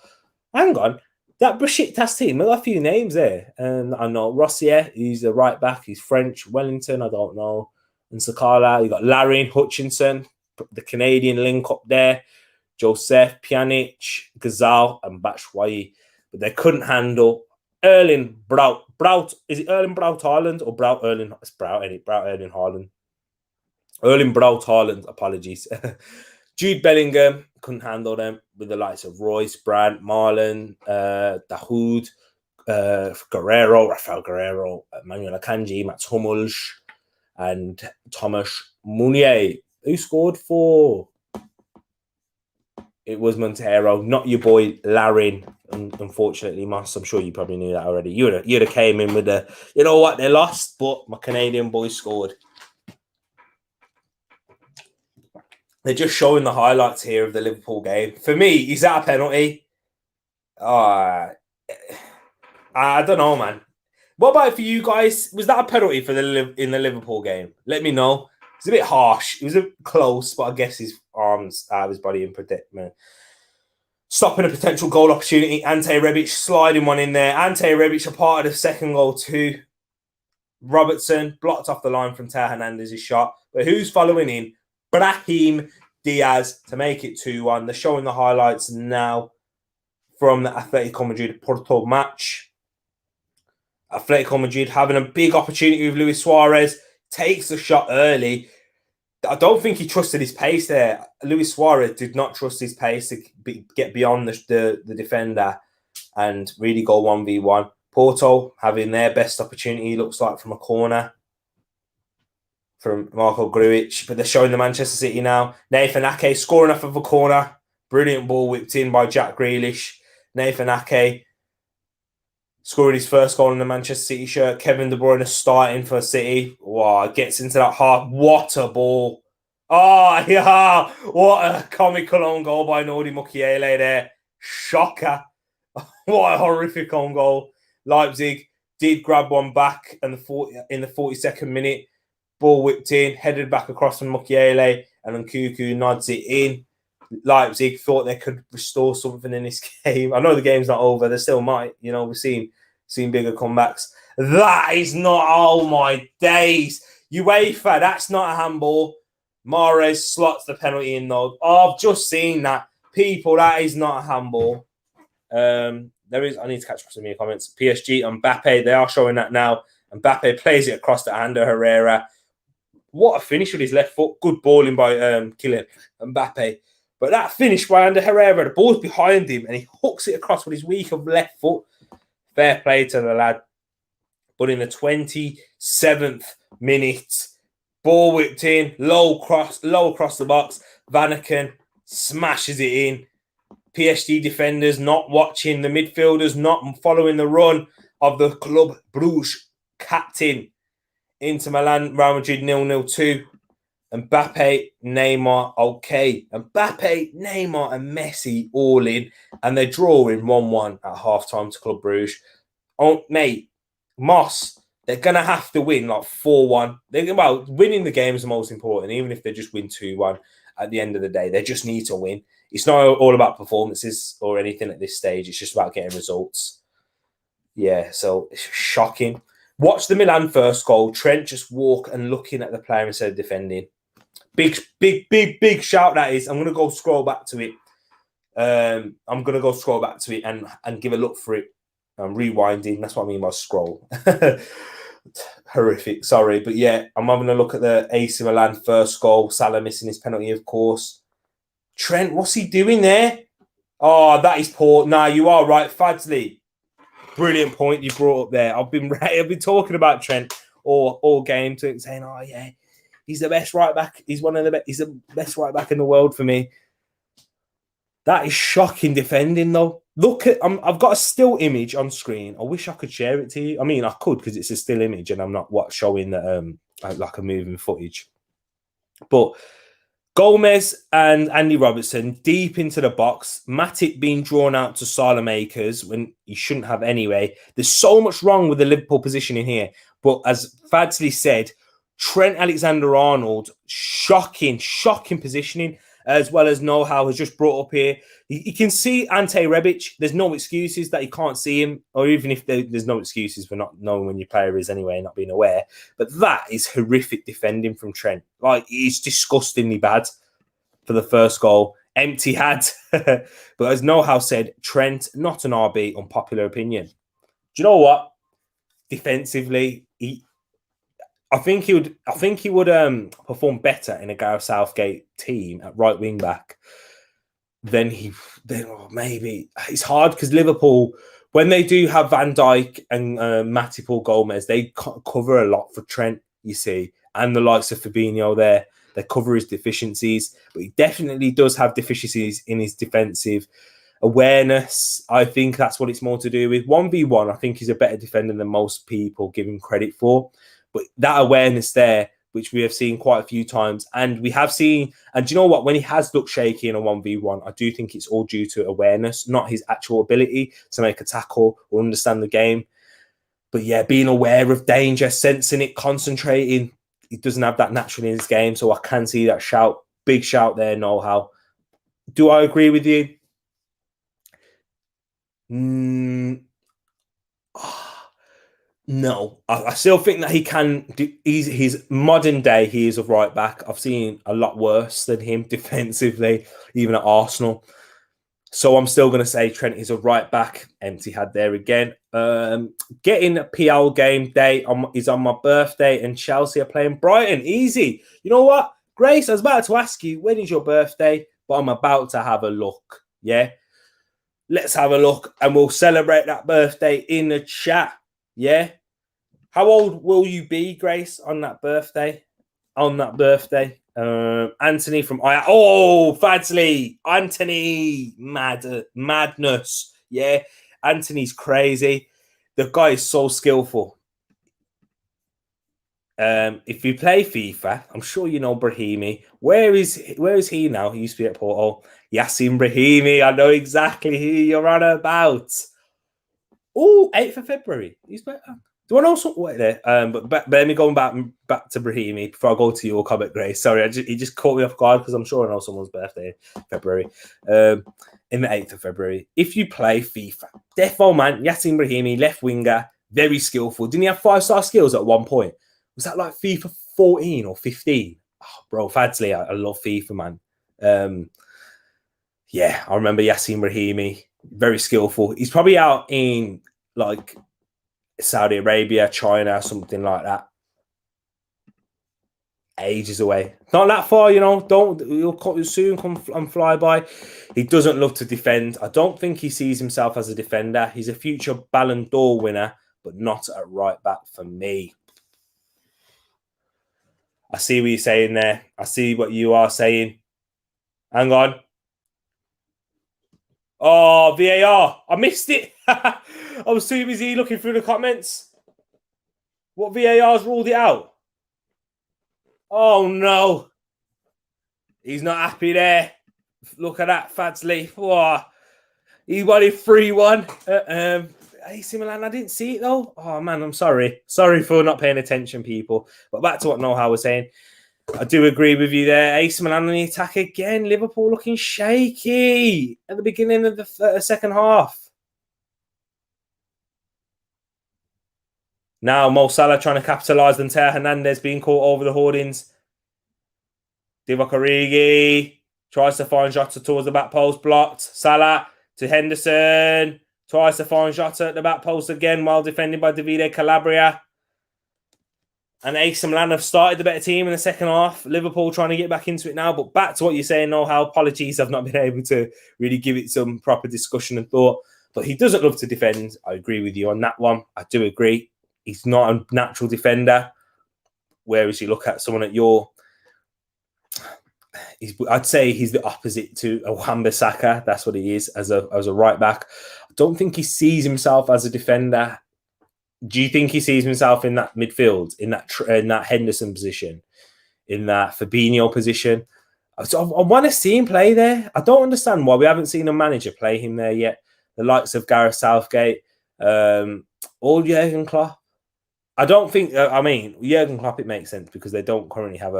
Hang on. That Besiktas team, they've got a few names there. And I know Rossier, he's a right back. He's French. Wellington, I don't know. And Sakala, you got Larin, Hutchinson, the Canadian link up there. Joseph, Pjanic, Gazal, and Batshuayi. But they couldn't handle Erling Braut. Is it Erling Braut Haaland or Braut Erling? It's Braut, ain't it? Braut Erling Haaland. Erling Braut Haaland, apologies. Jude Bellingham couldn't handle them with the likes of Royce, Brandt, Marlon, Dahoud, Rafael Guerrero, Manuel Akanji, Mats Hummels, and Thomas Meunier. Who scored for? It was Montero, not your boy Larin. Unfortunately, Moss. I'm sure you probably knew that already. You'd have came in with the, you know what, they lost, but my Canadian boys scored. They're just showing the highlights here of the Liverpool game. For me, is that a penalty? I don't know, man. What about for you guys? Was that a penalty for in the Liverpool game? Let me know. It's a bit harsh. It was a bit close, but I guess his arms out of his body in predicament. Stopping a potential goal opportunity. Ante Rebic sliding one in there. Ante Rebic a part of the second goal too. Robertson blocked off the line from Teo Hernandez's shot. But who's following in? Brahim Diaz to make it 2-1. They're showing the highlights now from the Atletico Madrid-Porto match. Atletico Madrid having a big opportunity with Luis Suarez. Takes the shot early. I don't think he trusted his pace there. Luis Suarez did not trust his pace to get beyond the defender and really go 1v1. Porto having their best opportunity, looks like, from a corner from Marco Grujic, but they're showing the Manchester City now. Nathan Ake scoring off of a corner. Brilliant ball whipped in by Jack Grealish. Nathan Ake scoring his first goal in the Manchester City shirt. Kevin De Bruyne starting for City. Wow, gets into that half. What a ball. Oh, yeah. What a comical own goal by Nordi Mukiele there. Shocker. What a horrific own goal. Leipzig did grab one back in the 42nd minute. Ball whipped in, headed back across from Mukiele, and then Nkunku nods it in. Leipzig thought they could restore something in this game. I know the game's not over. They still might. You know, we've seen bigger comebacks. That is not, oh my days. UEFA, that's not a handball. Mahrez slots the penalty in though. Oh, I've just seen that. People, that is not a handball. There is. I need to catch up some of your comments. PSG, Mbappe, they are showing that now. Mbappe plays it across the hand of Herrera. What a finish with his left foot. Good balling by Kylian Mbappe. But that finish by Ander Herrera, the ball's behind him and he hooks it across with his weak of left foot. Fair play to the lad. But in the 27th minute, ball whipped in, low across the box. Vanaken smashes it in. PSG defenders not watching, the midfielders not following the run of the Club Bruges captain. Inter Milan, Real Madrid 0-0-2. Mbappe, Neymar, okay. Mbappe, Neymar and Messi all in. And they're drawing 1-1 at half-time to Club Bruges. Oh, mate, Moss, they're going to have to win like 4-1. Well, winning the game is the most important, even if they just win 2-1 at the end of the day. They just need to win. It's not all about performances or anything at this stage. It's just about getting results. Yeah, so it's shocking. Watch the Milan first goal. Trent just walk and looking at the player instead of defending. Big shout that is. I'm going to go scroll back to it. And give a look for it. I'm rewinding. That's what I mean by scroll. Horrific. Sorry. But yeah, I'm having a look at the AC Milan first goal. Salah missing his penalty, of course. Trent, what's he doing there? Oh, that is poor. Nah, you are right. Fadsley. Brilliant point you brought up there. I've been talking about Trent all game, saying, oh yeah, he's the best right back. He's the best right back in the world for me. That is shocking defending, though. Look at, I've got a still image on screen. I wish I could share it to you. I mean, I could because it's a still image and I'm not showing that like a moving footage. But Gomez and Andy Robertson deep into the box. Matic being drawn out to Salamakers when he shouldn't have anyway. There's so much wrong with the Liverpool positioning here. But as Fadsley said, Trent Alexander-Arnold, shocking positioning, as well as know-how has just brought up here. You can see Ante Rebic. There's no excuses that you can't see him, or even if there's no excuses for not knowing when your player is anyway and not being aware. But that is horrific defending from Trent. Like, it's disgustingly bad for the first goal. Empty had. But as know-how said, Trent, not an RB, unpopular opinion. Do you know what? Defensively, I think he would perform better in a Gareth Southgate team at right wing back than maybe. It's hard because Liverpool, when they do have Van Dijk and Matip or Gomez, they cover a lot for Trent, you see, and the likes of Fabinho there. They cover his deficiencies, but he definitely does have deficiencies in his defensive awareness. I think that's what it's more to do with. 1v1, I think he's a better defender than most people give him credit for. But that awareness there, which we have seen quite a few times, and we have seen, and do you know what? When he has looked shaky in a 1v1, I do think it's all due to awareness, not his actual ability to make a tackle or understand the game. But yeah, being aware of danger, sensing it, concentrating, he doesn't have that naturally in his game. So I can see that shout, big shout there, know-how. Do I agree with you? No, I still think that he can do. He's modern day. He is a right back. I've seen a lot worse than him defensively, even at Arsenal. So I'm still going to say Trent is a right back. Empty had there again. Getting a PL game day is on my birthday, and Chelsea are playing Brighton. Easy. You know what, Grace? I was about to ask you when is your birthday, but I'm about to have a look. Yeah, let's have a look, and we'll celebrate that birthday in the chat. Yeah. How old will you be, Grace, on that birthday? Anthony from Fadsley. Anthony, madness. Yeah. Anthony's crazy. The guy is so skillful. If you play FIFA, I'm sure you know Brahimi. Where is he now? He used to be at Porto. Yassin Brahimi. I know exactly who you're on about. Oh, 8th of February. He's better. Do I know something? Wait there. But let me go back to Brahimi before I go to your comment, Grace. Sorry, he just caught me off guard because I'm sure I know someone's birthday in February. In the 8th of February. If you play FIFA, Defo man, Yassin Brahimi, left winger, very skillful. Didn't he have 5-star skills at one point? Was that like FIFA 14 or 15? Oh, bro, Fadsley, I love FIFA, man. Yeah, I remember Yassin Brahimi, very skillful. He's probably out in like Saudi Arabia, China, something like that. Ages away. Not that far, you know. He'll soon come and fly by. He doesn't love to defend. I don't think he sees himself as a defender. He's a future Ballon d'Or winner, but not at right back for me. I see what you're saying there. I see what you are saying. Hang on. Oh, VAR. I missed it. I was too busy looking through the comments. What VAR's ruled it out? Oh, no. He's not happy there. Look at that, Fadsley. Whoa. He wanted 3-1. AC Milan, I didn't see it, though. Oh, man, I'm sorry. Sorry for not paying attention, people. But back to what Noha was saying. I do agree with you there. AC Milan on the attack again. Liverpool looking shaky at the beginning of the second half. Now Mo Salah trying to capitalise on Teo Hernandez being caught over the hoardings. Divock Origi tries to find Jota towards the back post, blocked. Salah to Henderson. Tries to find Jota at the back post again while defended by Davide Calabria. And AC Milan have started the better team in the second half. Liverpool trying to get back into it now. But back to what you're saying, how apologies, I've not been able to really give it some proper discussion and thought. But he doesn't love to defend. I agree with you on that one. I do agree. He's not a natural defender. Whereas you look at someone at your... I'd say he's the opposite to a Wan-Bissaka. That's what he is as a right back. I don't think he sees himself as a defender. Do you think he sees himself in that midfield, in that Henderson position, in that Fabinho position? I want to see him play there. I don't understand why we haven't seen a manager play him there yet. The likes of Gareth Southgate, or Jurgen Klopp. I don't think. I mean, Jurgen Klopp, it makes sense because they don't currently have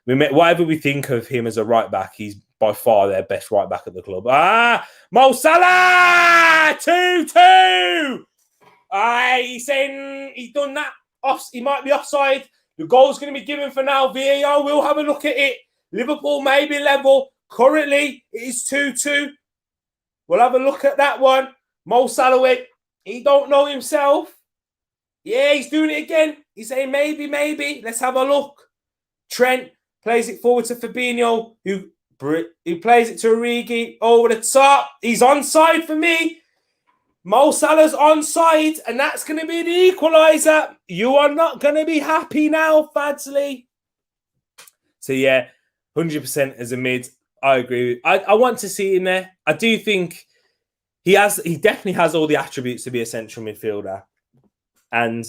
whatever we think of him as a right back, he's by far their best right back at the club. Mo Salah 2-2. He's saying he's done that. He might be offside. The goal's going to be given for now. VAR will have a look at it. Liverpool may be level. Currently, it is 2-2. We'll have a look at that one. Mo Salah, he don't know himself. Yeah, he's doing it again. He's saying maybe. Let's have a look. Trent plays it forward to Fabinho, who plays it to Origi over the top. He's onside for me. Mo Salah's onside, and that's going to be the equaliser. You are not going to be happy now, Fadsley. So, yeah, 100% as a mid. I agree. I want to see him there. I do think he definitely has all the attributes to be a central midfielder. And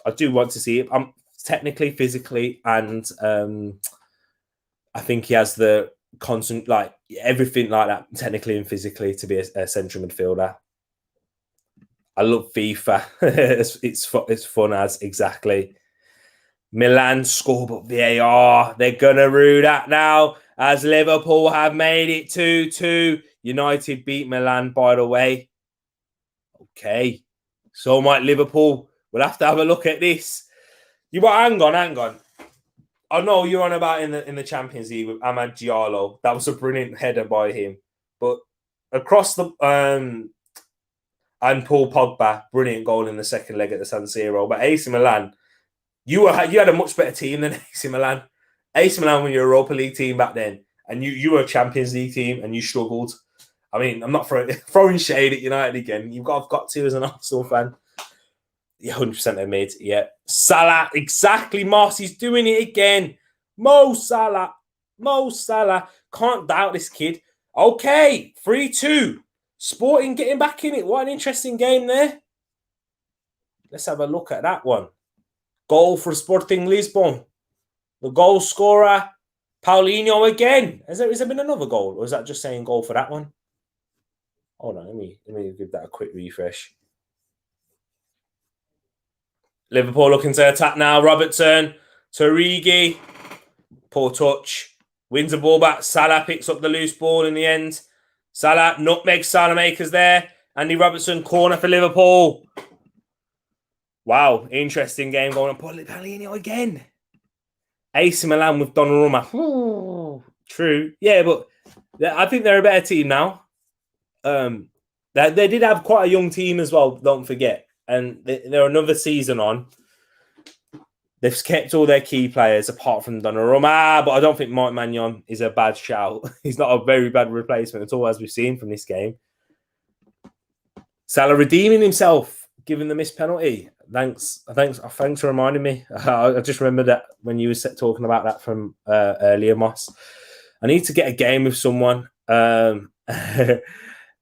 I do want to see him. Technically, physically, and I think he has the constant, everything like that, technically and physically, to be a central midfielder. I love FIFA. it's fun as, exactly. Milan score, but VAR. They're going to rue that now, as Liverpool have made it 2-2. United beat Milan, by the way. Okay. So might Liverpool. We'll have to have a look at this. Hang on. I know you're on about in the Champions League with Amad Diallo. That was a brilliant header by him. But across the... and Paul Pogba, brilliant goal in the second leg at the San Siro. But AC Milan, you had a much better team than AC Milan. AC Milan were your Europa League team back then, and you were a Champions League team, and you struggled. I mean, I'm not throwing shade at United again. I've got to as an Arsenal fan. Yeah, 100% they made. Yeah, Salah, exactly. Marcy's doing it again. Mo Salah. Can't doubt this kid. Okay, 3-2. Sporting getting back in it. What an interesting game there. Let's have a look at that one. Goal for Sporting Lisbon. The goal scorer, Paulinho again. Has there been another goal? Or is that just saying goal for that one? Hold on, let me give that a quick refresh. Liverpool looking to attack now. Robertson to Origi. Poor touch. Wins the ball back. Salah picks up the loose ball in the end. Salah, nutmeg Salamakers there. Andy Robertson, corner for Liverpool. Wow, interesting game going on. Paulinho again. AC Milan with Donnarumma. Ooh, true. Yeah, but I think they're a better team now. They did have quite a young team as well, don't forget. And they're another season on. They've kept all their key players apart from Donnarumma, but I don't think Mike Maignan is a bad shout. He's not a very bad replacement at all, as we've seen from this game. Salah redeeming himself, giving the missed penalty. Thanks for reminding me. I just remembered that when you were talking about that from earlier, Moss. I need to get a game with someone.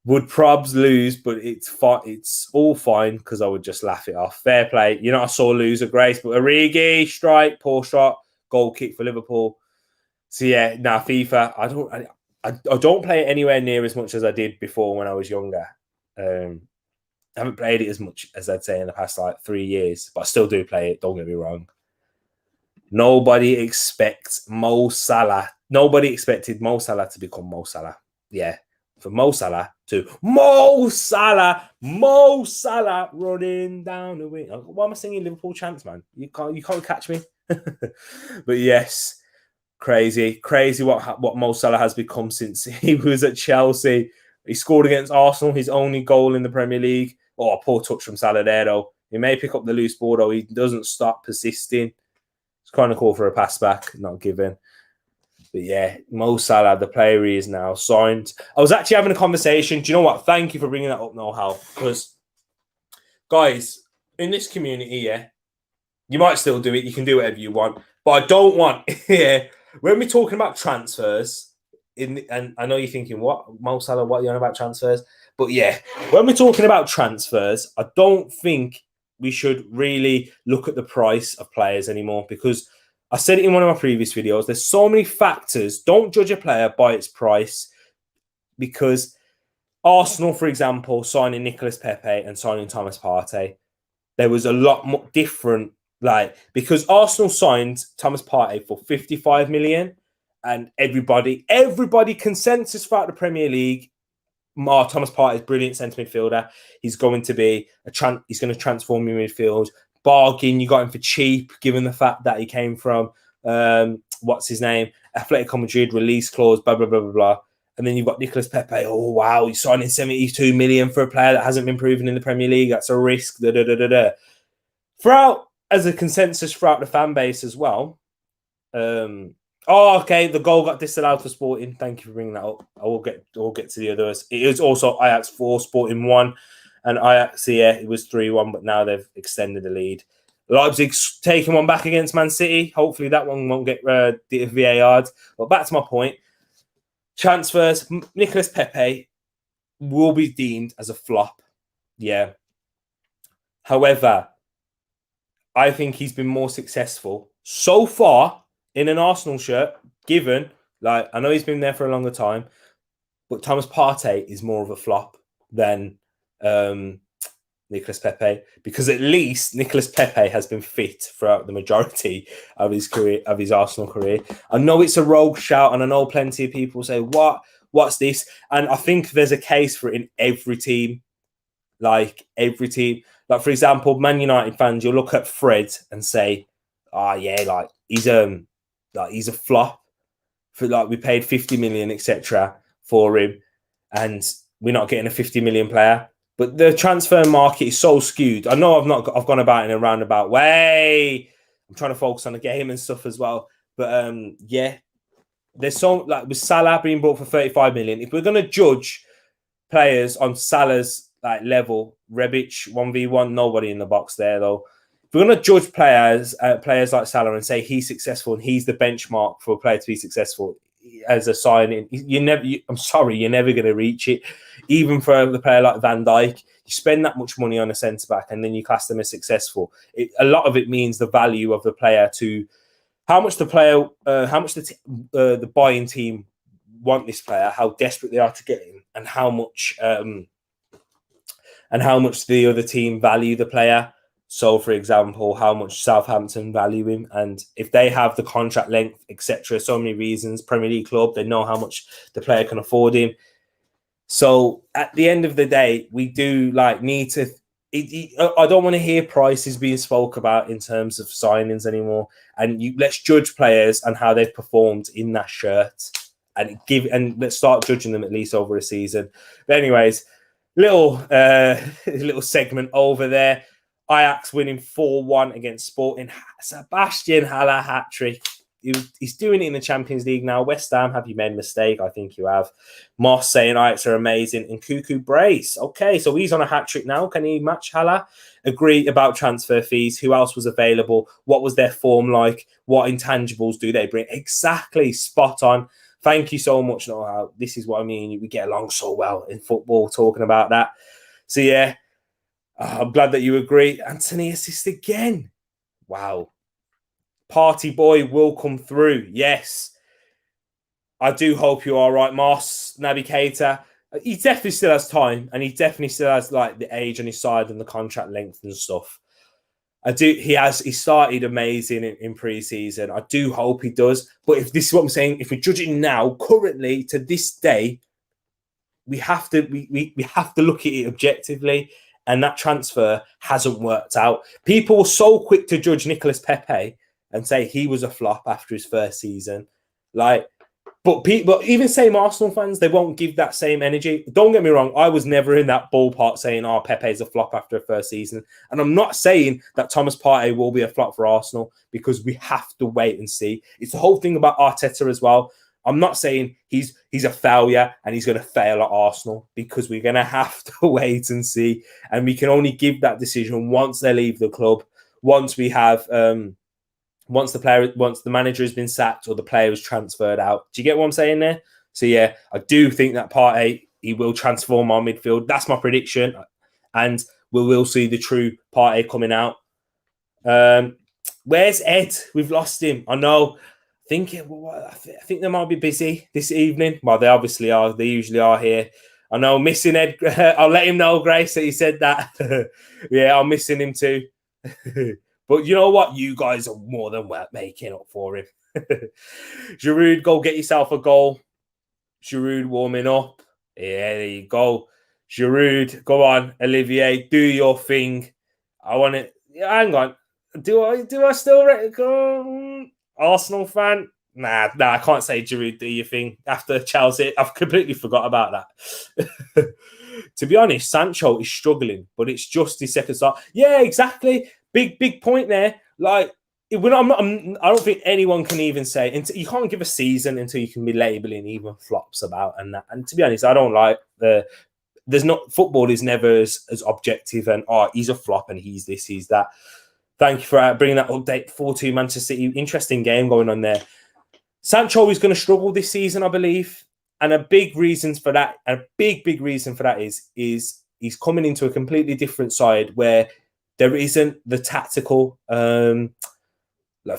Would probs lose, but it's all fine because I would just laugh it off. Fair play. You're not a sore loser, Grace, but Origi, strike, poor shot, goal kick for Liverpool. So yeah, now FIFA, I don't play it anywhere near as much as I did before when I was younger. I haven't played it as much as I'd say in the past 3 years, but I still do play it. Don't get me wrong. Nobody expects Mo Salah. Nobody expected Mo Salah to become Mo Salah. Yeah. From Mo Salah to Mo Salah running down the wing. Why am I singing Liverpool chants, man? You can't catch me. But yes, crazy what Mo Salah has become since he was at Chelsea. He scored against Arsenal, his only goal in the Premier League. Oh, poor touch from Salah there, though. He may pick up the loose ball, though. He doesn't stop persisting. It's kind of called for a pass back, not given. But yeah, Mo Salah, the player he is now, signed. I was actually having a conversation. Do you know what? Thank you for bringing that up, Know-How. Because, guys, in this community, yeah, you might still do it. You can do whatever you want. But I don't want, yeah, when we're talking about transfers, and I know you're thinking, what? Mo Salah, what are you on about transfers? But yeah, when we're talking about transfers, I don't think we should really look at the price of players anymore because I said it in one of my previous videos. There's so many factors. Don't judge a player by its price because Arsenal, for example, signing Nicolas Pepe and signing Thomas Partey, there was a lot more different. Because Arsenal signed Thomas Partey for 55 million and everybody consensus throughout the Premier League, Thomas Partey is brilliant centre midfielder. He's going to be he's going to transform your midfield. Bargain, you got him for cheap, given the fact that he came from what's his name, Atletico Madrid, release clause, blah blah blah blah blah. And then you've got Nicolas Pepe. Oh wow, he's signing 72 million for a player that hasn't been proven in the Premier League. That's a risk. Da, da, da, da, da. Throughout, as a consensus throughout the fan base as well. Okay, the goal got disallowed for Sporting. Thank you for bringing that up. We'll get to the others. It is also Ajax 4, Sporting 1. And Ajax, yeah, it was 3-1, but now they've extended the lead. Leipzig's taking one back against Man City. Hopefully that one won't get VAR'd. But back to my point. Transfers, Nicolas Pepe will be deemed as a flop. Yeah. However, I think he's been more successful so far in an Arsenal shirt, given, I know he's been there for a longer time, but Thomas Partey is more of a flop than Nicolas Pepe, because at least Nicolas Pepe has been fit throughout the majority of his career, of his Arsenal career. I know it's a rogue shout, and I know plenty of people say, what's this? And I think there's a case for it in every team. Every team. For example, Man United fans, you'll look at Fred and say, he's a flop. For we paid 50 million, etc. for him, and we're not getting a 50 million player. But the transfer market is so skewed. I know I've gone about in a roundabout way. I'm trying to focus on the game and stuff as well. But yeah, there's so with Salah being bought for 35 million. If we're going to judge players on Salah's level, Rebic 1v1, nobody in the box there though. If we're going to judge players like Salah and say he's successful and he's the benchmark for a player to be successful as a signing, you're never going to reach it. Even for the player like Van Dijk, you spend that much money on a centre back and then you class them as successful. A lot of it means the value of the player to how much the player, the buying team want this player, how desperate they are to get him, and how much the other team value the player. So, for example, how much Southampton value him, and if they have the contract length, etc. So many reasons. Premier League club, they know how much the player can afford him. So, at the end of the day, we do need to. I don't want to hear prices being spoke about in terms of signings anymore. And let's judge players and how they've performed in that shirt. and let's start judging them at least over a season. But anyways, little segment over there. Ajax winning 4-1 against Sporting. Sebastian Haller hat-trick. He's doing it in the Champions League now. West Ham, have you made a mistake? I think you have. Moss saying Ajax are amazing. And Cuckoo Brace. Okay, so he's on a hat-trick now. Can he match Haller? Agree about transfer fees. Who else was available? What was their form like? What intangibles do they bring? Exactly. Spot on. Thank you so much, Noah. This is what I mean. We get along so well in football talking about that. So, yeah, I'm glad that you agree. Anthony assist again. Wow. Party boy will come through. Yes. I do hope you are right, Moss, Navigator. He definitely still has time, and he definitely still has like the age on his side and the contract length and stuff. He started amazing in pre-season. I do hope he does. But if this is what I'm saying, if we're judging now, currently to this day, we have to look at it objectively, and that transfer hasn't worked out. People were so quick to judge Nicolas Pepe and say he was a flop after his first season. But even same Arsenal fans, they won't give that same energy. Don't get me wrong, I was never in that ballpark saying, Pepe's a flop after a first season. And I'm not saying that Thomas Partey will be a flop for Arsenal, because we have to wait and see. It's the whole thing about Arteta as well. I'm not saying he's a failure and he's going to fail at Arsenal, because we're going to have to wait and see. And we can only give that decision once they leave the club, once we have... once the manager has been sacked or the player is transferred out. Do you get what I'm saying there? So, yeah, I do think that Partey, he will transform our midfield. That's my prediction. And we will see the true Partey coming out. Where's Ed? We've lost him. I know. I think they might be busy this evening. Well, they obviously are. They usually are here. I know, missing Ed. I'll let him know, Grace, that he said that. Yeah, I'm missing him too. But you know what? You guys are more than well making up for him. Giroud, go get yourself a goal. Giroud warming up. Yeah, there you go. Giroud, go on. Olivier, do your thing. I want it. Hang on. Do I still go Arsenal fan? Nah, I can't say Giroud, do your thing. After Chelsea, I've completely forgot about that. To be honest, Sancho is struggling, but it's just his second start. Yeah, exactly. Big point there. Like, I don't think anyone can even say, you can't give a season until you can be labeling even flops about and that. And to be honest, I don't like football is never as objective and, he's a flop and he's this, he's that. Thank you for bringing that update. 4-2 Manchester City. Interesting game going on there. Sancho is going to struggle this season, I believe. And a big reason for that is he's coming into a completely different side where there isn't the tactical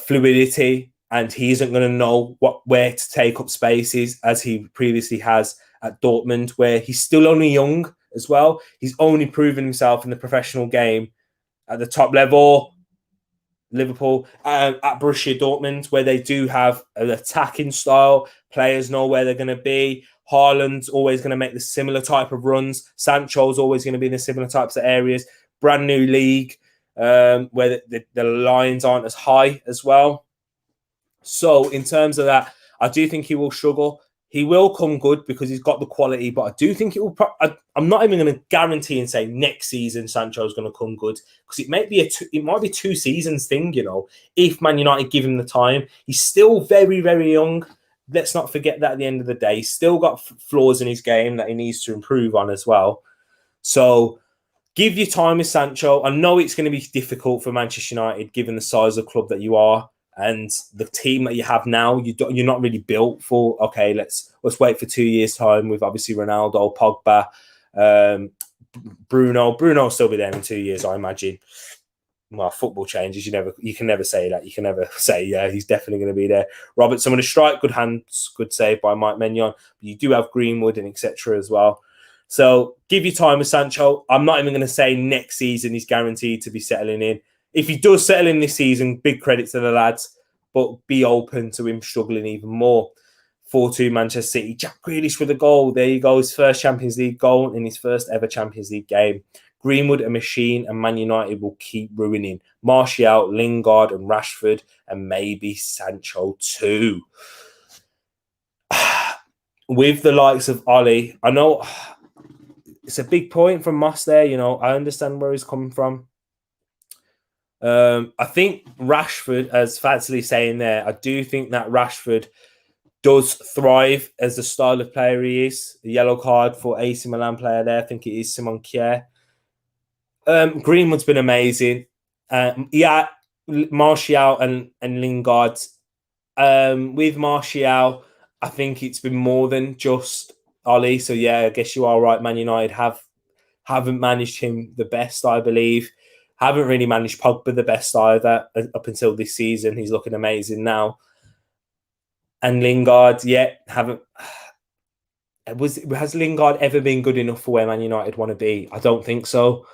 fluidity, and he isn't going to know where to take up spaces as he previously has at Dortmund, where he's still only young as well. He's only proven himself in the professional game at the top level. Liverpool at Borussia Dortmund, where they do have an attacking style. Players know where they're going to be. Haaland's always going to make the similar type of runs. Sancho's always going to be in the similar types of areas. Brand new league where the lines aren't as high as well. So in terms of that, I do think he will struggle. He will come good because he's got the quality, but I do think it will. I'm not even going to guarantee and say next season Sancho's going to come good, because it might be 2 seasons thing. You know, if Man United give him the time, he's still very, very young. Let's not forget that at the end of the day, he's still got flaws in his game that he needs to improve on as well. So give your time with Sancho. I know it's going to be difficult for Manchester United, given the size of club that you are. And the team that you have now, you're not really built for, okay, let's wait for 2 years' time with obviously Ronaldo, Pogba, Bruno. Bruno will still be there in 2 years, I imagine. Well, football changes. You can never say that. You can never say, yeah, he's definitely going to be there. Robertson with a strike, good hands, good save by Mike Maignan. But you do have Greenwood and etc. as well. So give your time with Sancho. I'm not even going to say next season he's guaranteed to be settling in. If he does settle in this season, big credit to the lads, but be open to him struggling even more. 4-2 Manchester City. Jack Grealish with a goal. There you go. His first Champions League goal in his first ever Champions League game. Greenwood, a machine, and Man United will keep ruining. Martial, Lingard, and Rashford, and maybe Sancho too. with the likes of Ollie, I know it's a big point from Moss there. I understand where he's coming from. I think Rashford, as Fadzley saying there, I do think that Rashford does thrive as the style of player he is. The yellow card for AC Milan player there, I think it is Simon Kjaer. Greenwood's been amazing. Martial and Lingard. With Martial, I think it's been more than just Ollie. So yeah, I guess you are right. Man United haven't managed him the best, I believe. Haven't really managed Pogba the best either up until this season. He's looking amazing now. And Lingard, haven't. Has Lingard ever been good enough for where Man United want to be? I don't think so.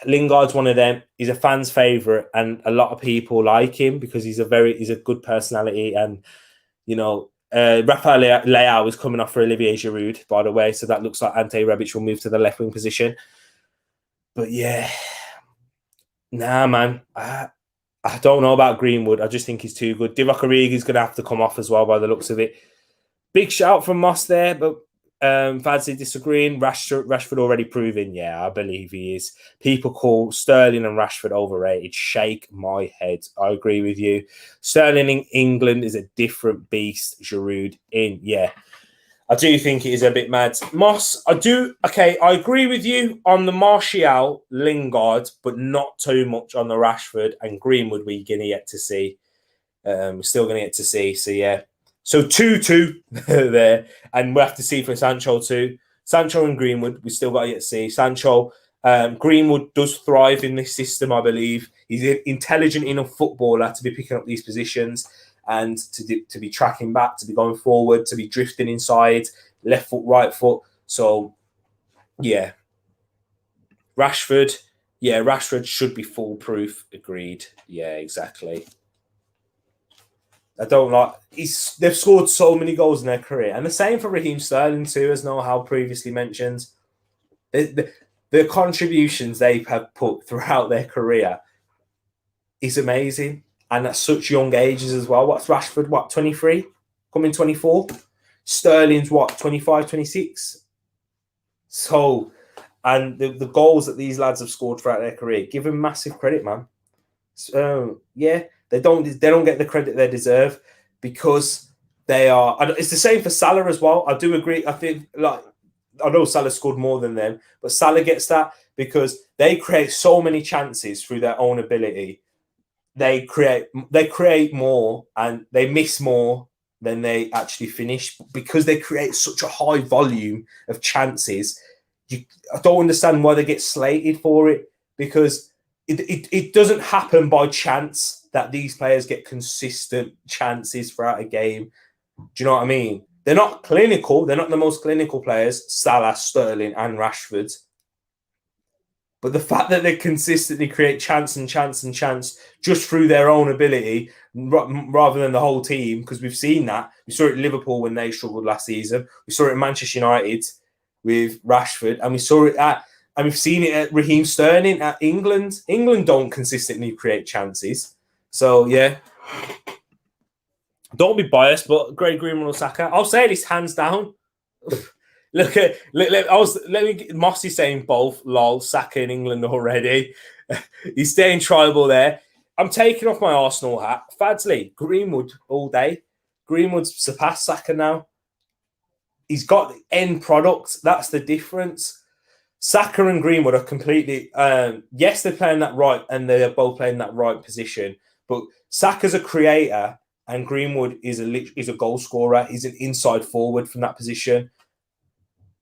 Lingard's one of them. He's a fan's favourite, and a lot of people like him because he's a good personality. And Rafael Leao is coming off for Olivier Giroud, by the way, so that looks like Ante Rebic will move to the left wing position. But yeah, nah, man, I don't know about Greenwood. I just think he's too good. Divock Origi's going to have to come off as well, by the looks of it. Big shout from Moss there, but Fadzley disagreeing. Rashford already proven. Yeah, I believe he is. People call Sterling and Rashford overrated. Shake my head. I agree with you. Sterling in England is a different beast. Giroud in. Yeah, I do think it is a bit mad. Moss, I agree with you on the Martial, Lingard, but not too much on the Rashford and Greenwood we're going to get to see. We're still going to get to see. So yeah. So 2-2 there. And we'll have to see for Sancho too. Sancho and Greenwood, we still got to get to see. Sancho, Greenwood does thrive in this system, I believe. He's an intelligent enough footballer to be picking up these positions and to be tracking back, to be going forward, to be drifting inside, left foot, right foot. So, yeah. Rashford should be foolproof. Agreed. Yeah, exactly. I don't like. They've scored so many goals in their career, and the same for Raheem Sterling too, as Noel previously mentioned. The contributions they have put throughout their career is amazing, and at such young ages as well. What's Rashford? 23, coming 24. Sterling's 25, 26. So, and the goals that these lads have scored throughout their career, give them massive credit, man. So yeah. They don't get the credit they deserve because they are. It's the same for Salah as well. I do agree. I think I know Salah scored more than them, but Salah gets that because they create so many chances through their own ability. They create more and they miss more than they actually finish because they create such a high volume of chances. I don't understand why they get slated for it because it doesn't happen by chance that these players get consistent chances throughout a game. Do you know what I mean? They're not clinical. They're not the most clinical players, Salah, Sterling, and Rashford. But the fact that they consistently create chance just through their own ability rather than the whole team, because we've seen that. We saw it at Liverpool when they struggled last season. We saw it at Manchester United with Rashford, and we've seen it at Raheem Sterling at England. England don't consistently create chances. So, yeah. Don't be biased, but Greg Greenwood or Saka, I'll say this hands down. Mossy saying both, lol, Saka in England already. He's staying tribal there. I'm taking off my Arsenal hat. Fadzley, Greenwood all day. Greenwood's surpassed Saka now. He's got the end product. That's the difference. Saka and Greenwood are completely... yes, they're playing that right, and they're both playing that right position. But Saka's a creator, and Greenwood is a goal scorer. He's an inside forward from that position.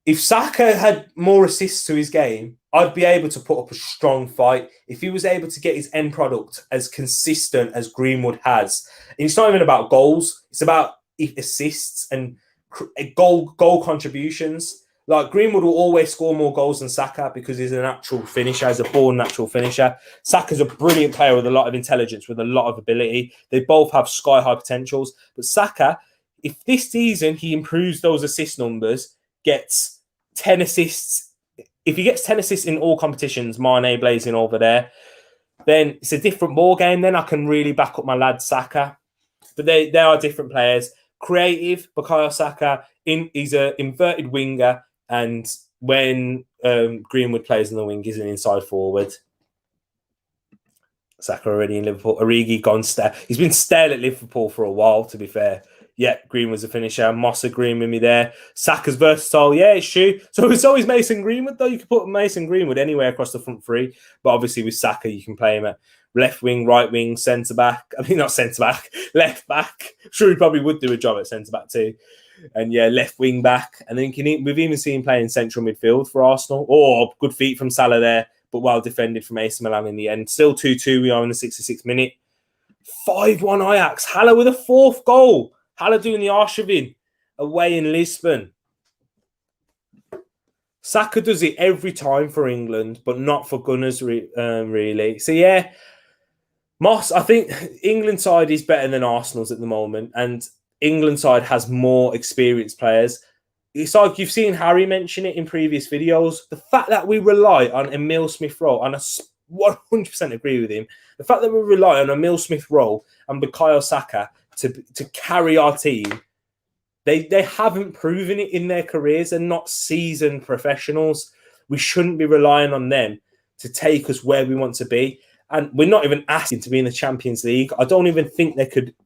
If Saka had more assists to his game, I'd be able to put up a strong fight. If he was able to get his end product as consistent as Greenwood has. And it's not even about goals. It's about assists and goal contributions. Like Greenwood will always score more goals than Saka because he's a natural finisher, he's a born natural finisher. Saka's a brilliant player with a lot of intelligence, with a lot of ability. They both have sky-high potentials. But Saka, if this season he improves those assist numbers, gets 10 assists, if he gets 10 assists in all competitions, Mane blazing over there, then it's a different ball game. Then I can really back up my lad Saka. But they are different players. creative. Bukayo Saka, he's an inverted winger, and when Greenwood plays on the wing, he's an inside forward. Saka already in Liverpool. Origi gone stale. He's been stale at Liverpool for a while, to be fair. Yeah, Greenwood's a finisher. Moss agreeing with me there. Saka's versatile. Yeah, it's true. So it's always Mason Greenwood, though. You can put Mason Greenwood anywhere across the front three. But obviously with Saka, you can play him at left wing, right wing, centre-back. I mean, not centre-back, left back. Sure, he probably would do a job at centre-back too. And yeah, left wing back. And then we've even seen him playing central midfield for Arsenal. Oh, good feet from Salah there, but well defended from AC Milan in the end. Still 2-2, we are in the 66th minute. 5-1 Ajax. Haller with a fourth goal. Haller doing the Arshavin away in Lisbon. Saka does it every time for England, but not for Gunners, really. So yeah, Moss, I think England side is better than Arsenal's at the moment, and England side has more experienced players. It's like you've seen Harry mention it in previous videos. The fact that we rely on Emile Smith-Rowe, and I 100% agree with him, the fact that we rely on Emile Smith-Rowe and Bukayo Saka to carry our team, they haven't proven it in their careers. They're not seasoned professionals. We shouldn't be relying on them to take us where we want to be. And we're not even asking to be in the Champions League. I don't even think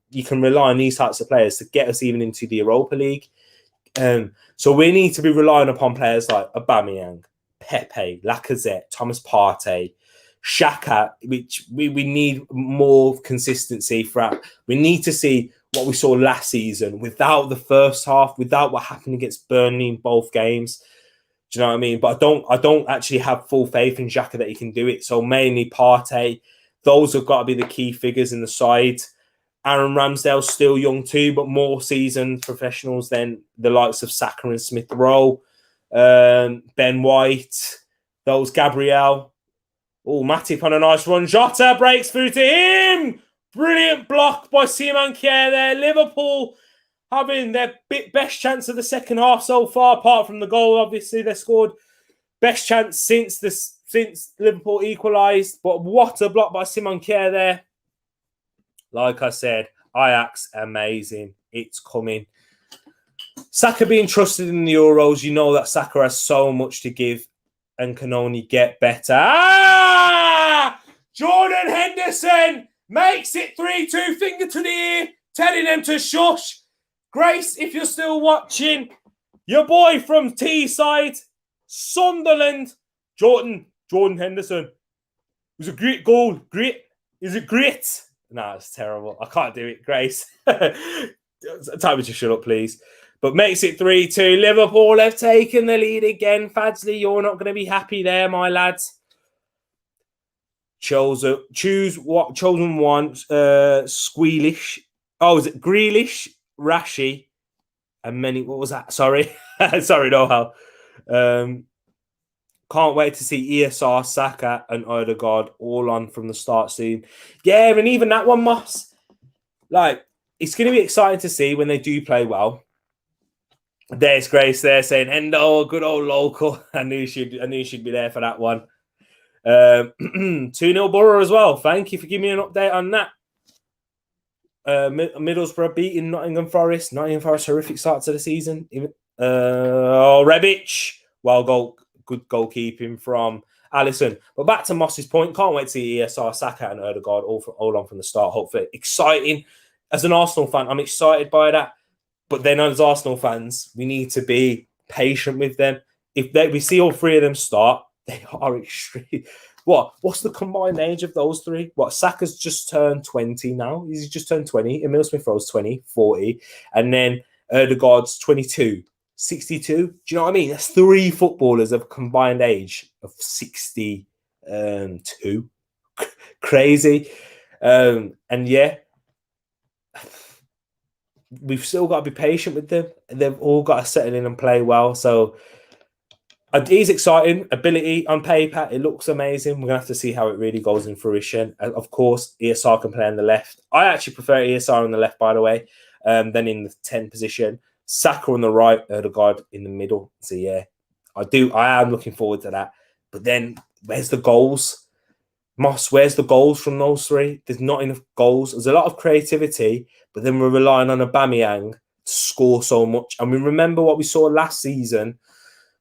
you can rely on these types of players to get us even into the Europa League. So we need to be relying upon players like Aubameyang, Pepe, Lacazette, Thomas Partey, Xhaka, which we need more consistency for. We need to see what we saw last season without the first half, without what happened against Burnley in both games. Do you know what I mean? But I don't actually have full faith in Xhaka that he can do it. So mainly Partey, those have got to be the key figures in the side. Aaron Ramsdale's still young too, but more seasoned professionals than the likes of Saka and Smith-Rowe, Ben White, those Gabriel. Oh, Matip on a nice run. Jota breaks through to him. Brilliant block by Simon Kjaer there. Liverpool having their best chance of the second half so far, apart from the goal. Obviously, they scored best chance since Liverpool equalised. But what a block by Simon Kjaer there. Like I said, Ajax, amazing. It's coming. Saka being trusted in the Euros, you know that Saka has so much to give and can only get better. Jordan Henderson makes it 3-2, finger to the ear, telling them to shush. Grace, if you're still watching, your boy from Teesside, Sunderland, Jordan Henderson. It was a great goal. Great. Is it great? No, it's terrible. I can't do it, Grace. Time me to shut up, please. But makes it 3-2. Liverpool have taken the lead again. Fadsley, you're not going to be happy there, my lads. Chosen one. Squealish. Oh, is it Grealish, Rashi, and many? What was that? Sorry, sorry, Noel. Can't wait to see ESR, Saka, and Odegaard all on from the start soon. Yeah, and even that one, Moss. Like, it's going to be exciting to see when they do play well. There's Grace there saying, "Endo, good old local." I knew she'd be there for that one. 2-0 Borough as well. Thank you for giving me an update on that. Middlesbrough beating Nottingham Forest. Nottingham Forest, horrific start to the season. Rebic. Good goalkeeping from Alisson. But back to Moss's point, can't wait to see ESR, Saka and Odegaard all on from the start. Hopefully, exciting. As an Arsenal fan, I'm excited by that. But then as Arsenal fans, we need to be patient with them. If we see all three of them start, they are extreme. What's the combined age of those three? Saka's just turned 20 now. He's just turned 20. Emile Smith-Rowe's 20, 40. And then Odegaard's 22, 62. Do you know what I mean? That's three footballers of combined age of 62. Crazy. And yeah, we've still got to be patient with them. They've all got to settle in and play well. So he's exciting. Ability on paper, it looks amazing. We're going to have to see how it really goes in fruition. Of course, ESR can play on the left. I actually prefer ESR on the left, by the way, than in the 10 position. Saka on the right, Odegaard in the middle. So yeah, I am looking forward to that. But then, where's the goals? Moss, where's the goals from those three? There's not enough goals. There's a lot of creativity, but then we're relying on Aubameyang score so much. And we remember what we saw last season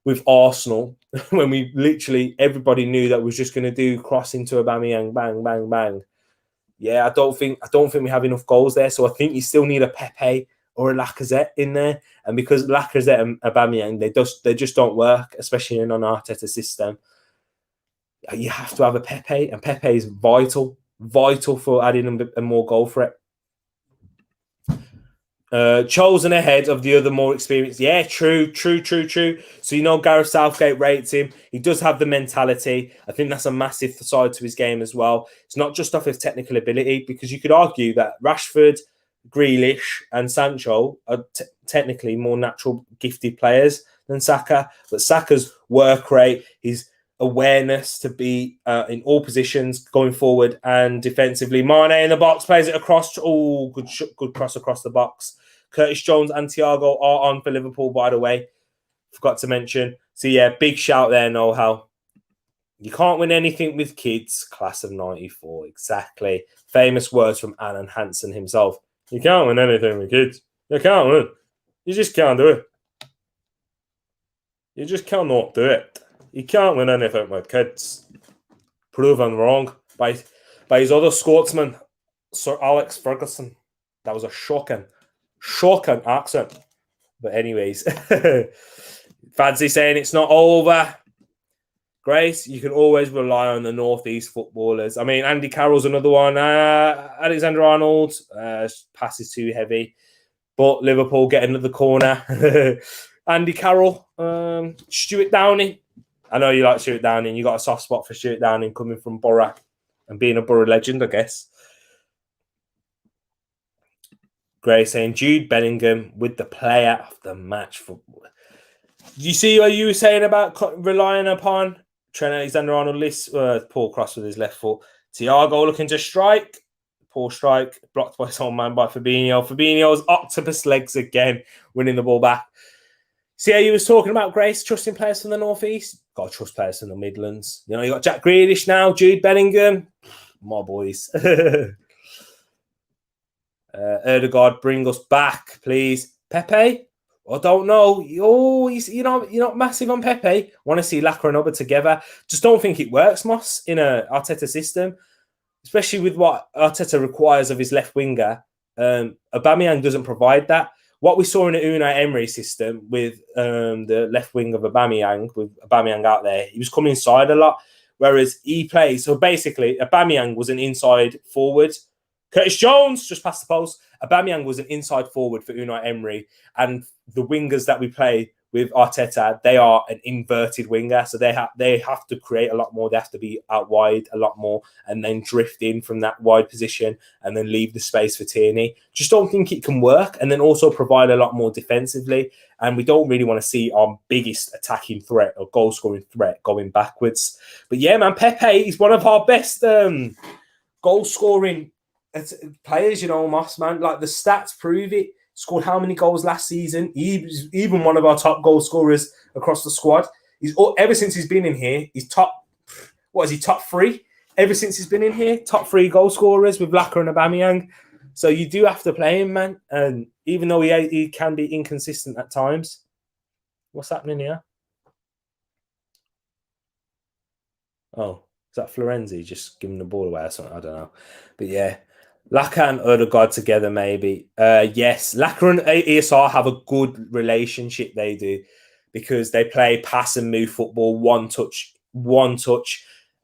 with Arsenal when we literally everybody knew that was just going to do cross into Aubameyang, bang, bang, bang. Yeah, I don't think we have enough goals there. So I think you still need a Pepe or a Lacazette in there. And because Lacazette and Aubameyang, they just don't work, especially in an Arteta system. You have to have a Pepe, and Pepe is vital for adding a more goal threat. Chosen ahead of the other more experienced. Yeah, true. So Gareth Southgate rates him. He does have the mentality. I think that's a massive side to his game as well. It's not just off his technical ability, because you could argue that Rashford, Grealish and Sancho are technically more natural gifted players than Saka. But Saka's work rate, his awareness to be in all positions going forward and defensively. Mane in the box, plays it across. Oh, good cross across the box. Curtis Jones and Thiago are on for Liverpool, by the way. Forgot to mention. So, yeah, big shout there, Noel. You can't win anything with kids. Class of 94, exactly. Famous words from Alan Hansen himself. You can't win anything with kids. You can't win. You just can't do it. You just cannot do it. You can't win anything with kids. Proven wrong by his other Scotsman, Sir Alex Ferguson. That was a shocking accent. But anyways, fancy saying it's not over. Grace, you can always rely on the Northeast footballers. I mean, Andy Carroll's another one. Alexander Arnold, pass is too heavy. But Liverpool get another corner. Andy Carroll, Stuart Downing. I know you like Stuart Downing. You got a soft spot for Stuart Downing coming from Borough and being a Borough legend, I guess. Gray saying Jude Bellingham with the player of the match. Do you see what you were saying about relying upon Trent Alexander-Arnold? Poor cross with his left foot. Thiago looking to strike. Poor strike. Blocked by his own man by Fabinho. Fabinho's octopus legs again, winning the ball back. See how you was talking about Grace, trusting players from the Northeast? Got to trust players from the Midlands. You got Jack Grealish now, Jude Bellingham. My boys. Erdegaard, bring us back, please. Pepe? I don't know. You're not massive on Pepe. Want to see Laka and Oba together. Just don't think it works, Moss, in a Arteta system. Especially with what Arteta requires of his left winger. Aubameyang doesn't provide that. What we saw in the Unai Emery system with the left wing of Aubameyang, with Aubameyang out there, he was coming inside a lot, whereas he plays. So basically, Aubameyang was an inside forward. Curtis Jones just passed the post. Aubameyang was an inside forward for Unai Emery, and the wingers that we play with Arteta, they are an inverted winger, so they have to create a lot more. They have to be out wide a lot more, and then drift in from that wide position, and then leave the space for Tierney. Just don't think it can work, and then also provide a lot more defensively. And we don't really want to see our biggest attacking threat or goal scoring threat going backwards. But yeah, man, Pepe is one of our best goal scoring players. Moss, man, like the stats prove it. Scored how many goals last season? He's even one of our top goal scorers across the squad. Ever since he's been in here, he's top. What is he? Top 3 ever since he's been in here. Top 3 goal scorers with Laka and Aubameyang. So you do have to play him, man. And even though he can be inconsistent at times, what's happening here? Oh, is that Florenzi just giving the ball away or something? I don't know. But yeah. Laka and Odegaard together, maybe. Yes, Laka and ESR have a good relationship, they do, because they play pass and move football, one touch.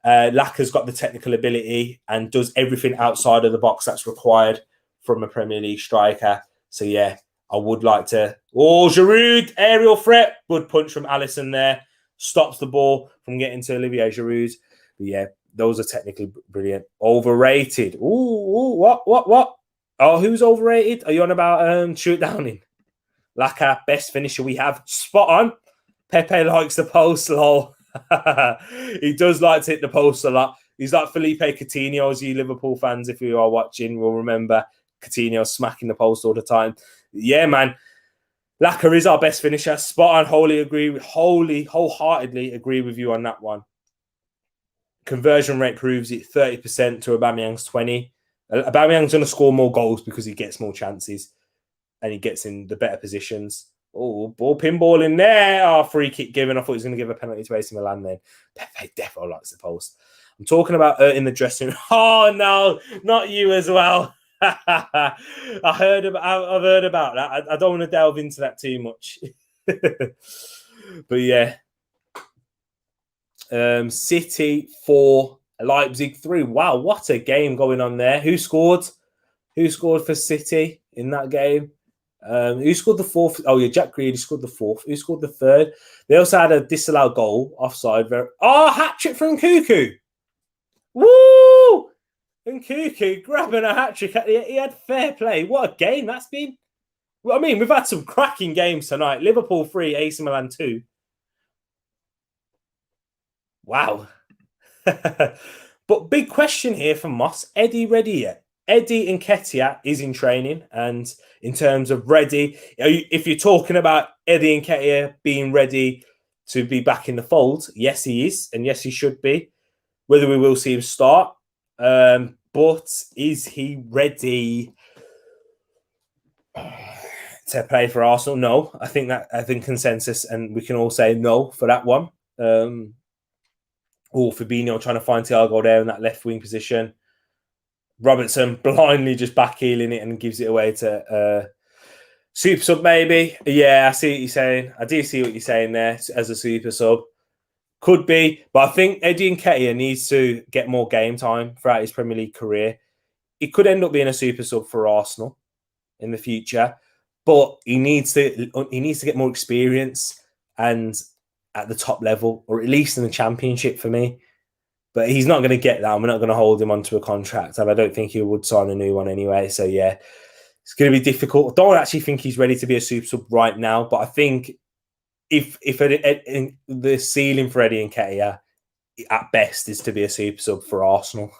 Laka's got the technical ability and does everything outside of the box that's required from a Premier League striker. So, yeah, I would like to... Oh, Giroud, aerial threat. Good punch from Alisson there. Stops the ball from getting to Olivier Giroud. But, yeah, those are technically brilliant. Overrated. Ooh, what? Oh, who's overrated? Are you on about Stuart Downing? Laka, best finisher we have. Spot on. Pepe likes the post, lol. He does like to hit the post a lot. He's like Felipe Coutinho, as you Liverpool fans, if you are watching, will remember Coutinho smacking the post all the time. Yeah, man. Laka is our best finisher. Spot on. Wholeheartedly agree with you on that one. Conversion rate proves it, 30% to Aubameyang's 20%. Aubameyang's going to score more goals because he gets more chances. and he gets in the better positions. Oh, ball pinball in there. Oh, free kick given. I thought he was going to give a penalty to AC Milan then. Pepe definitely likes the post. I'm talking about in the dressing room. Oh, no, not you as well. I've heard about that. I don't want to delve into that too much. But yeah. City 4, Leipzig 3. Wow, what a game going on there. Who scored? Who scored for City in that game? Who scored the fourth? Oh, yeah, Jack Greedy scored the fourth. Who scored the third? They also had a disallowed goal offside. Oh, hat trick from Cuckoo. Woo! And Cuckoo grabbing a hat trick. He had fair play. What a game that's been. Well, I mean, we've had some cracking games tonight. Liverpool 3, AC Milan 2. Wow. But big question here for Moss. Eddie ready yet? Eddie Nketiah is in training, and in terms of ready, if you're talking about Eddie Nketiah being ready to be back in the fold, yes, he is, and yes, he should be. Whether we will see him start, but is he ready to play for Arsenal? No, I think consensus, and we can all say no for that one. Fabinho trying to find Thiago there in that left wing position. Robertson blindly just backheeling it and gives it away to super sub, maybe. Yeah, I see what you're saying. I do see what you're saying there as a super sub. Could be, but I think Eddie Nketiah needs to get more game time throughout his Premier League career. It could end up being a super sub for Arsenal in the future, but he needs to get more experience and at the top level, or at least in the Championship for me. But he's not going to get that. We're not going to hold him onto a contract, and I don't think he would sign a new one anyway. So yeah, it's going to be difficult. I don't actually think he's ready to be a super sub right now, but I think if the ceiling for Eddie Nketiah at best is to be a super sub for Arsenal,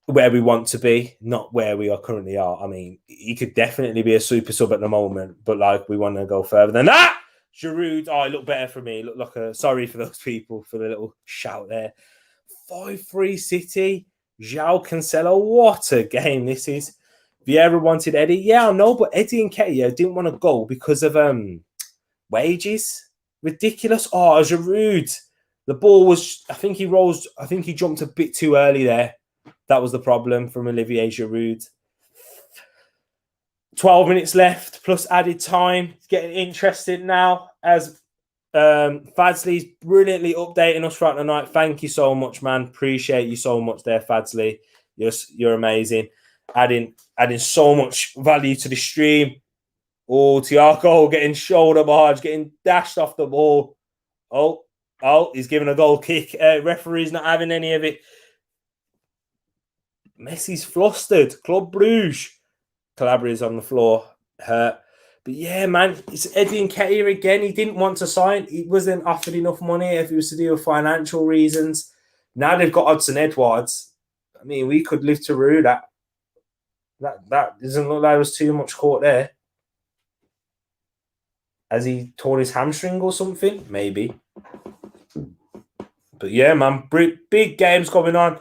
where we want to be, not where we are currently are. I mean, he could definitely be a super sub at the moment, but like we want to go further than that. Giroud, it looked better for me. Looked like sorry for those people for the little shout there. 5-3 City. João Cancelo. What a game this is. Vieira wanted Eddie. Yeah, I know, but Eddie Nketiah didn't want to go because of wages. Ridiculous. Oh, Giroud. The ball was, I think he jumped a bit too early there. That was the problem from Olivier Giroud. 12 minutes left plus added time. It's getting interesting now as Fadsley's brilliantly updating us throughout the night. Thank you so much, man. Appreciate you so much there, Fadsley. You're amazing. Adding so much value to the stream. Oh, Thiago getting shoulder barge, getting dashed off the ball. Oh, he's giving a goal kick. Referee's not having any of it. Messi's flustered. Club Bruges. Calabria's on the floor, hurt. But yeah, man, it's Eddie Nketiah again. He didn't want to sign. He wasn't offered enough money if it was to do with financial reasons. Now they've got Hudson Edwards. I mean, we could live to rue that. That doesn't look like there was too much caught there. Has he torn his hamstring or something? Maybe. But yeah, man, big games going on.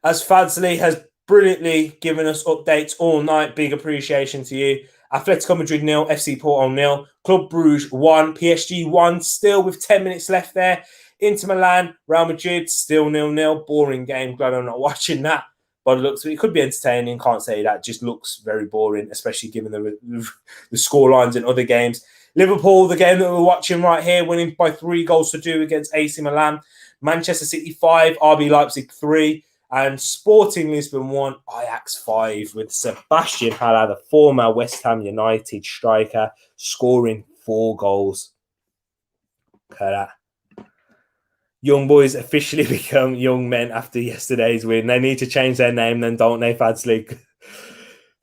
As Fadsley has brilliantly given us updates all night. Big appreciation to you. Atletico Madrid 0, FC Porto 0, Club Bruges 1, PSG 1, still with 10 minutes left there. Inter Milan, Real Madrid, still 0-0. Boring game. Glad I'm not watching that. But it could be entertaining. Can't say that. Just looks very boring, especially given the score lines in other games. Liverpool, the game that we're watching right here, winning by 3-2 against AC Milan. Manchester City 5, RB Leipzig 3. And Sporting Lisbon 1, Ajax 5, with Sebastian Haller, the former West Ham United striker, scoring 4 goals. Look at that. Young boys officially become young men after yesterday's win. They need to change their name then, don't they, Fads League?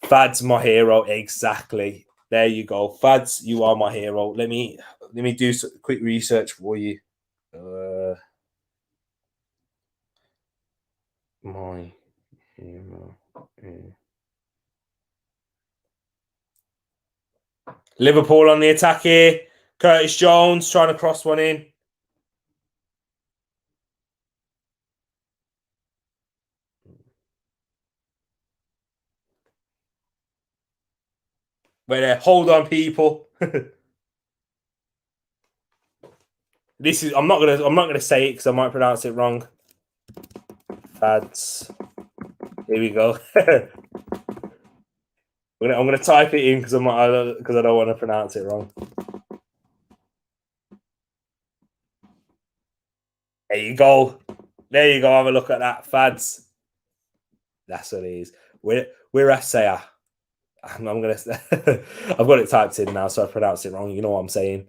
Fads, my hero. Exactly. There you go. Fads, you are my hero. Let me do some quick research for you. My hero. Liverpool on the attack here. Curtis Jones trying to cross one in. Wait, hold on, people. I'm not gonna say it because I might pronounce it wrong. Fads. Here we go. I'm gonna type it in because I don't want to pronounce it wrong. There you go. There you go. Have a look at that, Fads. That's what it is. We're a sayer. I'm gonna. I've got it typed in now, so I pronounced it wrong. You know what I'm saying?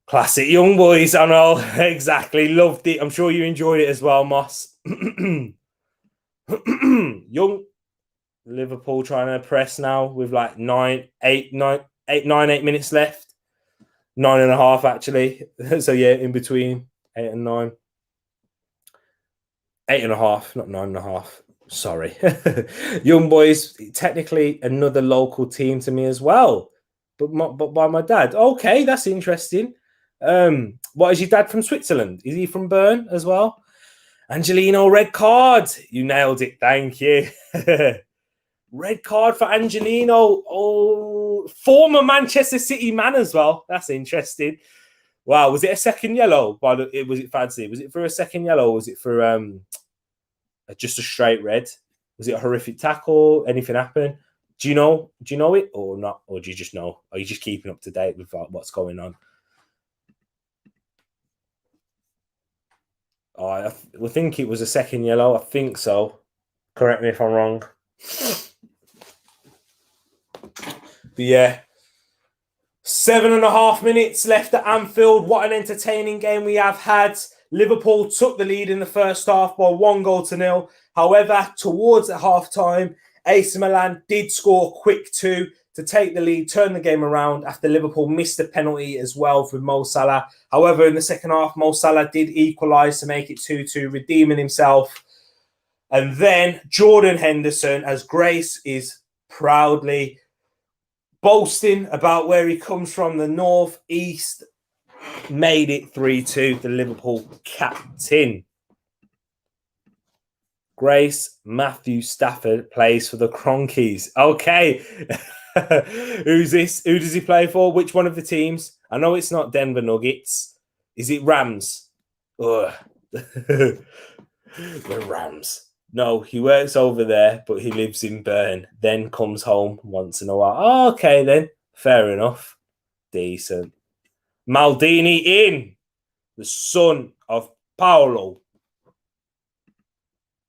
Classic young boys. I know exactly. Loved it. I'm sure you enjoyed it as well, Moss. Young Liverpool trying to press now with like 8 minutes left. 9.5 actually. So yeah, in between 8 and 9. 8.5, not 9.5. Sorry. Young boys, technically another local team to me as well, but by my dad. Okay, that's interesting. What is your dad from Switzerland? Is he from Bern as well? Angelino, red card. You nailed it. Thank you. Red card for Angelino. Oh, former Manchester City man as well. That's interesting. Wow, was it a second yellow? Was it fancy? Was it for a second yellow? Or was it for just a straight red? Was it a horrific tackle? Anything happen? Do you know it or not? Or do you just know? Are you just keeping up to date with what's going on? I think it was a second yellow. I think so. Correct me if I'm wrong. But yeah, 7.5 minutes left at Anfield. What an entertaining game we have had. Liverpool took the lead in the first half by 1-0. However, towards the half-time, AC Milan did score a quick 2 to take the lead, turn the game around after Liverpool missed a penalty as well for Mo Salah. However, in the second half, Mo Salah did equalise to make it 2-2, redeeming himself. And then Jordan Henderson, as Grace is proudly boasting about where he comes from, the North East, made it 3-2. The Liverpool captain. Grace Matthew Stafford plays for the Cronkies. Okay. Who's this? Who does he play for? Which one of the teams? I know it's not Denver Nuggets. Is it Rams? Ugh. The Rams. No, he works over there, but he lives in Bern. Then comes home once in a while. Oh, okay, then. Fair enough. Decent. Maldini in. The son of Paolo.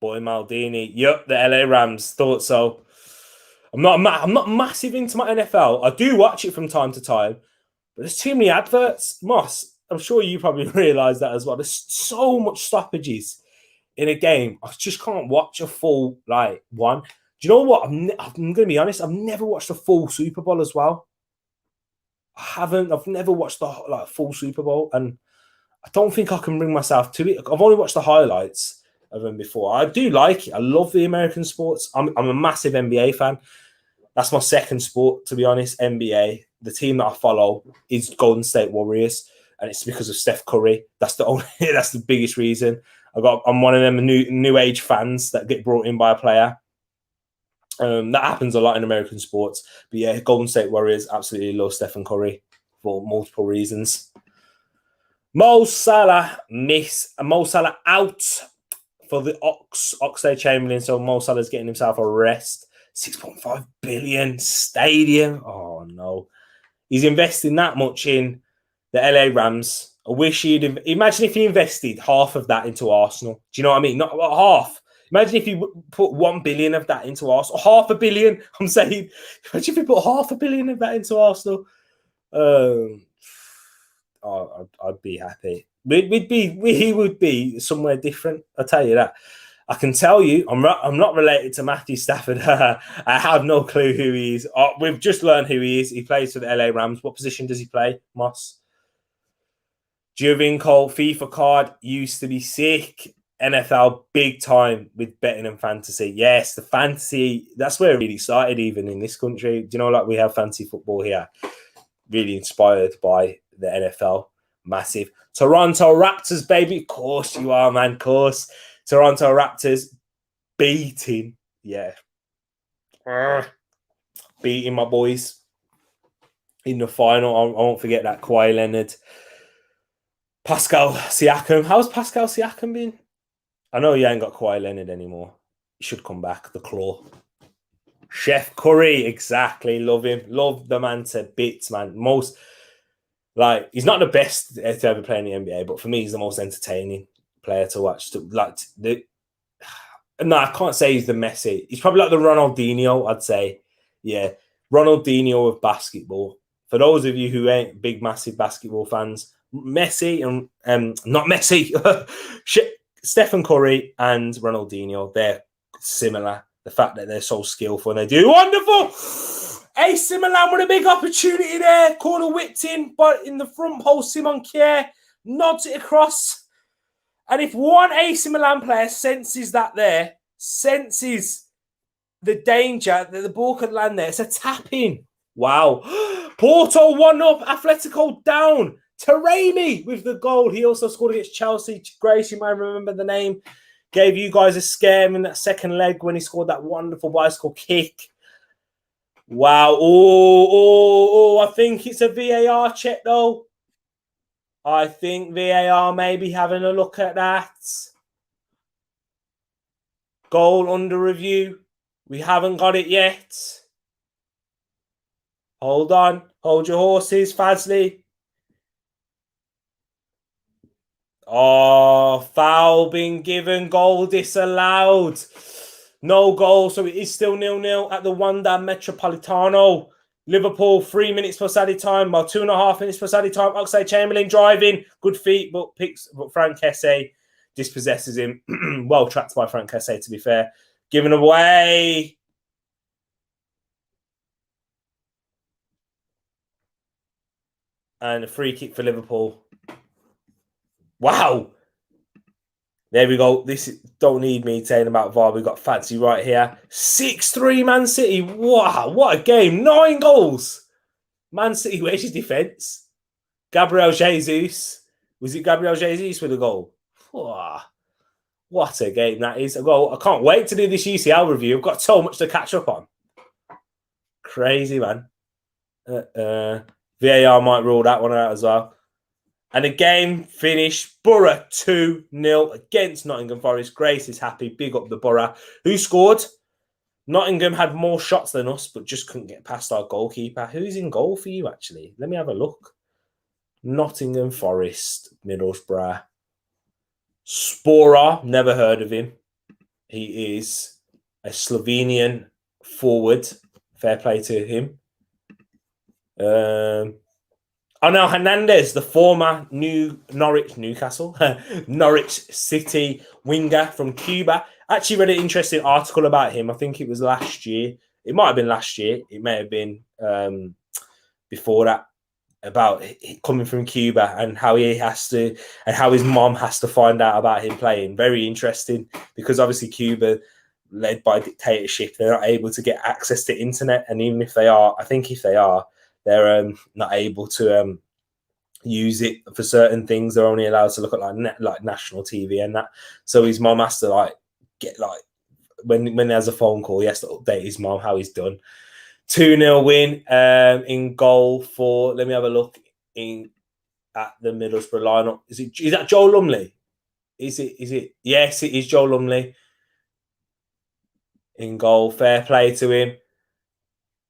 Boy Maldini. Yep, the LA Rams. Thought so. I'm not massive into my NFL. I do watch it from time to time, but there's too many adverts. Moss, I'm sure you probably realise that as well. There's so much stoppages in a game. I just can't watch a full one. Do you know what? I'm going to be honest. I've never watched a full Super Bowl as well. I haven't. I've never watched the full Super Bowl, and I don't think I can bring myself to it. I've only watched the highlights of them before. I do like it. I love the American sports. I'm a massive NBA fan. That's my second sport, to be honest, NBA. The team that I follow is Golden State Warriors, and it's because of Steph Curry. That's the biggest reason. I'm one of them new age fans that get brought in by a player. That happens a lot in American sports. But yeah, Golden State Warriors absolutely love Stephen Curry for multiple reasons. Mo Salah out for the Oxlade-Chamberlain. So Mo Salah's getting himself a rest. 6.5 billion stadium. Oh no. He's investing that much in the LA Rams. I wish imagine if he invested half of that into Arsenal. Do you know what I mean? Not half. Imagine if you put 1 billion of that into Arsenal. $500 million, I'm saying. Imagine if you put $500 million of that into Arsenal. I'd be happy. He would be somewhere different. I'll tell you that. I can tell you, I'm not related to Matthew Stafford. I have no clue who he is. We've just learned who he is. He plays for the LA Rams. What position does he play, Moss? Giovinco, FIFA card, used to be sick. NFL, big time with betting and fantasy. Yes, the fantasy, that's where it really started, even in this country. Do you know, we have fantasy football here. Really inspired by the NFL. Massive. Toronto Raptors, baby. Of course you are, man. Of course. Toronto Raptors beating. Yeah. beating my boys in the final. I won't forget that. Kawhi Leonard. Pascal Siakam. How's Pascal Siakam been? I know you ain't got Kawhi Leonard anymore. He should come back. The claw. Chef Curry. Exactly. Love him. Love the man to bits, man. He's not the best to ever play in the NBA, but for me, he's the most entertaining player to watch. No, I can't say he's the Messi. He's probably like the Ronaldinho, I'd say. Yeah, Ronaldinho of basketball. For those of you who ain't big, massive basketball fans, Messi and not Messi, Stephen Curry and Ronaldinho, they're similar. The fact that they're so skillful and they do wonderful. AC Milan with a big opportunity there. Corner whipped in, but in the front post, Simon Kjaer nods it across. And if one AC Milan player senses the danger that the ball could land there, it's a tap-in. Wow. Porto 1-up, Atletico down. Taremi with the goal. He also scored against Chelsea. Grace, you might remember the name. Gave you guys a scare in that second leg when he scored that wonderful bicycle kick. Wow. Oh, I think it's a VAR check, though. I think VAR may be having a look at that. Goal under review. We haven't got it yet. Hold on. Hold your horses, Fazli. Oh, foul being given. Goal disallowed. No goal, so it is still 0-0 at the Wanda Metropolitano. Liverpool, 3 minutes plus added time, about 2.5 minutes plus added time. Oxlade-Chamberlain driving, good feet, but Frank Kessie dispossesses him. Well trapped by Frank Kessie, to be fair. Given away. And a free kick for Liverpool. Wow. There we go. Don't need me saying about VAR. We've got Fancy right here. 6-3 Man City. Wow, what a game. 9 goals. Man City, where's your defence? Gabriel Jesus. Was it Gabriel Jesus with a goal? Wow. What a game that is. I can't wait to do this UCL review. I've got so much to catch up on. Crazy, man. VAR might rule that one out as well. And the game finished. Borough 2-0 against Nottingham Forest. Grace is happy. Big up the Borough. Who scored? Nottingham had more shots than us, but just couldn't get past our goalkeeper. Who's in goal for you, actually? Let me have a look. Nottingham Forest, Middlesbrough. Spora, never heard of him. He is a Slovenian forward. Fair play to him. Hernandez, the former Norwich City winger from Cuba. Actually read an interesting article about him. I think it was last year. It might have been last year. It may have been before that, about coming from Cuba and how his mom has to find out about him playing. Very interesting, because obviously Cuba, led by dictatorship, they're not able to get access to internet. And even if they are, I think if they are, they're not able to use it for certain things. They're only allowed to look at like national TV and that. So his mom has to when there's a phone call, he has to update his mom how he's done. 2-0 win in goal for. Let me have a look at the Middlesbrough lineup. Is that Joe Lumley? Is it? Yes, it is Joe Lumley in goal. Fair play to him.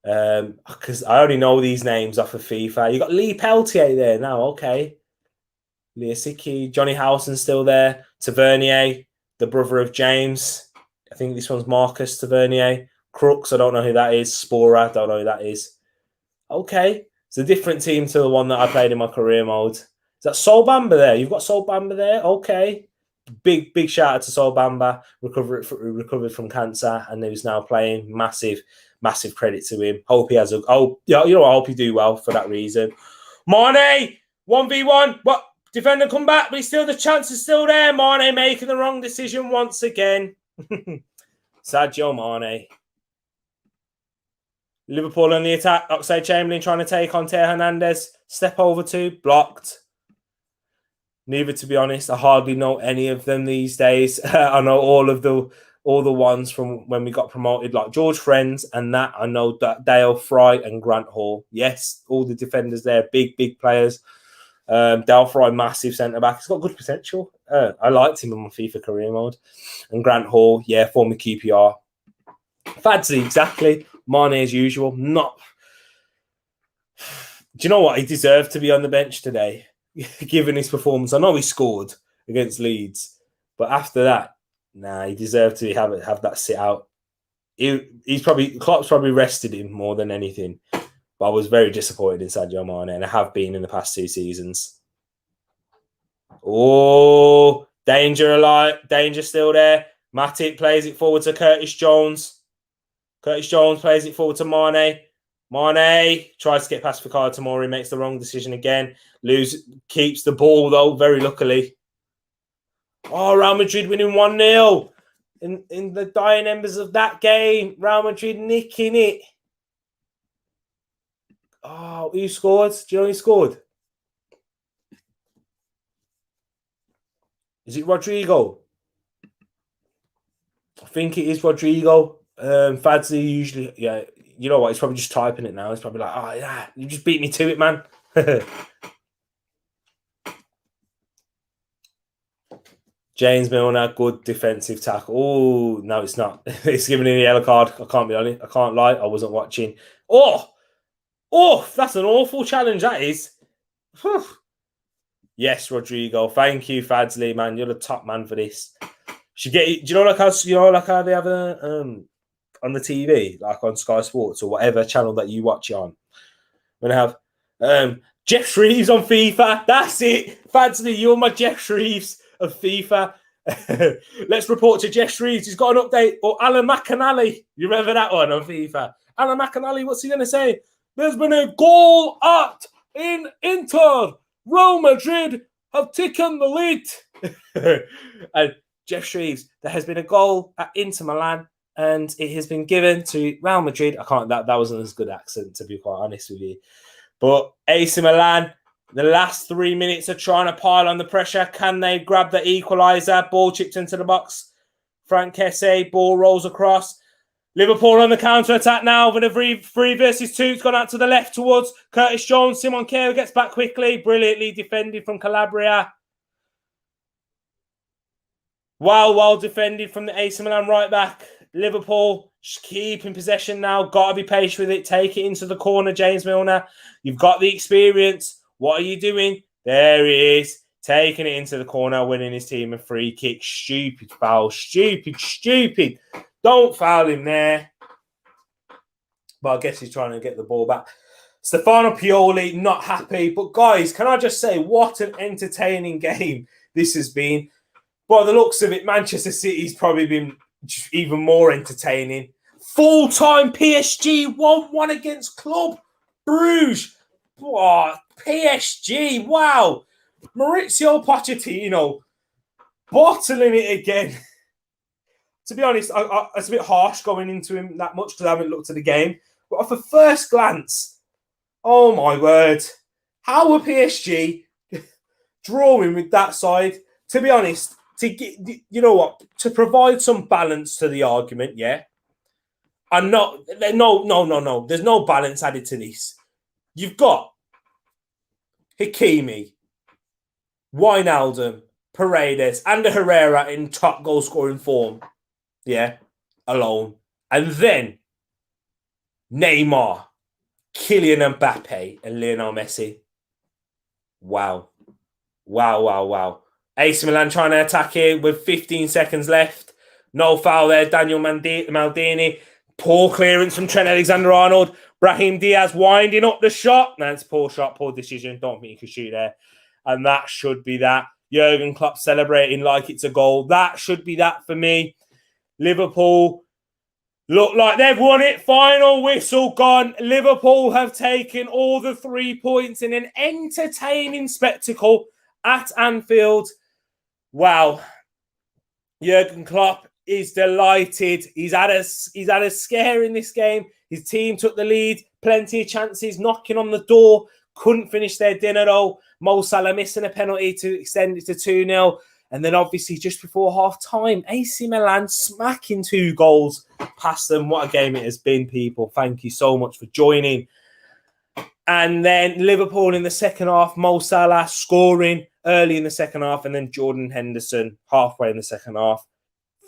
Because I only know these names off of FIFA. You got Lee Peltier there now, okay. Liasicki, Johnny Howson's still there. Tavernier, the brother of James. I think this one's Marcus Tavernier. Crooks, I don't know who that is. Spora, don't know who that is. Okay, it's a different team to the one that I played in my career mode. Is that Sol Bamba there? You've got Sol Bamba there? Okay. Big shout out to Sol Bamba. Recovered from cancer, and he's now playing. Massive credit to him. Hope he has I hope you do well for that reason. Mane, 1v1. What? Defender come back, but the chance is still there. Mane making the wrong decision once again. Sadio Mane. Liverpool on the attack. Oxlade-Chamberlain trying to take on Teo Hernandez. Step over to. Blocked. Neither, to be honest. I hardly know any of them these days. I know all of all the ones from when we got promoted, like George Friends and that. I know that Dale Fry and Grant Hall. Yes, all the defenders there, big players. Dale Fry, massive centre-back. He's got good potential. I liked him in my FIFA career mode. And Grant Hall, yeah, former QPR. Fadsley, exactly. Mane as usual. Not. Do you know what? He deserved to be on the bench today, given his performance. I know he scored against Leeds, but after that, nah, he deserved to have that sit out. Klopp's probably rested him more than anything. But I was very disappointed in Sadio Mane, and I have been in the past 2 seasons. Oh, danger still there. Matip plays it forward to Curtis Jones. Curtis Jones plays it forward to Mane. Mane tries to get past Fikayo Tomori, makes the wrong decision again. Keeps the ball, though, very luckily. Oh, Real Madrid winning 1-0. In the dying embers of that game, Real Madrid nicking it. Oh, who scored? Do you know who scored? Is it Rodrigo? I think it is Rodrigo. Fadsley usually, yeah, you know what? He's probably just typing it now. He's probably like, oh, yeah, you just beat me to it, man. James Milner, good defensive tackle. Oh, no, it's not. It's giving him a yellow card. I can't be honest. I can't lie. I wasn't watching. Oh, that's an awful challenge, that is. Whew. Yes, Rodrigo. Thank you, Fadsley, man. You're the top man for this. Do you know how they have on the TV, like on Sky Sports or whatever channel that you watch it on? We're gonna have Jeff Shreves on FIFA. That's it. Fadsley, you're my Jeff Shreves of FIFA. Let's report to Jeff Shreves. He's got an update. Or Alan McAnally. You remember that one on FIFA? Alan McAnally, what's he gonna say? There's been a goal in Inter. Real Madrid have taken the lead. And Jeff Shreves, there has been a goal at Inter Milan and it has been given to Real Madrid. That wasn't as good accent, to be quite honest with you. But AC Milan, the last 3 minutes are trying to pile on the pressure. Can they grab the equaliser? Ball chipped into the box. Frank Kessie, ball rolls across. Liverpool on the counter-attack now with a 3 versus 2. It's gone out to the left towards Curtis Jones. Simon Kjaer gets back quickly. Brilliantly defended from Calabria. Well defended from the AC Milan right back. Liverpool just keeping possession now. Got to be patient with it. Take it into the corner, James Milner. You've got the experience. What are you doing? There he is. Taking it into the corner, winning his team a free kick. Stupid foul. Stupid. Don't foul him there. But I guess he's trying to get the ball back. Stefano Pioli, not happy. But guys, can I just say, what an entertaining game this has been. By the looks of it, Manchester City's probably been even more entertaining. Full-time PSG 1-1 against Club Bruges. Oh, PSG, wow. Maurizio Pochettino bottling it again. To be honest, it's a bit harsh going into him that much because I haven't looked at the game. But off a first glance, oh my word. How are PSG drawing with that side? To be honest, to provide some balance to the argument, yeah. And no. There's no balance added to this. You've got Hakimi, Wijnaldum, Paredes, and Herrera in top goal scoring form. Yeah, alone. And then Neymar, Kylian Mbappe, and Lionel Messi. Wow. AC Milan trying to attack here with 15 seconds left. No foul there. Daniel Maldini. Poor clearance from Trent Alexander-Arnold. Brahim Diaz winding up the shot. That's poor shot, poor decision. Don't think he could shoot there. And that should be that. Jurgen Klopp celebrating like it's a goal. That should be that for me. Liverpool look like they've won it. Final whistle gone. Liverpool have taken all the 3 points in an entertaining spectacle at Anfield. Wow. Jurgen Klopp is delighted. He's had a scare in this game. His team took the lead. Plenty of chances knocking on the door. Couldn't finish their dinner though. Mo Salah missing a penalty to extend it to 2-0. And then obviously just before half-time, AC Milan smacking 2 goals past them. What a game it has been, people. Thank you so much for joining. And then Liverpool in the second half, Mo Salah scoring early in the second half, and then Jordan Henderson halfway in the second half,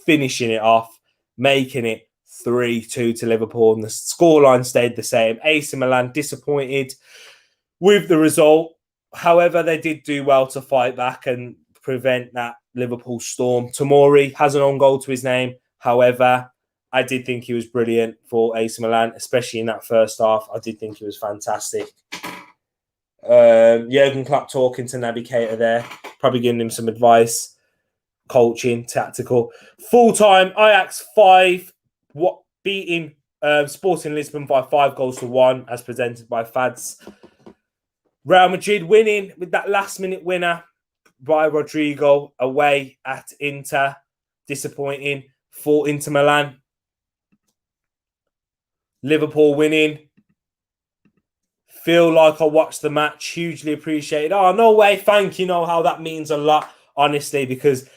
finishing it off, making it 3-2 to Liverpool. And the scoreline stayed the same. AC Milan disappointed with the result. However, they did do well to fight back and prevent that Liverpool storm. Tomori has an own goal to his name. However, I did think he was brilliant for AC Milan, especially in that first half. I did think he was fantastic. Jurgen Klopp talking to Naby Keita there, probably giving him some advice, coaching, tactical. Full-time, Ajax 5, beating Sporting Lisbon by 5-1, as presented by Fads. Real Madrid winning with that last-minute winner by Rodrigo away at Inter. Disappointing for Inter Milan. Liverpool winning. Feel like I watched the match. Hugely appreciated. Oh, no way. Thank you. Know how that means a lot, honestly, because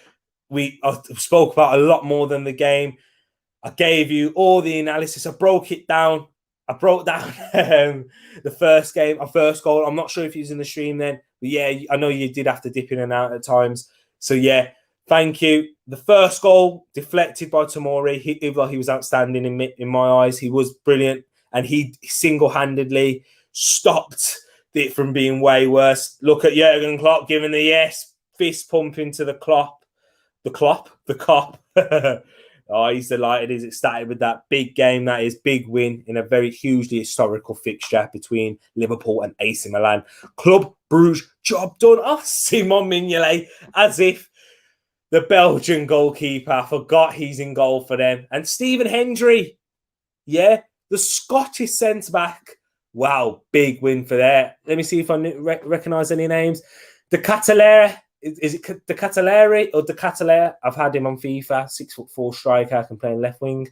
I spoke about a lot more than the game. I gave you all the analysis. I broke it down. I broke down the first game, our first goal. I'm not sure if he was in the stream then. But yeah, I know you did have to dip in and out at times. So yeah, thank you. The first goal, deflected by Tomori. He was outstanding in my eyes. He was brilliant. And he single-handedly stopped it from being way worse. Look at Jurgen Klopp giving the yes, fist pumping to the Klopp. The Klopp. Oh, he's delighted. He's ecstatic with that big game. That is big win in a very hugely historical fixture between Liverpool and AC Milan. Club Bruges, job done. Oh, Simon Mignolet, as if the Belgian goalkeeper, I forgot he's in goal for them. And Stephen Hendry, yeah, the Scottish centre-back. Wow, big win for that. Let me see if I recognise any names. De Catalere. Is it De Catalere or De Catalere? I've had him on FIFA. 6'4" striker, can play in left wing.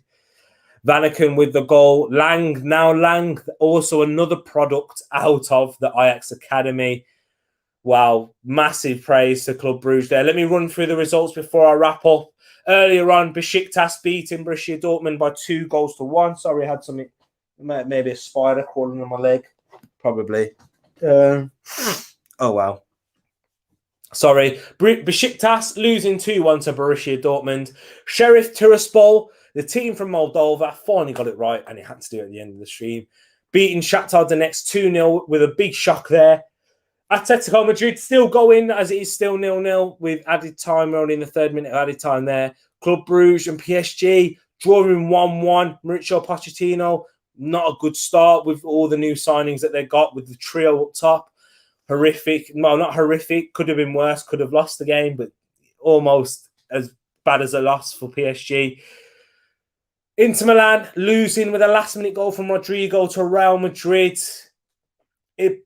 Vanaken with the goal. Lang, also another product out of the Ajax Academy. Wow, massive praise to Club Bruges there. Let me run through the results before I wrap up. Earlier on, Besiktas beating Borussia Dortmund by 2-1. Sorry, I had something, maybe a spider crawling on my leg. Probably. Oh, wow. Sorry, Besiktas losing 2-1 to Borussia Dortmund. Sheriff Tiraspol, the team from Moldova, finally got it right, and it had to do it at the end of the stream. Beating Shakhtar Donetsk 2-0 with a big shock there. Atletico Madrid still going, as it is still 0-0 with added time. We're only in the 3rd minute of added time there. Club Bruges and PSG drawing 1-1. Mauricio Pochettino, not a good start with all the new signings that they got with the trio up top. Horrific. Well, not horrific. Could have been worse. Could have lost the game, but almost as bad as a loss for PSG. Inter Milan losing with a last-minute goal from Rodrigo to Real Madrid.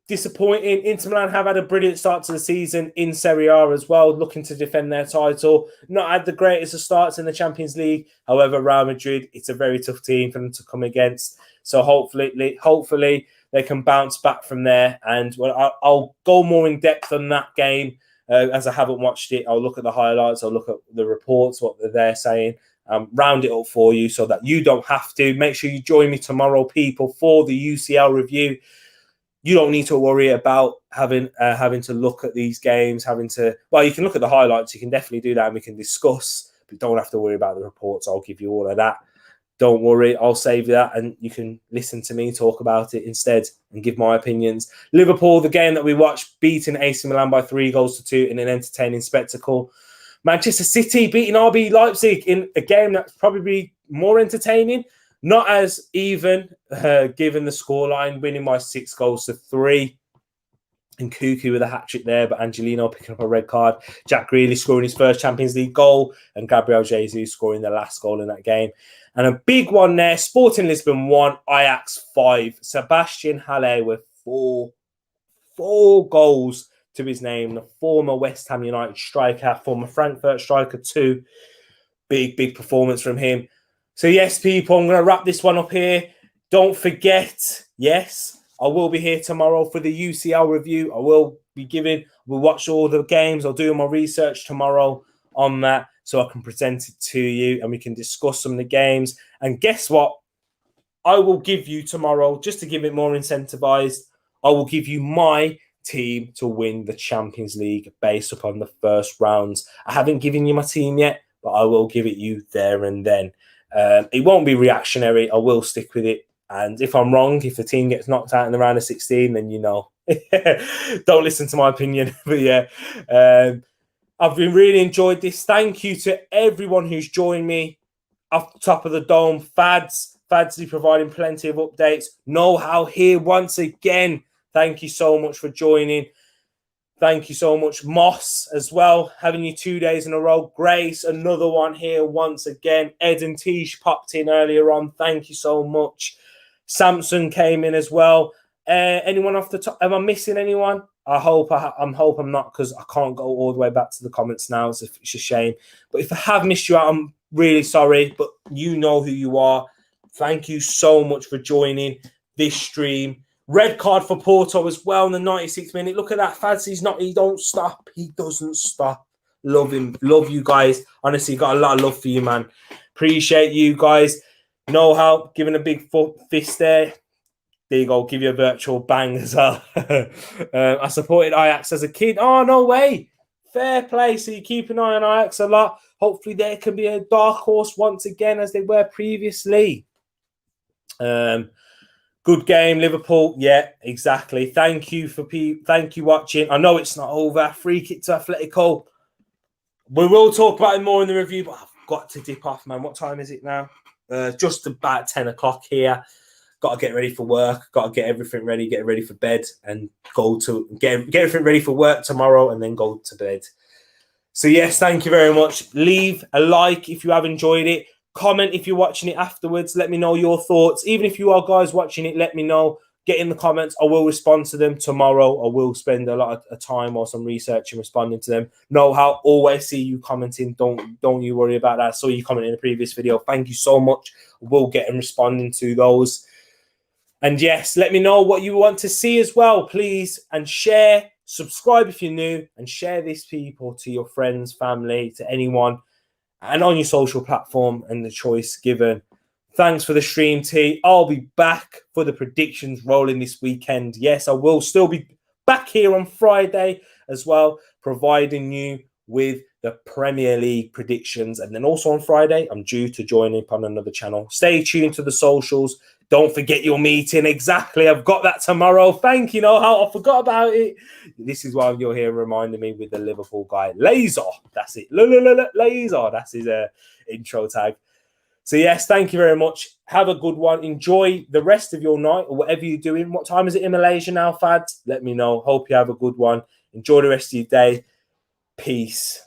Disappointing. Inter Milan have had a brilliant start to the season in Serie A as well, looking to defend their title. Not had the greatest of starts in the Champions League. However, Real Madrid, it's a very tough team for them to come against. So hopefully they can bounce back from there. And I'll go more in depth on that game as I haven't watched it. I'll look at the highlights. I'll look at the reports, what they're saying. Round it up for you so that you don't have to. Make sure you join me tomorrow, people, for the UCL review. You don't need to worry about having to look at these games, well, you can look at the highlights. You can definitely do that and we can discuss, but don't have to worry about the reports. I'll give you all of that. Don't worry, I'll save that and you can listen to me talk about it instead and give my opinions. Liverpool, the game that we watched, beating AC Milan by 3-2 in an entertaining spectacle. Manchester City beating RB Leipzig in a game that's probably more entertaining. Not as even, given the scoreline, winning by 6-3. And Cuckoo with a hat-trick there, but Angelino picking up a red card. Jack Grealish scoring his first Champions League goal, and Gabriel Jesus scoring the last goal in that game. And a big one there, Sporting Lisbon 1, Ajax 5. Sebastian Haller with four goals to his name. The former West Ham United striker, former Frankfurt striker too. Big performance from him. So yes, people, I'm going to wrap this one up here. Don't forget, yes, I will be here tomorrow for the UCL review. We'll watch all the games. I'll do my research tomorrow on that so I can present it to you and we can discuss some of the games. And guess what? I will give you tomorrow, just to give it more incentivized, I will give you my team to win the Champions League based upon the first rounds. I haven't given you my team yet, but I will give it you there and then. It won't be reactionary. I will stick with it. And if I'm wrong, if the team gets knocked out in the round of 16, then you know. Don't listen to my opinion. But yeah, I've been really enjoyed this. Thank you to everyone who's joined me off the top of the dome. Fadsy providing plenty of updates. Know-how here once again. Thank you so much for joining. Thank you so much, Moss, as well. Having you 2 days in a row. Grace, another one here once again. Ed and Tish popped in earlier on. Thank you so much. Samson came in as well. Anyone off the top? Am I missing anyone? I hope I'm not, because I can't go all the way back to the comments now. It's a shame. But if I have missed you out, I'm really sorry. But you know who you are. Thank you so much for joining this stream. Red card for Porto as well in the 96th minute. Look at that. He don't stop. He doesn't stop. Love him. Love you guys. Honestly, got a lot of love for you, man. Appreciate you guys. Know-how, giving a big fist there. There you go. Give you a virtual bang as well. I supported Ajax as a kid. Oh, no way. Fair play. So you keep an eye on Ajax a lot. Hopefully there can be a dark horse once again as they were previously. Good game, Liverpool. Yeah, exactly. Thank you watching. I know it's not over. Free kick to Atletico. We will talk about it more in the review, but I've got to dip off, man. What time is it now? Just about 10 o'clock here. Got to get ready for work. Got to get everything ready. Get ready for bed and go to get everything ready for work tomorrow, and then go to bed. So yes, thank you very much. Leave a like if you have enjoyed it. Comment if you're watching it afterwards. Let me know your thoughts. Even if you are guys watching it, let me know. Get in the comments. I will respond to them tomorrow. I will spend a lot of time whilst I'm researching, responding to them. Know-how, always see you commenting. Don't you worry about that. I saw you comment in the previous video. Thank you so much. I will get and responding to those. And yes, let me know what you want to see as well, please. And share, subscribe if you're new, and share this people to your friends, family, to anyone, and on your social platform and the choice given. Thanks for the stream, T. I'll be back for the predictions rolling this weekend. Yes, I will still be back here on Friday as well, providing you with the Premier League predictions. And then also on Friday, I'm due to join up on another channel. Stay tuned to the socials. Don't forget your meeting. Exactly. I've got that tomorrow. Thank you. How I forgot about it. This is why you're here reminding me with the Liverpool guy. Laser. That's it. Laser. That's his intro tag. So, yes, thank you very much. Have a good one. Enjoy the rest of your night or whatever you're doing. What time is it in Malaysia now, Fads? Let me know. Hope you have a good one. Enjoy the rest of your day. Peace.